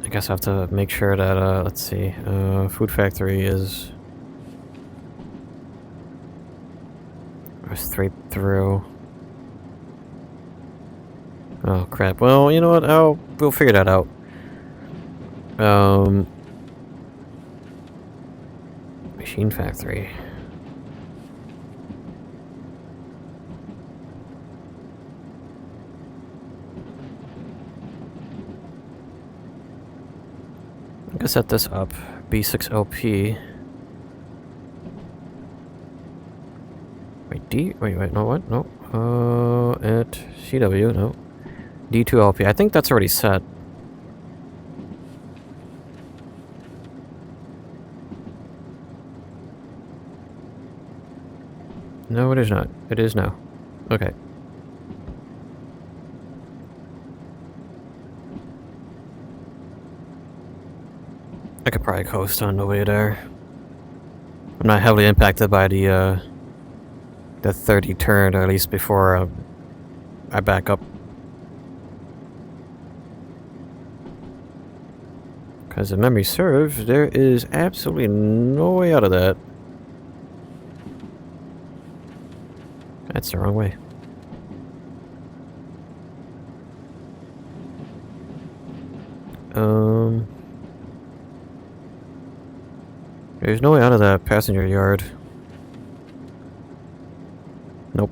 I guess I have to make sure that, let's see, food factory is straight through. Oh crap, well, you know what, we'll figure that out. Machine factory. I'm gonna set this up. B6OP. Wait, no, what? No. At CW, no. D2LP. I think that's already set. No, it is not. It is now. Okay. I could probably coast on the way there. I'm not heavily impacted by the 30 turn, or at least before I back up. Because if memory serves, there is absolutely no way out of that. That's the wrong way. There's no way out of that passenger yard. Nope.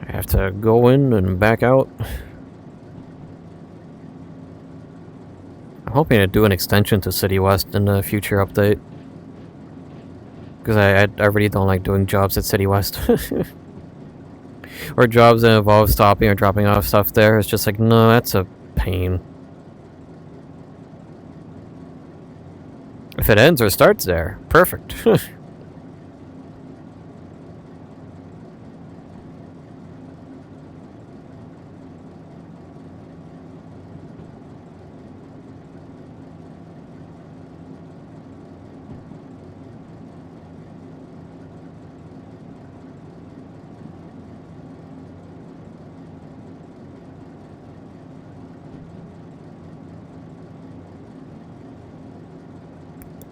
I have to go in and back out. hoping to do an extension to City West in the future update. Because I really don't like doing jobs at City West. Or jobs that involve stopping or dropping off stuff there. It's just like, no, that's a pain. If it ends or starts there, perfect.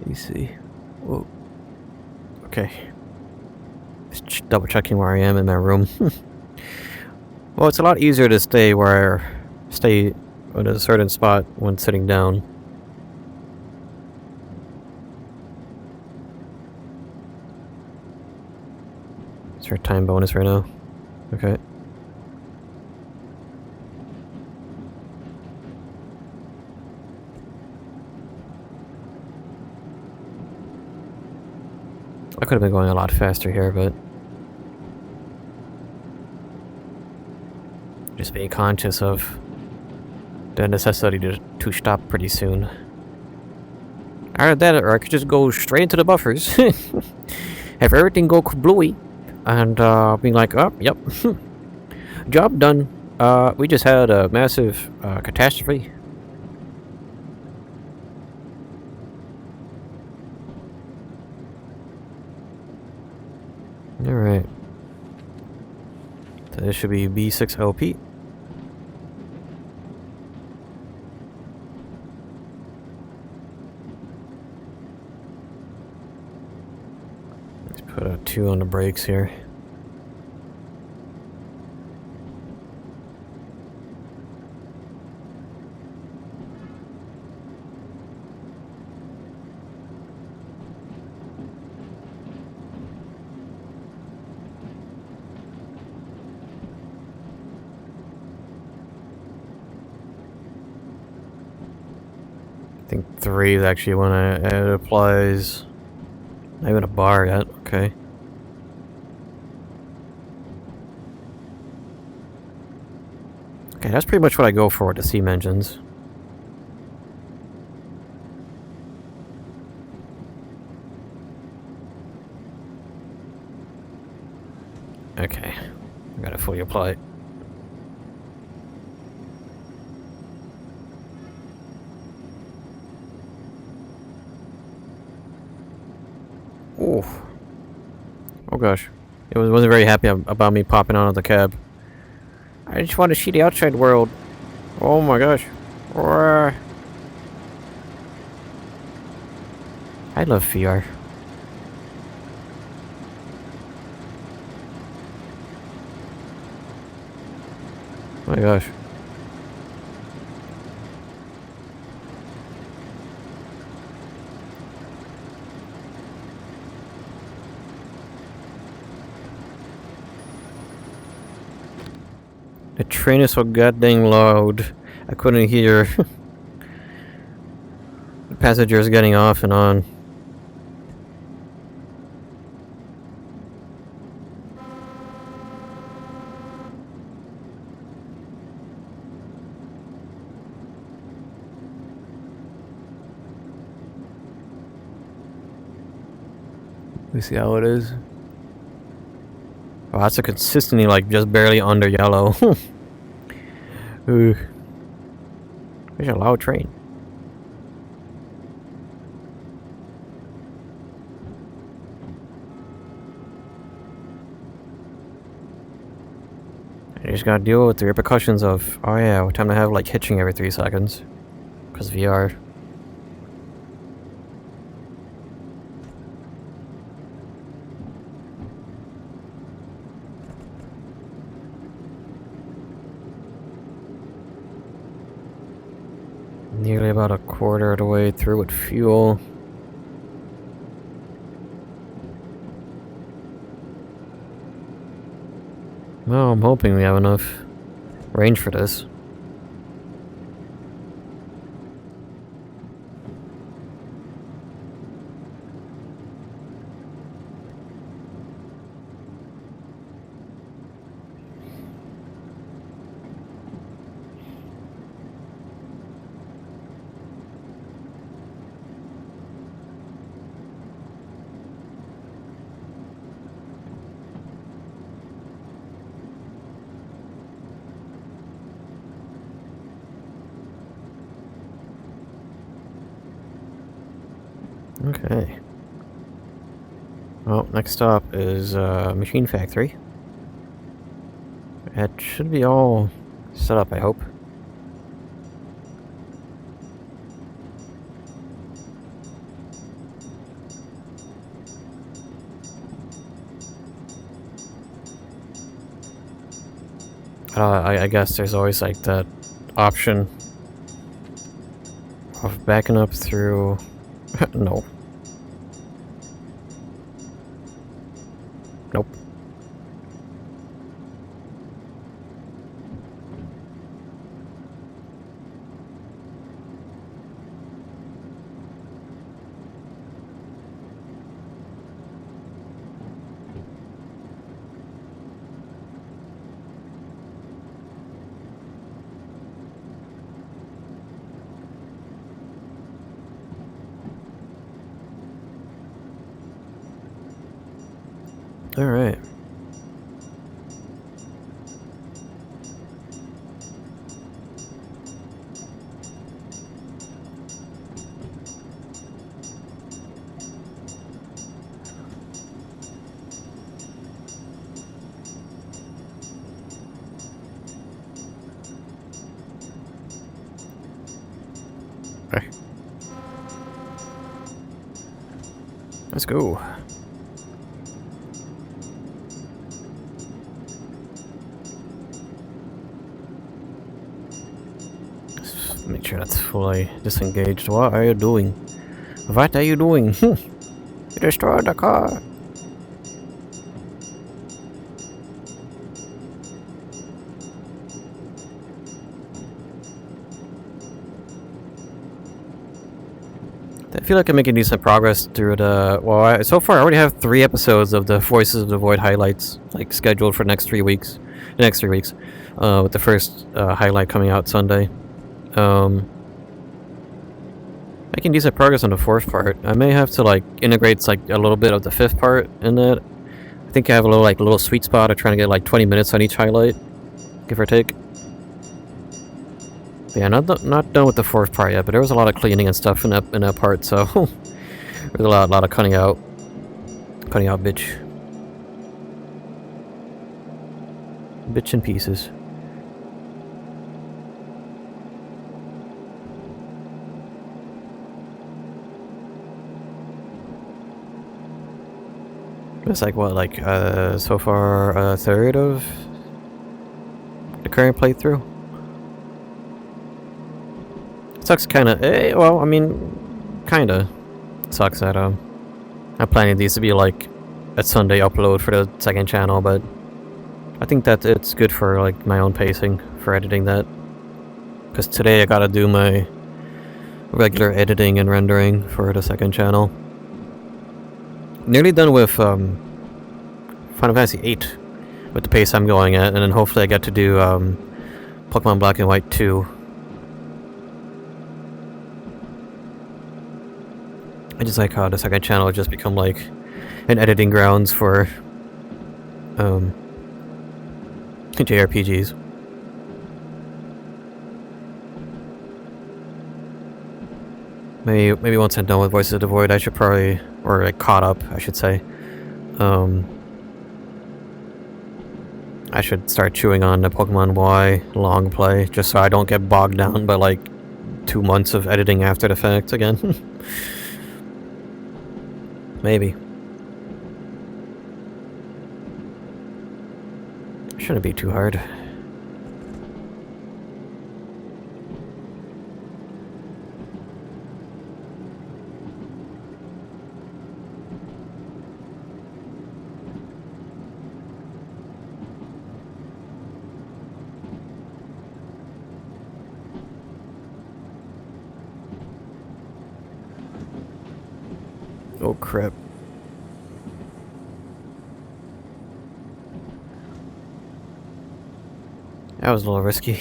Let me see. Whoa. Okay. Just double checking where I am in my room. Well, it's a lot easier to stay at a certain spot when sitting down. Is there a time bonus right now? Okay. I could have been going a lot faster here, but just being conscious of the necessity to stop pretty soon. Either that, or I could just go straight into the buffers. Have everything go kablooey, and being like, oh, yep, job done. We just had a massive catastrophe. Alright. So this should be B6LP. Let's put a 2 on the brakes here. I think 3 is actually when it applies. Not even a bar yet, okay. Okay, that's pretty much what I go for with the steam engines. Okay, I gotta fully apply it. Oof. Oh gosh. It wasn't very happy about me popping out of the cab. I just want to see the outside world. Oh my gosh. I love VR. My gosh. The train is so goddamn loud. I couldn't hear the passengers getting off and on. We see how it is. Oh, that's a consistently, like, just barely under yellow. Ooh. There's a loud train. I just gotta deal with the repercussions of, oh yeah, what time to have, like, hitching every 3 seconds. Because VR. Nearly about a quarter of the way through with fuel. Well, I'm hoping we have enough range for this. Okay. Well, next stop is Machine Factory. It should be all set up, I hope. I guess there's always like that option of backing up through... no. Nope. Alright. Okay. Let's go. Just make sure that's fully disengaged. What are you doing? What are you doing? You destroyed the car. I feel like I'm making decent progress through the... Well, so far I already have 3 episodes of the Voices of the Void highlights, like, scheduled for the next 3 weeks. With the first highlight coming out Sunday. Making decent progress on the 4th part. I may have to, like, integrate, like, a little bit of the 5th part in that. I think I have a little sweet spot of trying to get, like, 20 minutes on each highlight, give or take. But yeah, not done with the 4th part yet, but there was a lot of cleaning and stuff in that part, so there's a lot of cutting out bitch in pieces. It's like what, like so far a third of the current playthrough. Sucks kinda, well, I mean, kinda sucks that, I'm planning these to be, like, a Sunday upload for the 2nd channel, but I think that it's good for, like, my own pacing for editing that. Because today I gotta do my regular editing and rendering for the 2nd channel. Nearly done with, Final Fantasy VIII, with the pace I'm going at, and then hopefully I get to do, Pokemon Black and White 2. I just like how the 2nd channel has just become like an editing grounds for JRPGs. Maybe once I'm done with Voices of the Void, I should probably, or like caught up, I should say. I should start chewing on the Pokemon Y long play, just so I don't get bogged down by like 2 months of editing after the fact again. Maybe. Shouldn't be too hard. Oh crap. That was a little risky.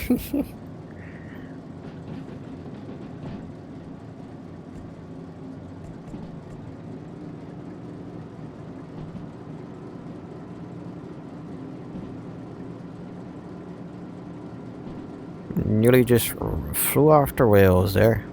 Nearly just flew off the rails there.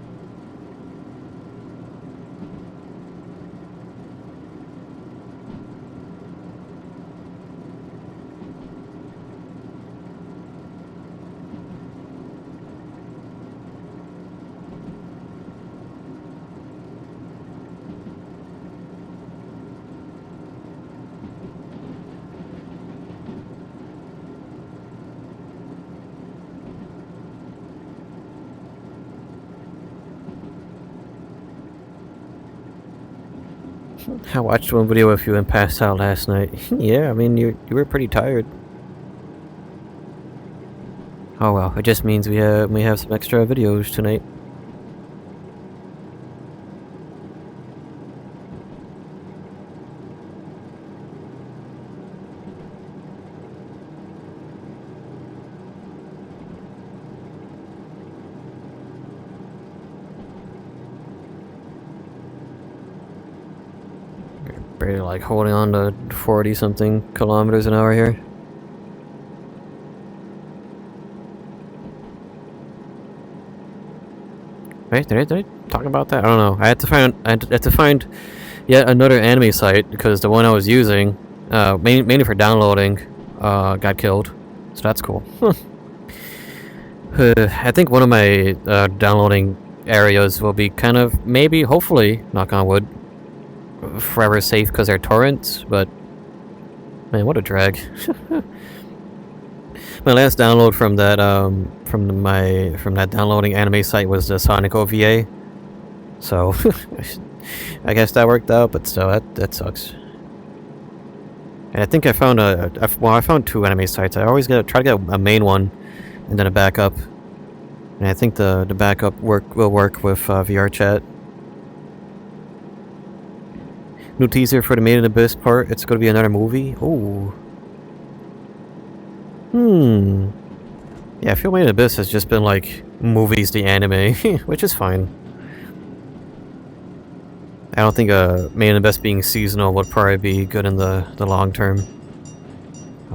I watched one video of you and passed out last night. Yeah, I mean, you were pretty tired. Oh well, it just means we have some extra videos tonight. Barely like holding on to 40 something kilometers an hour here. Wait, did I talk about that? I don't know. I had to find yet another anime site because the one I was using, mainly for downloading, got killed. So that's cool. I think one of my downloading areas will be kind of, maybe, hopefully, knock on wood, forever safe because they're torrents, but man, what a drag. My last download from that from that downloading anime site was the Sonic OVA, so I guess that worked out, but still, that sucks. And I think I found I found two anime sites. I always try to get a main one and then a backup, and I think the backup will work with VR chat. New teaser for the Made in Abyss part. It's going to be another movie. Ooh. Yeah, I feel Made in Abyss has just been like movies the anime, which is fine. I don't think Made in Abyss being seasonal would probably be good in the long term.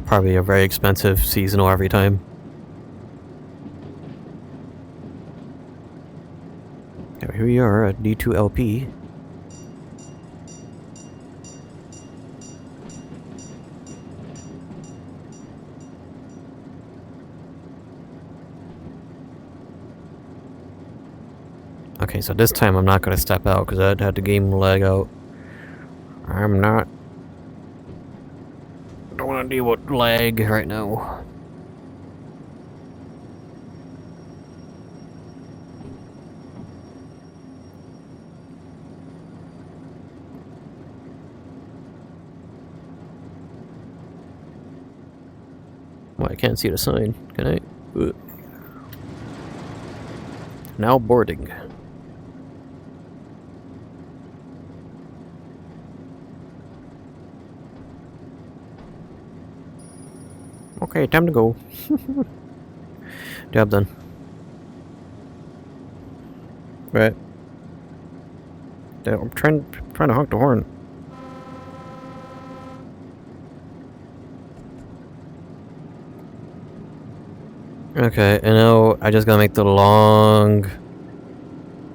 Probably a very expensive seasonal every time. Here we are at D2LP. Okay, so this time I'm not going to step out because I'd had the game lag out. I'm not. Don't want to deal with lag right now. Well, I can't see the sign. Can I? Ugh. Now boarding. Okay, time to go. Job done. Right. I'm trying to honk the horn. Okay, and now I just gotta make the long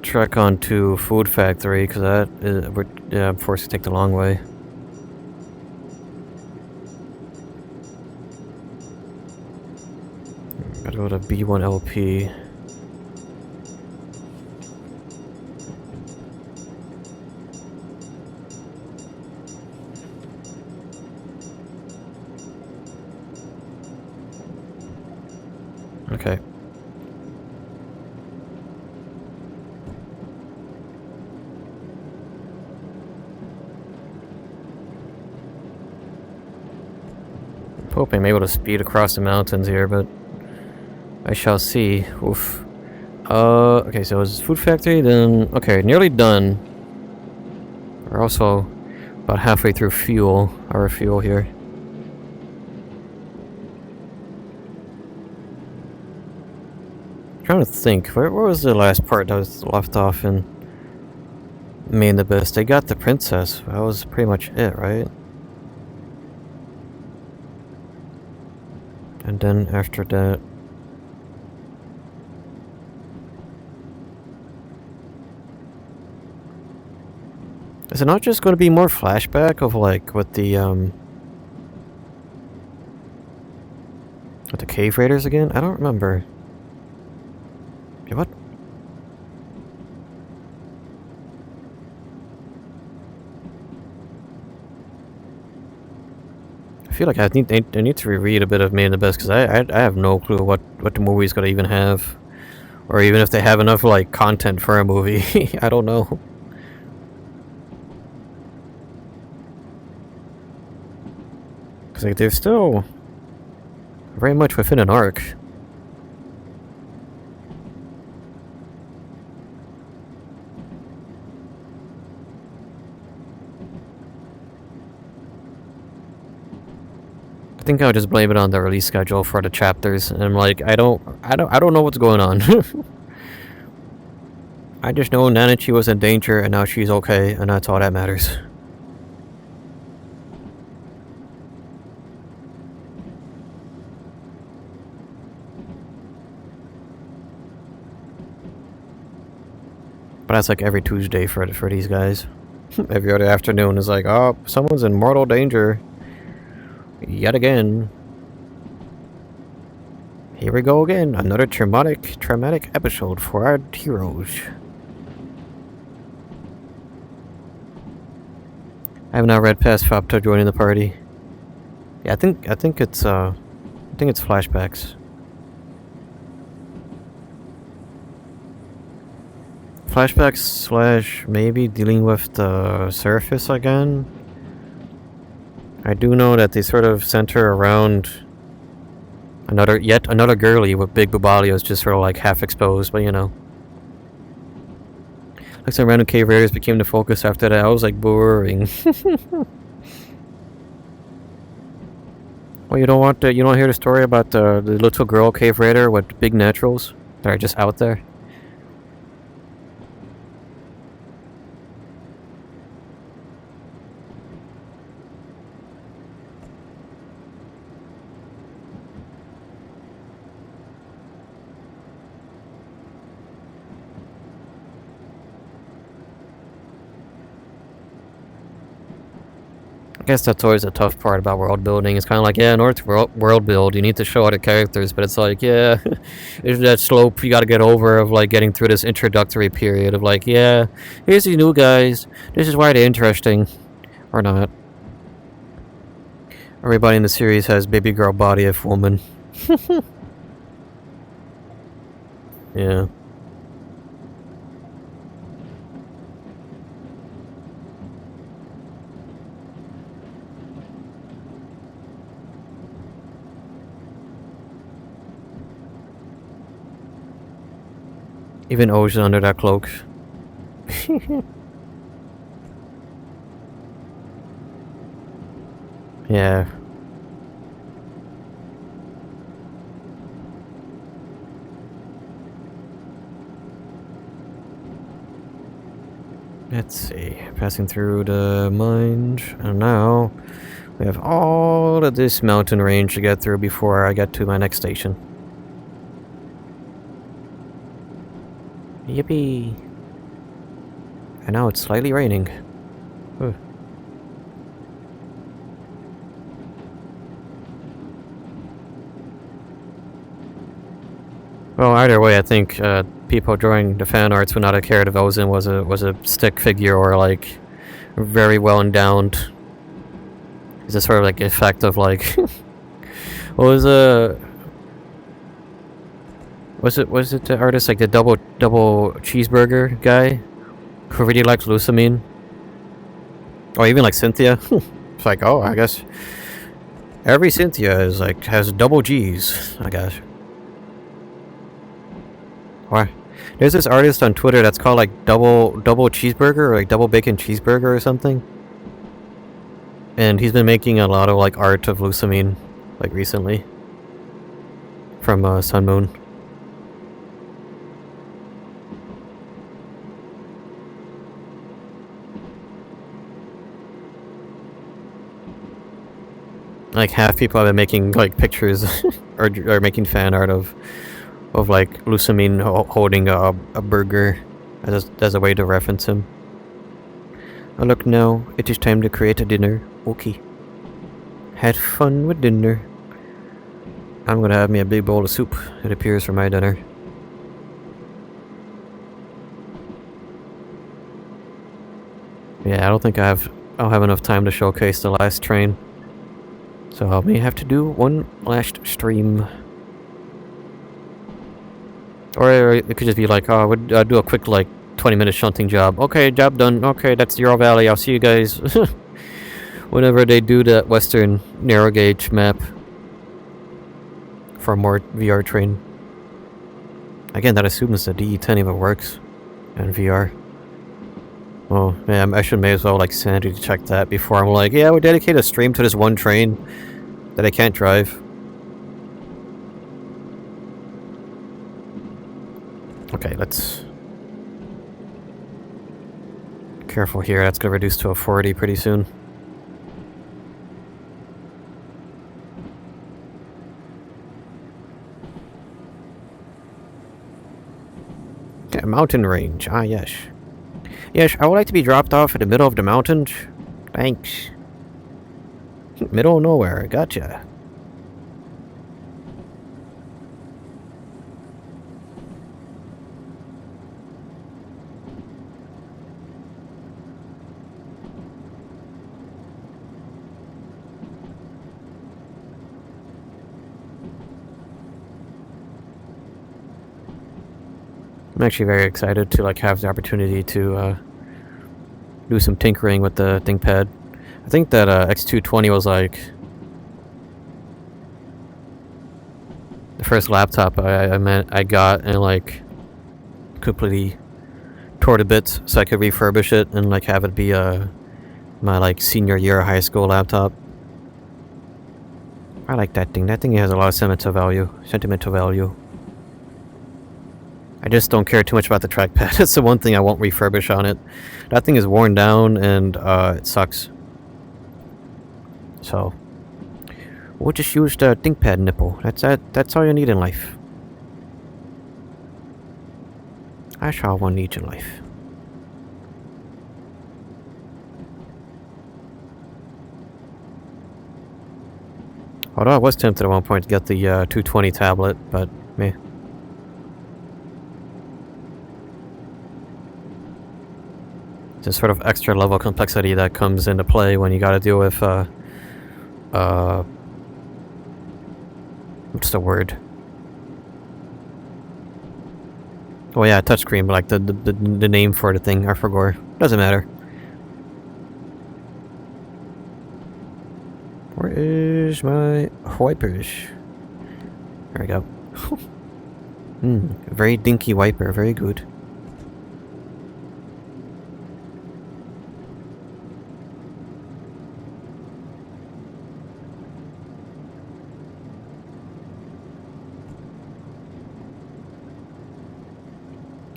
trek onto Food Factory because I'm forced to take the long way. Gotta go to B1LP. Okay. I'm hoping I'm able to speed across the mountains here, but I shall see. Oof. Okay, so it's Food Factory, then... Okay, nearly done. We're also about halfway through our fuel here. I'm trying to think, where was the last part that was left off in Made in Abyss? They got the princess. That was pretty much it, right? And then after that... Is it not just going to be more flashback of like with the cave raiders again? I don't remember. Yeah, what? I feel like I need to reread a bit of Made in Abyss because I have no clue what the movie's gonna even have, or even if they have enough like content for a movie. I don't know. Because like, they're still very much within an arc. I think I'll just blame it on the release schedule for the chapters, and I'm like, I don't know what's going on. I just know Nanachi was in danger, and now she's okay, and that's all that matters. But that's like every Tuesday for these guys. Every other afternoon is like, oh, someone's in mortal danger. Yet again. Here we go again. Another traumatic episode for our heroes. I have not read past Fapta joining the party. Yeah, I think it's flashbacks. Flashbacks / maybe dealing with the surface again. I do know that they sort of center around yet another girlie with big bubalios just sort of like half exposed, but you know. Like some random cave raiders became the focus after that. I was like boring. Well, you don't hear the story about the little girl cave raider with big naturals that are just out there? I guess that's always a tough part about world building. It's kind of like, yeah, in order to world build, you need to show other characters, but it's like, yeah, there's that slope you gotta get over of like getting through this introductory period of like, yeah, here's these new guys, this is why they're interesting. Or not. Everybody in the series has baby girl body of woman. Yeah. Even Ocean under that cloak. Yeah. Let's see. Passing through the mine, and now we have all of this mountain range to get through before I get to my next station. Yippee! And now it's slightly raining. Ugh. Well, either way, I think people drawing the fan arts would not have cared if Ozen was a stick figure or like very well endowed. It's a sort of like effect of like what was it the artist like the double cheeseburger guy who really likes Lusamine? Or even like Cynthia? It's like, oh, I guess every Cynthia is like has double G's, I guess. Why? There's this artist on Twitter that's called like double cheeseburger or like double bacon cheeseburger or something. And he's been making a lot of like art of Lusamine like recently. From Sun Moon. Like half people have been making like pictures or making fan art of like Lusamine holding a burger as a way to reference him. Oh look now, it is time to create a dinner. Okay. Had fun with dinner. I'm gonna have me a big bowl of soup, it appears, for my dinner. Yeah, I don't think I'll have enough time to showcase the last train. So I may have to do one last stream. Or it could just be like, oh, I'll do a quick, like, 20-minute shunting job. Okay, job done. Okay, that's Derail Valley. I'll see you guys whenever they do that Western narrow gauge map for more VR train. Again, that assumes the DE10 even works in VR. Well, man, I should may as well like sanity check that before I'm like, yeah, we dedicate a stream to this one train that I can't drive. Okay, let's... Careful here, that's gonna reduce to a 40 pretty soon. Yeah, mountain range, ah yes. Yes, I would like to be dropped off in the middle of the mountains. Thanks. Middle of nowhere, gotcha. I'm actually very excited to like have the opportunity to do some tinkering with the ThinkPad. I think that X220 was like the first laptop I got and like completely tore to bits so I could refurbish it and like have it be my like senior year high school laptop. I like that thing. That thing has a lot of sentimental value. I just don't care too much about the trackpad. That's the one thing I won't refurbish on it. That thing is worn down and it sucks. So we'll just use the ThinkPad nipple. That's all you need in life. That's all one needs in life. Although I was tempted at one point to get the 220 tablet, but meh. Just sort of extra level complexity that comes into play when you gotta deal with, what's the word? Oh yeah, touchscreen, but like the name for the thing, I forgot. Doesn't matter. Where is my wipers? There we go. Very dinky wiper, very good.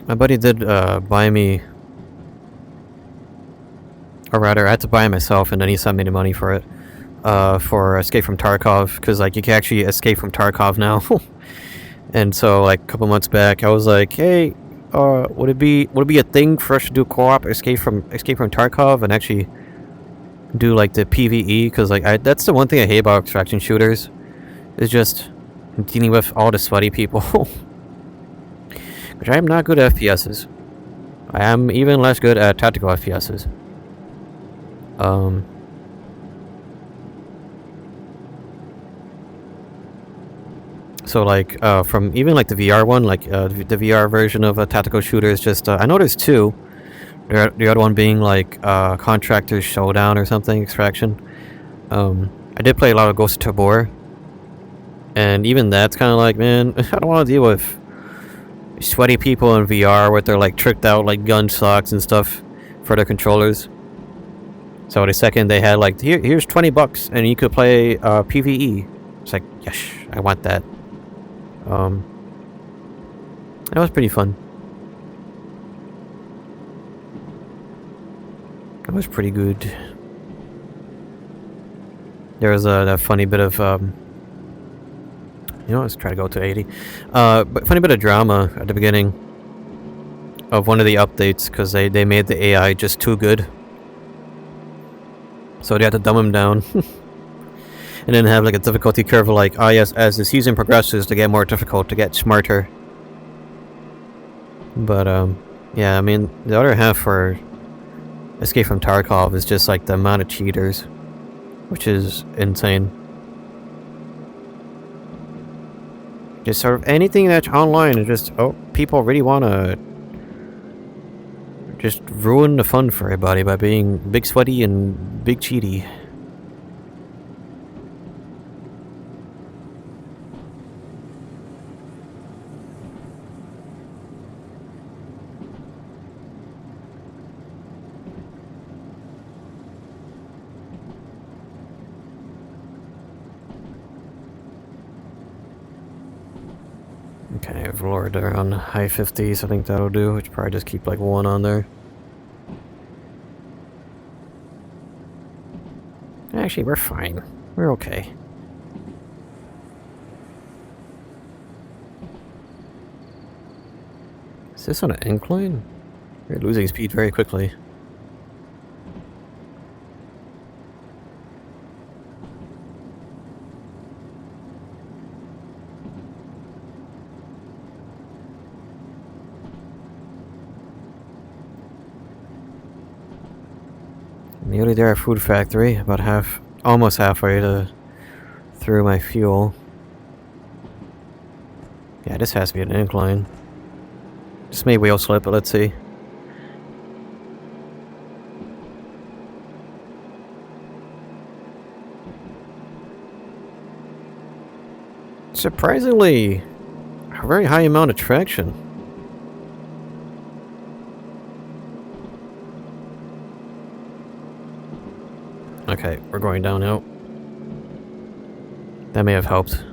My buddy did buy me, or rather, I had to buy it myself, and then he sent me the money for it, for Escape from Tarkov, because like you can actually escape from Tarkov now. And so like a couple months back, I was like, hey, would it be a thing for us to do co-op Escape from Tarkov and actually do like the PvE? Because like that's the one thing I hate about extraction shooters, is just dealing with all the sweaty people. Which I am not good at FPSs. I am even less good at tactical FPSs. So like from even like the VR one, like the VR version of a tactical shooter is just I know there's two. The other one being like Contractors Showdown or something, Extraction. I did play a lot of Ghost of Tabor, and even that's kind of like, man, I don't want to deal with sweaty people in VR with their like tricked out like gun socks and stuff for their controllers. So the second they had like, here's $20 and you could play PvE. It's like, yes, I want that. That was pretty fun. That was pretty good. There was that funny bit of let's try to go to 80. But funny bit of drama at the beginning of one of the updates, because they made the AI just too good. So they had to dumb him down. And then have like a difficulty curve of like, yes, as the season progresses, to get more difficult, to get smarter. But, yeah, I mean, the other half for Escape from Tarkov is just like the amount of cheaters, which is insane. Just sort of anything that's online is just, people really want to just ruin the fun for everybody by being big sweaty and big cheaty. Okay, I've lowered her on high 50s, I think that'll do. Which probably just keep like one on there. Actually, we're fine. We're okay. Is this on an incline? We're losing speed very quickly. Nearly there at Food Factory, about almost halfway through my fuel. Yeah, this has to be an incline. This may wheel slip, but let's see. Surprisingly, a very high amount of traction. Okay, we're going downhill. That may have helped.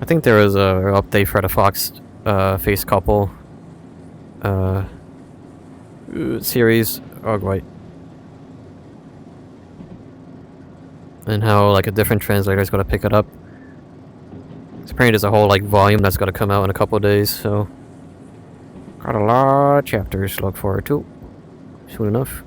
I think there was a update for the Fox face couple series. Oh, right. And how like a different translator is going to pick it up. So apparently there's a whole like volume that's going to come out in a couple of days, so got a lot of chapters to look forward to. Soon enough.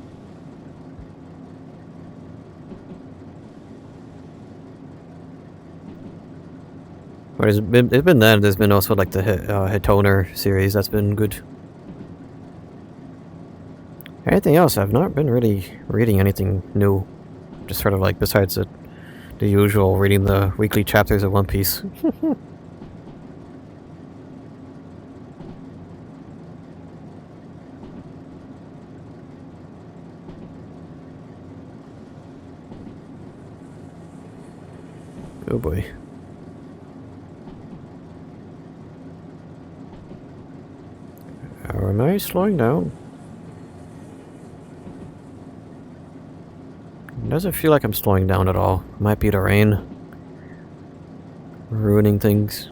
But it's been that. There's been also like the Hitoner series. That's been good. Anything else? I've not been really reading anything new. Just sort of like besides the usual reading the weekly chapters of One Piece. Oh boy. Am I slowing down? It doesn't feel like I'm slowing down at all. Might be the rain. Ruining things.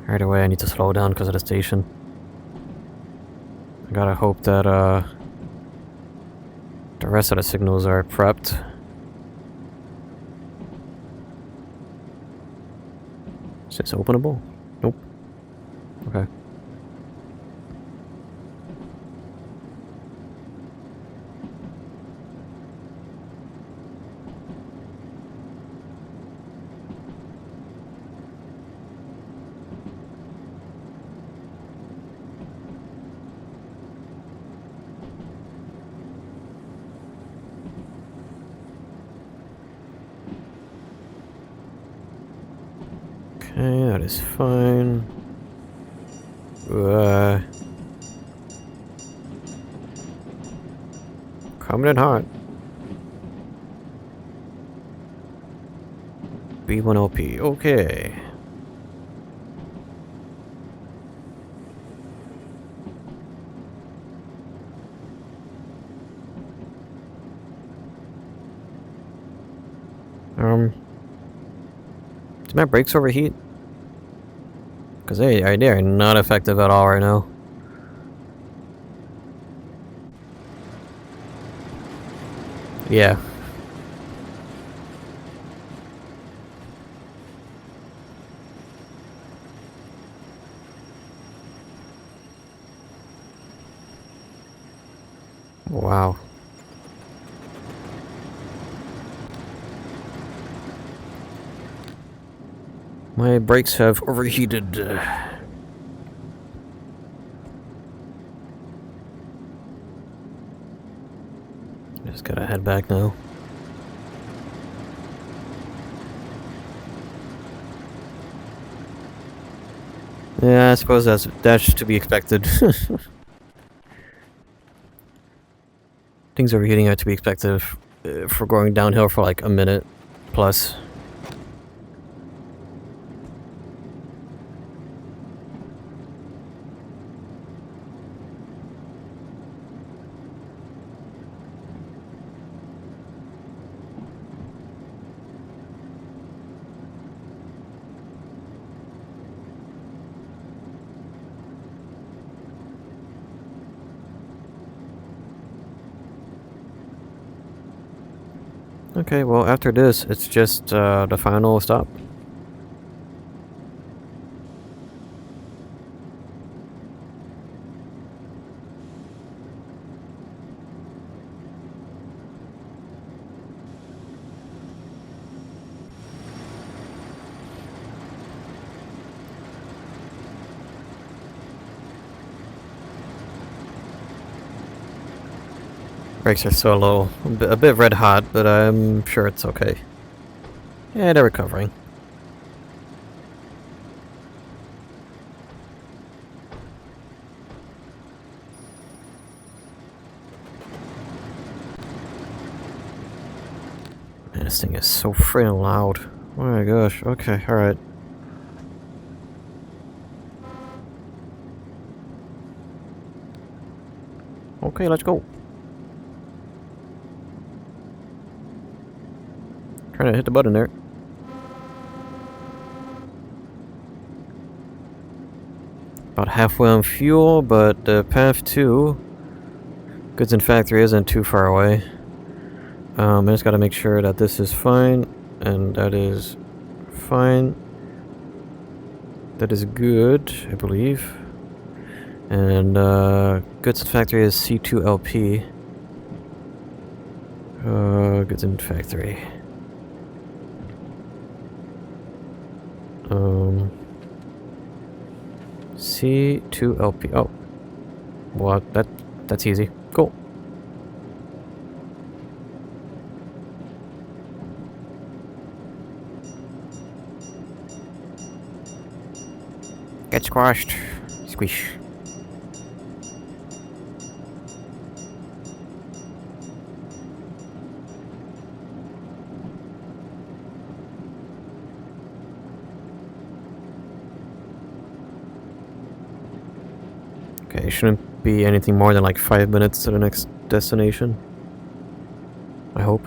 Right away I need to slow down because of the station. I gotta hope that the rest of the signals are prepped. Is this openable? Nope. Okay. Okay, that is fine. Coming in hot. B1OP, okay. Did my brakes overheat? Because they are not effective at all right now. Yeah. Wow. My brakes have overheated. Just gotta head back now. Yeah, I suppose that's to be expected. Things overheating are to be expected if we're going downhill for like a minute plus. Okay, well after this, it's just the final stop. Brakes are so low. A bit red hot, but I'm sure it's okay. Yeah, they're recovering. Man, this thing is so freaking loud. Oh my gosh. Okay, alright. Okay, let's go. Trying to hit the button there. About halfway on fuel, but the path to goods in factory isn't too far away. I just gotta make sure that this is fine, and that is fine. That is good, I believe. And goods in factory is C2LP. Goods in factory. C2LP. Oh, well, that's easy. Cool. Get squashed. Squish. Okay, it shouldn't be anything more than like 5 minutes to the next destination. I hope.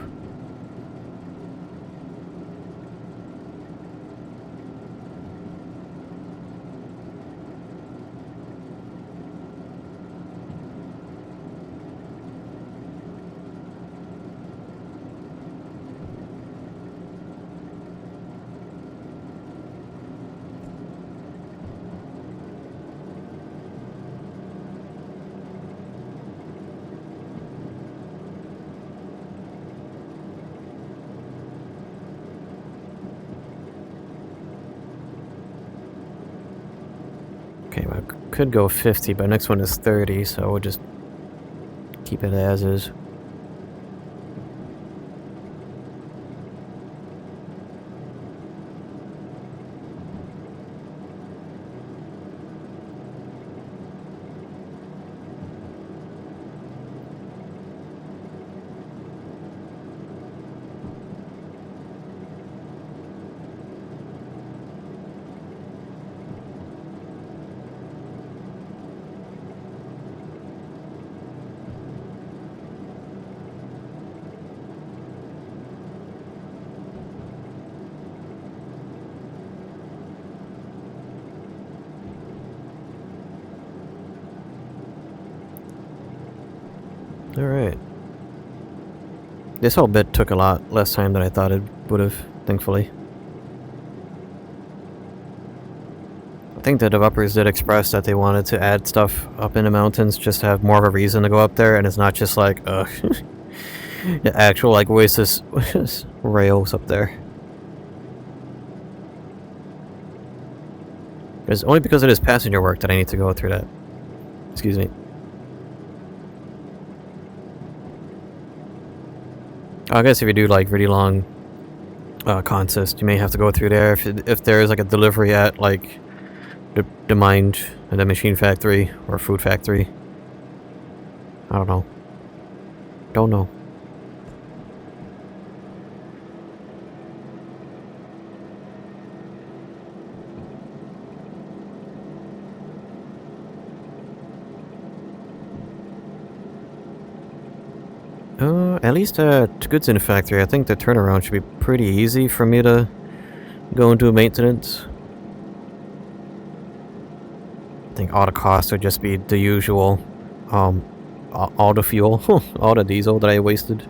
Okay, well, I could go 50, but next one is 30, so we'll just keep it as is. Alright. This whole bit took a lot less time than I thought it would have, thankfully. I think the developers did express that they wanted to add stuff up in the mountains just to have more of a reason to go up there, and it's not just like, the actual, like, Oasis rails up there. It's only because it is passenger work that I need to go through that. Excuse me. I guess if you do like really long consists, you may have to go through there if there is like a delivery at like the mine and the machine factory or food factory. I don't know. Don't know. At least at Goods in the Factory, I think the turnaround should be pretty easy for me to go into maintenance. I think all the costs would just be the usual, all the fuel, all the diesel that I wasted.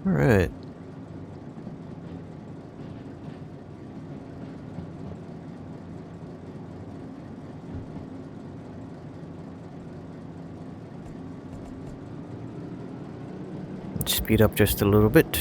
Alright. Speed up just a little bit.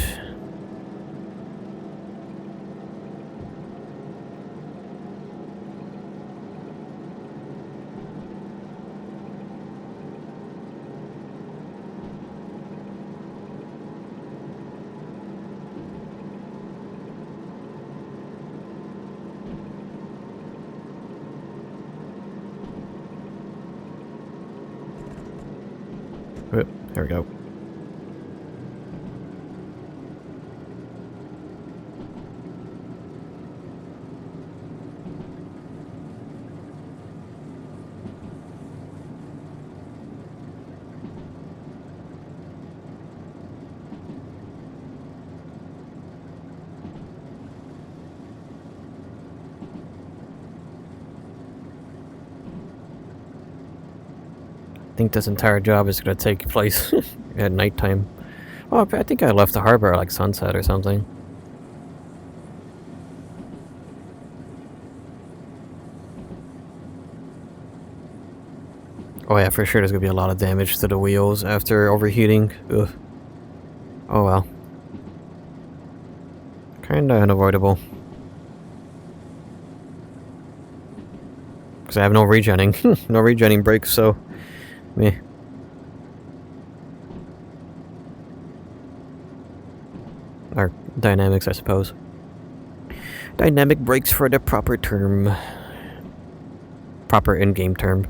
There we go. I think this entire job is going to take place at nighttime. Oh, I think I left the harbor at like sunset or something. Oh yeah, for sure there's going to be a lot of damage to the wheels after overheating. Ugh. Oh well. Kinda unavoidable. Because I have no regenning. No regenning brakes, so... meh. Or dynamics, I suppose. Dynamic brakes for the proper term. Proper in-game term.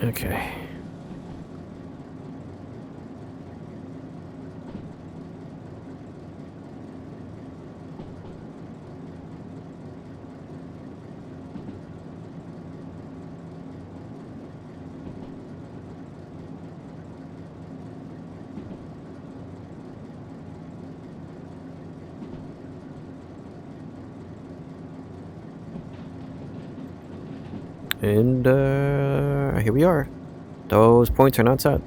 Okay. And, here we are. Those points are not set.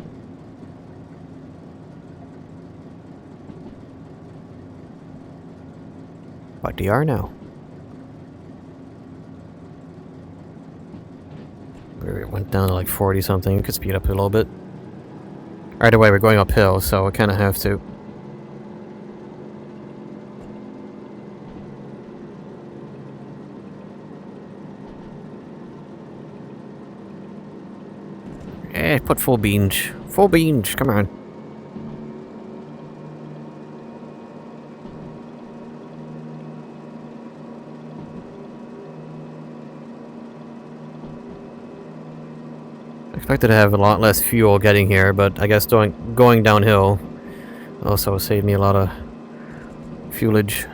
But they are now. We went down to like 40 something. We could speed up a little bit. Either way, we're going uphill, so I kind of have to. Put full beans. Full beans, come on. Expected to have a lot less fuel getting here, but I guess going downhill also saved me a lot of fuelage.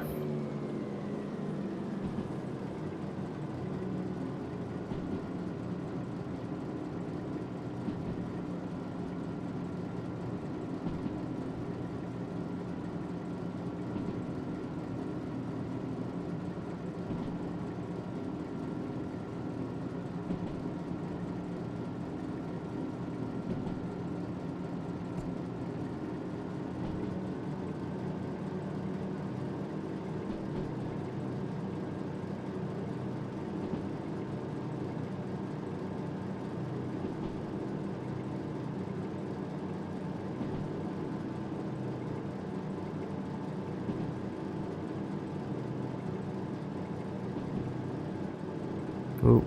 Ooh.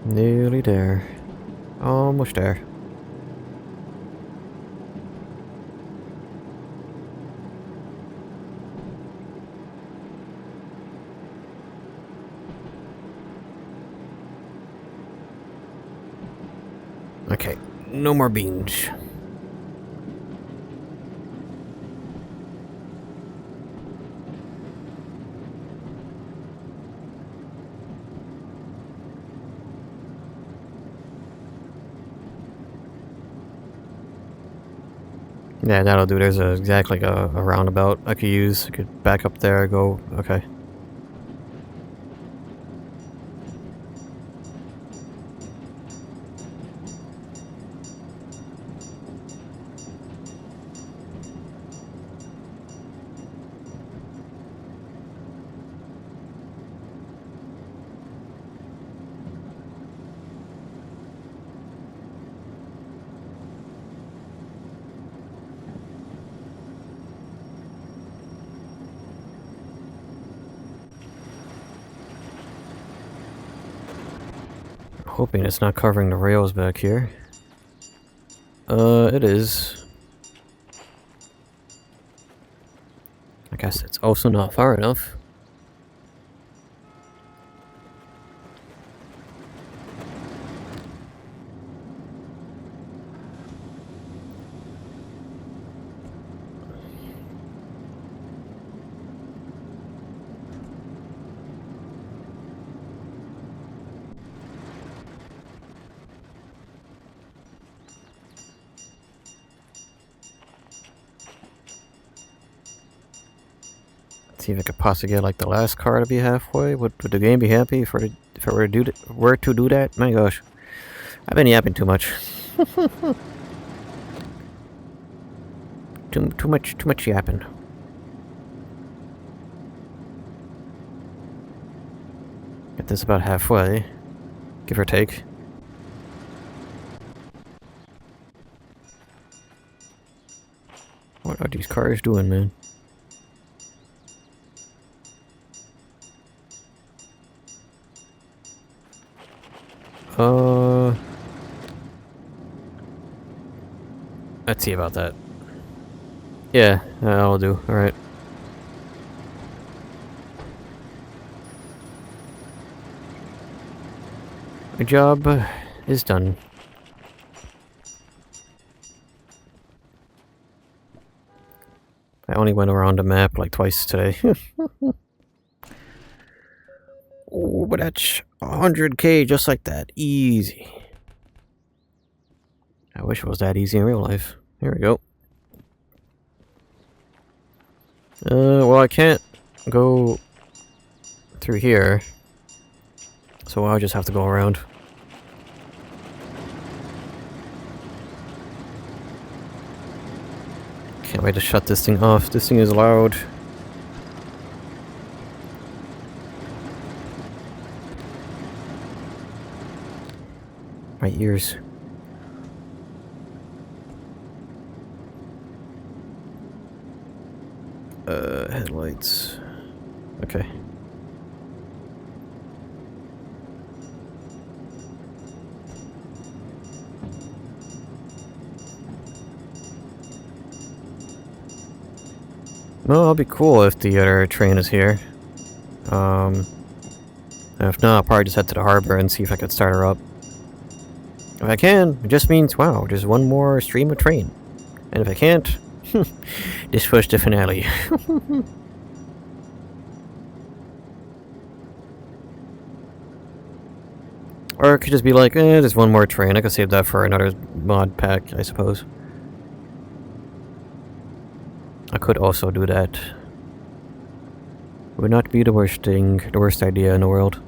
Nearly there. Almost there. Okay, no more beans. Yeah, that'll do. There's exactly like a roundabout I could use. I could back up there, go... Okay. Hoping it's not covering the rails back here. It is. I guess it's also not far enough. See if I could possibly get like the last car to be halfway. Would the game be happy if I were to do that? My gosh, I've been yapping too much. too much yapping. Get this about halfway, give or take. What are these cars doing, man? Let's see about that. Yeah, that'll do. Alright. My job is done. I only went around the map like twice today. Oh, but that's 100k just like that. Easy. I wish it was that easy in real life. Here we go. Well, I can't go through here, so I'll just have to go around. Can't wait to shut this thing off. This thing is loud. My ears. Headlights. Okay. Well, it'll be cool if the other train is here. If not, I'll probably just head to the harbor and see if I could start her up. If I can, it just means, wow, there's one more stream of train. And if I can't, this was the finale. Or it could just be like, there's one more train. I could save that for another mod pack, I suppose. I could also do that. Would not be the worst thing, the worst idea in the world.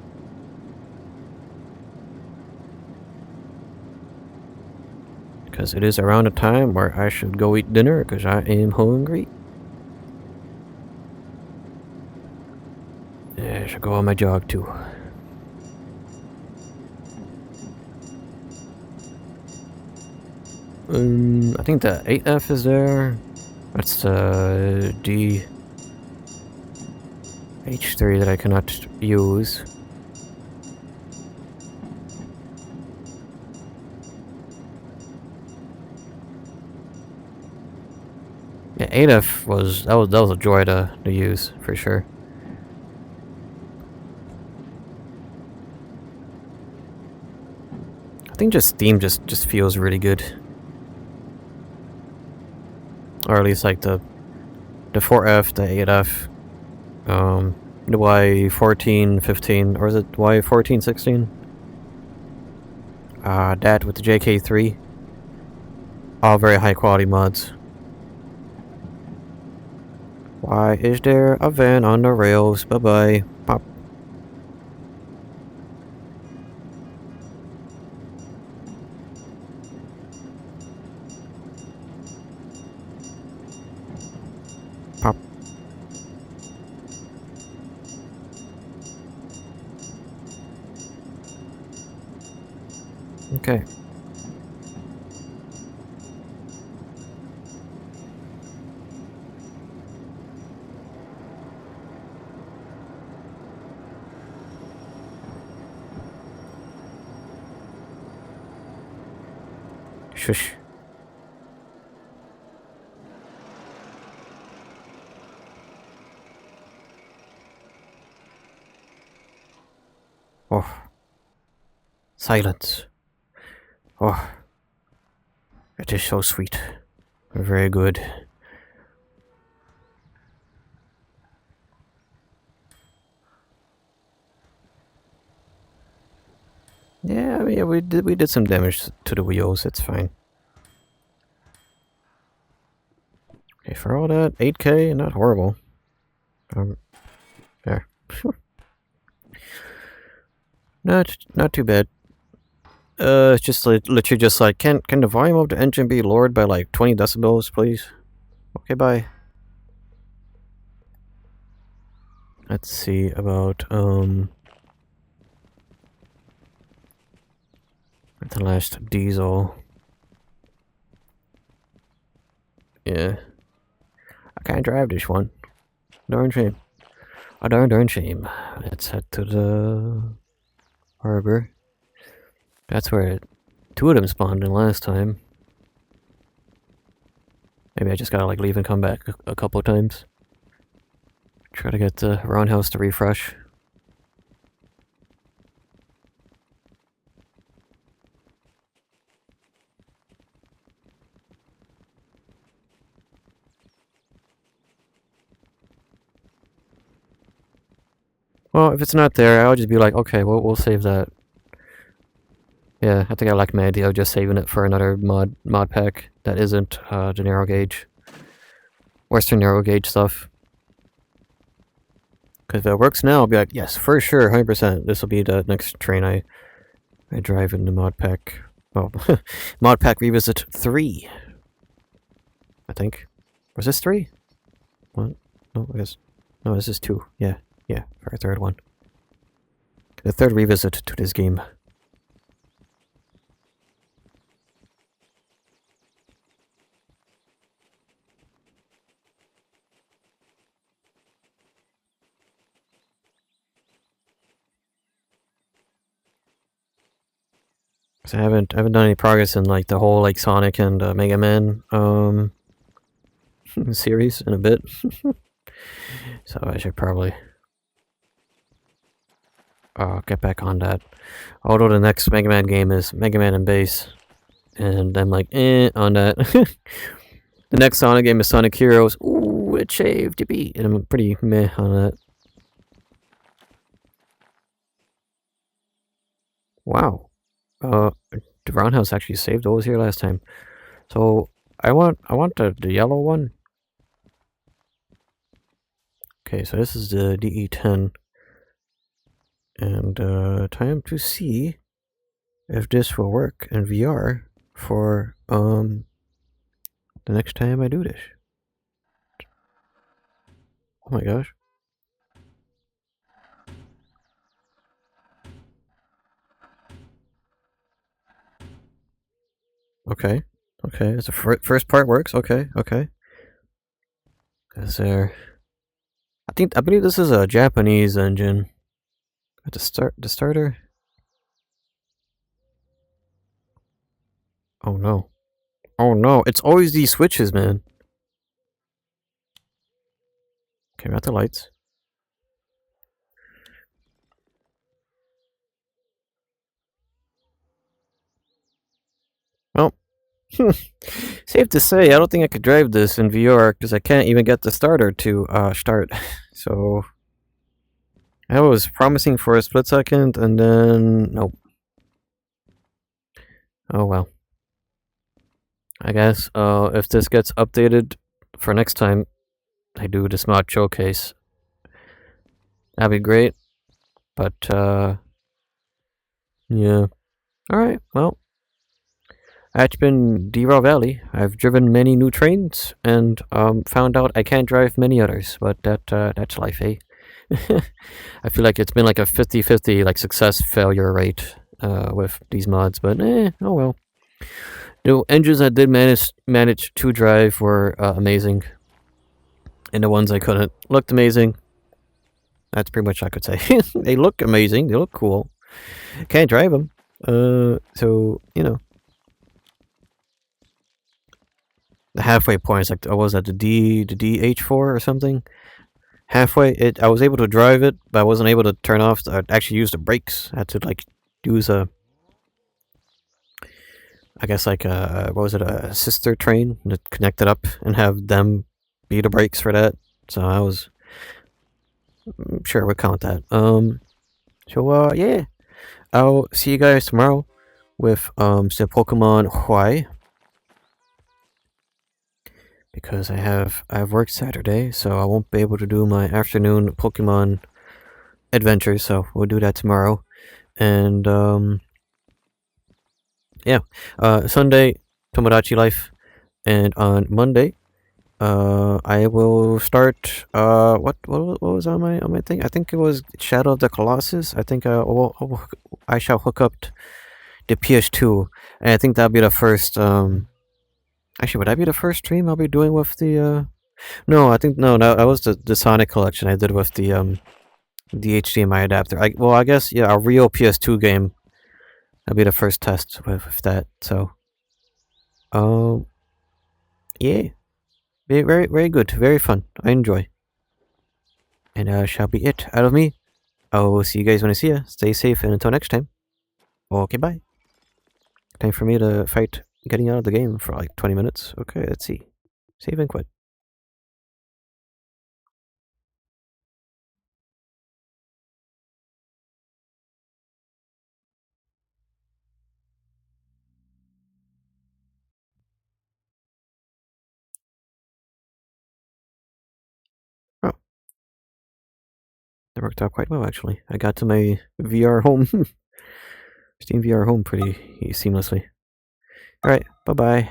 Because it is around a time where I should go eat dinner, because I am hungry. Yeah, I should go on my jog too. I think the 8F is there. That's the H3 that I cannot use. Yeah, 8F was a joy to use for sure. I think just Steam just feels really good. Or at least like the 4F, the 8F, the Y14, 15, or is it Y14, 16? That with the JK3. All very high quality mods. Why is there a van on the rails? Bye bye. Pop. Pop. Okay. Shush. Oh. Silence. Oh. It is so sweet. Very good. Yeah, I mean, we did some damage to the wheels. It's fine. Okay, for all that, 8K, not horrible. There. Not too bad. It's just literally just like, can the volume of the engine be lowered by like 20 decibels, please? Okay, bye. Let's see about the last diesel. Yeah. I can't drive this one. Darn shame. A darn shame. Let's head to the harbor. That's where two of them spawned in last time. Maybe I just gotta like leave and come back a couple of times. Try to get the roundhouse to refresh. Well, if it's not there, I'll just be like, okay, well, we'll save that. Yeah, I think I like my idea of just saving it for another mod pack that isn't the narrow gauge. Western narrow gauge stuff. Because if it works now, I'll be like, yes, for sure, 100%. This will be the next train I drive in the mod pack. Well, mod pack revisit 3. I think. Was this 3? What? No, I guess. No, this is 2. Yeah, for a third one. The third revisit to this game. So I haven't done any progress in like the whole like Sonic and Mega Man series in a bit. So I should probably get back on that. Although the next Mega Man game is Mega Man and Bass, and I'm like, on that. The next Sonic game is Sonic Heroes. Ooh, it's shaved, yippee. And I'm pretty meh on that. Wow. The roundhouse actually saved. I was here last time. So I want the yellow one. Okay, so this is the DE10. And time to see if this will work in VR for the next time I do this. Oh my gosh. Okay. Okay, the first part works. Okay, okay. Is there? I believe this is a Japanese engine. At the starter. Oh no. Oh no, it's always these switches, man. Okay, we're at the lights. Well, safe to say, I don't think I could drive this in VR because I can't even get the starter to start. So I was promising for a split second, and then nope. Oh well. I guess if this gets updated for next time I do this mod showcase, that'd be great. But yeah. All right. Well, that's been Derail Valley. I've driven many new trains and found out I can't drive many others. But that's life, eh? I feel like it's been like a 50-50 like success failure rate with these mods, but oh well. The engines I did manage to drive were amazing, and the ones I couldn't looked amazing. That's pretty much I could say. They look amazing. They look cool. Can't drive them. So you know, the halfway point is like I was at the DH4 or something. Halfway, I was able to drive it, but I wasn't able to turn off. I actually use the brakes. I had to like use I guess like a sister train to connect it up and have them be the brakes for that. So I was sure we'll count that. So yeah, I'll see you guys tomorrow with some Pokemon Hawaii, because I've worked Saturday, so I won't be able to do my afternoon Pokemon adventures. So we'll do that tomorrow, and yeah, Sunday Tomodachi Life, and on Monday, I will start. What was on my thing? I think it was Shadow of the Colossus. I think I shall hook up the PS2, and I think that'll be the first. Actually, would that be the first stream I'll be doing with the? No, I think no. That was the Sonic collection I did with the HDMI adapter. I guess yeah, a real PS2 game. That'll be the first test with that. So, um, yeah, very very good, very fun. I enjoy. And shall be it out of me. I will see you guys when I see you. Stay safe, and until next time. Okay, bye. Time for me to fight getting out of the game for like 20 minutes. Okay, let's see. Save and quit. Oh, that worked out quite well, actually. I got to my VR home, Steam VR home pretty seamlessly. Alright, bye-bye.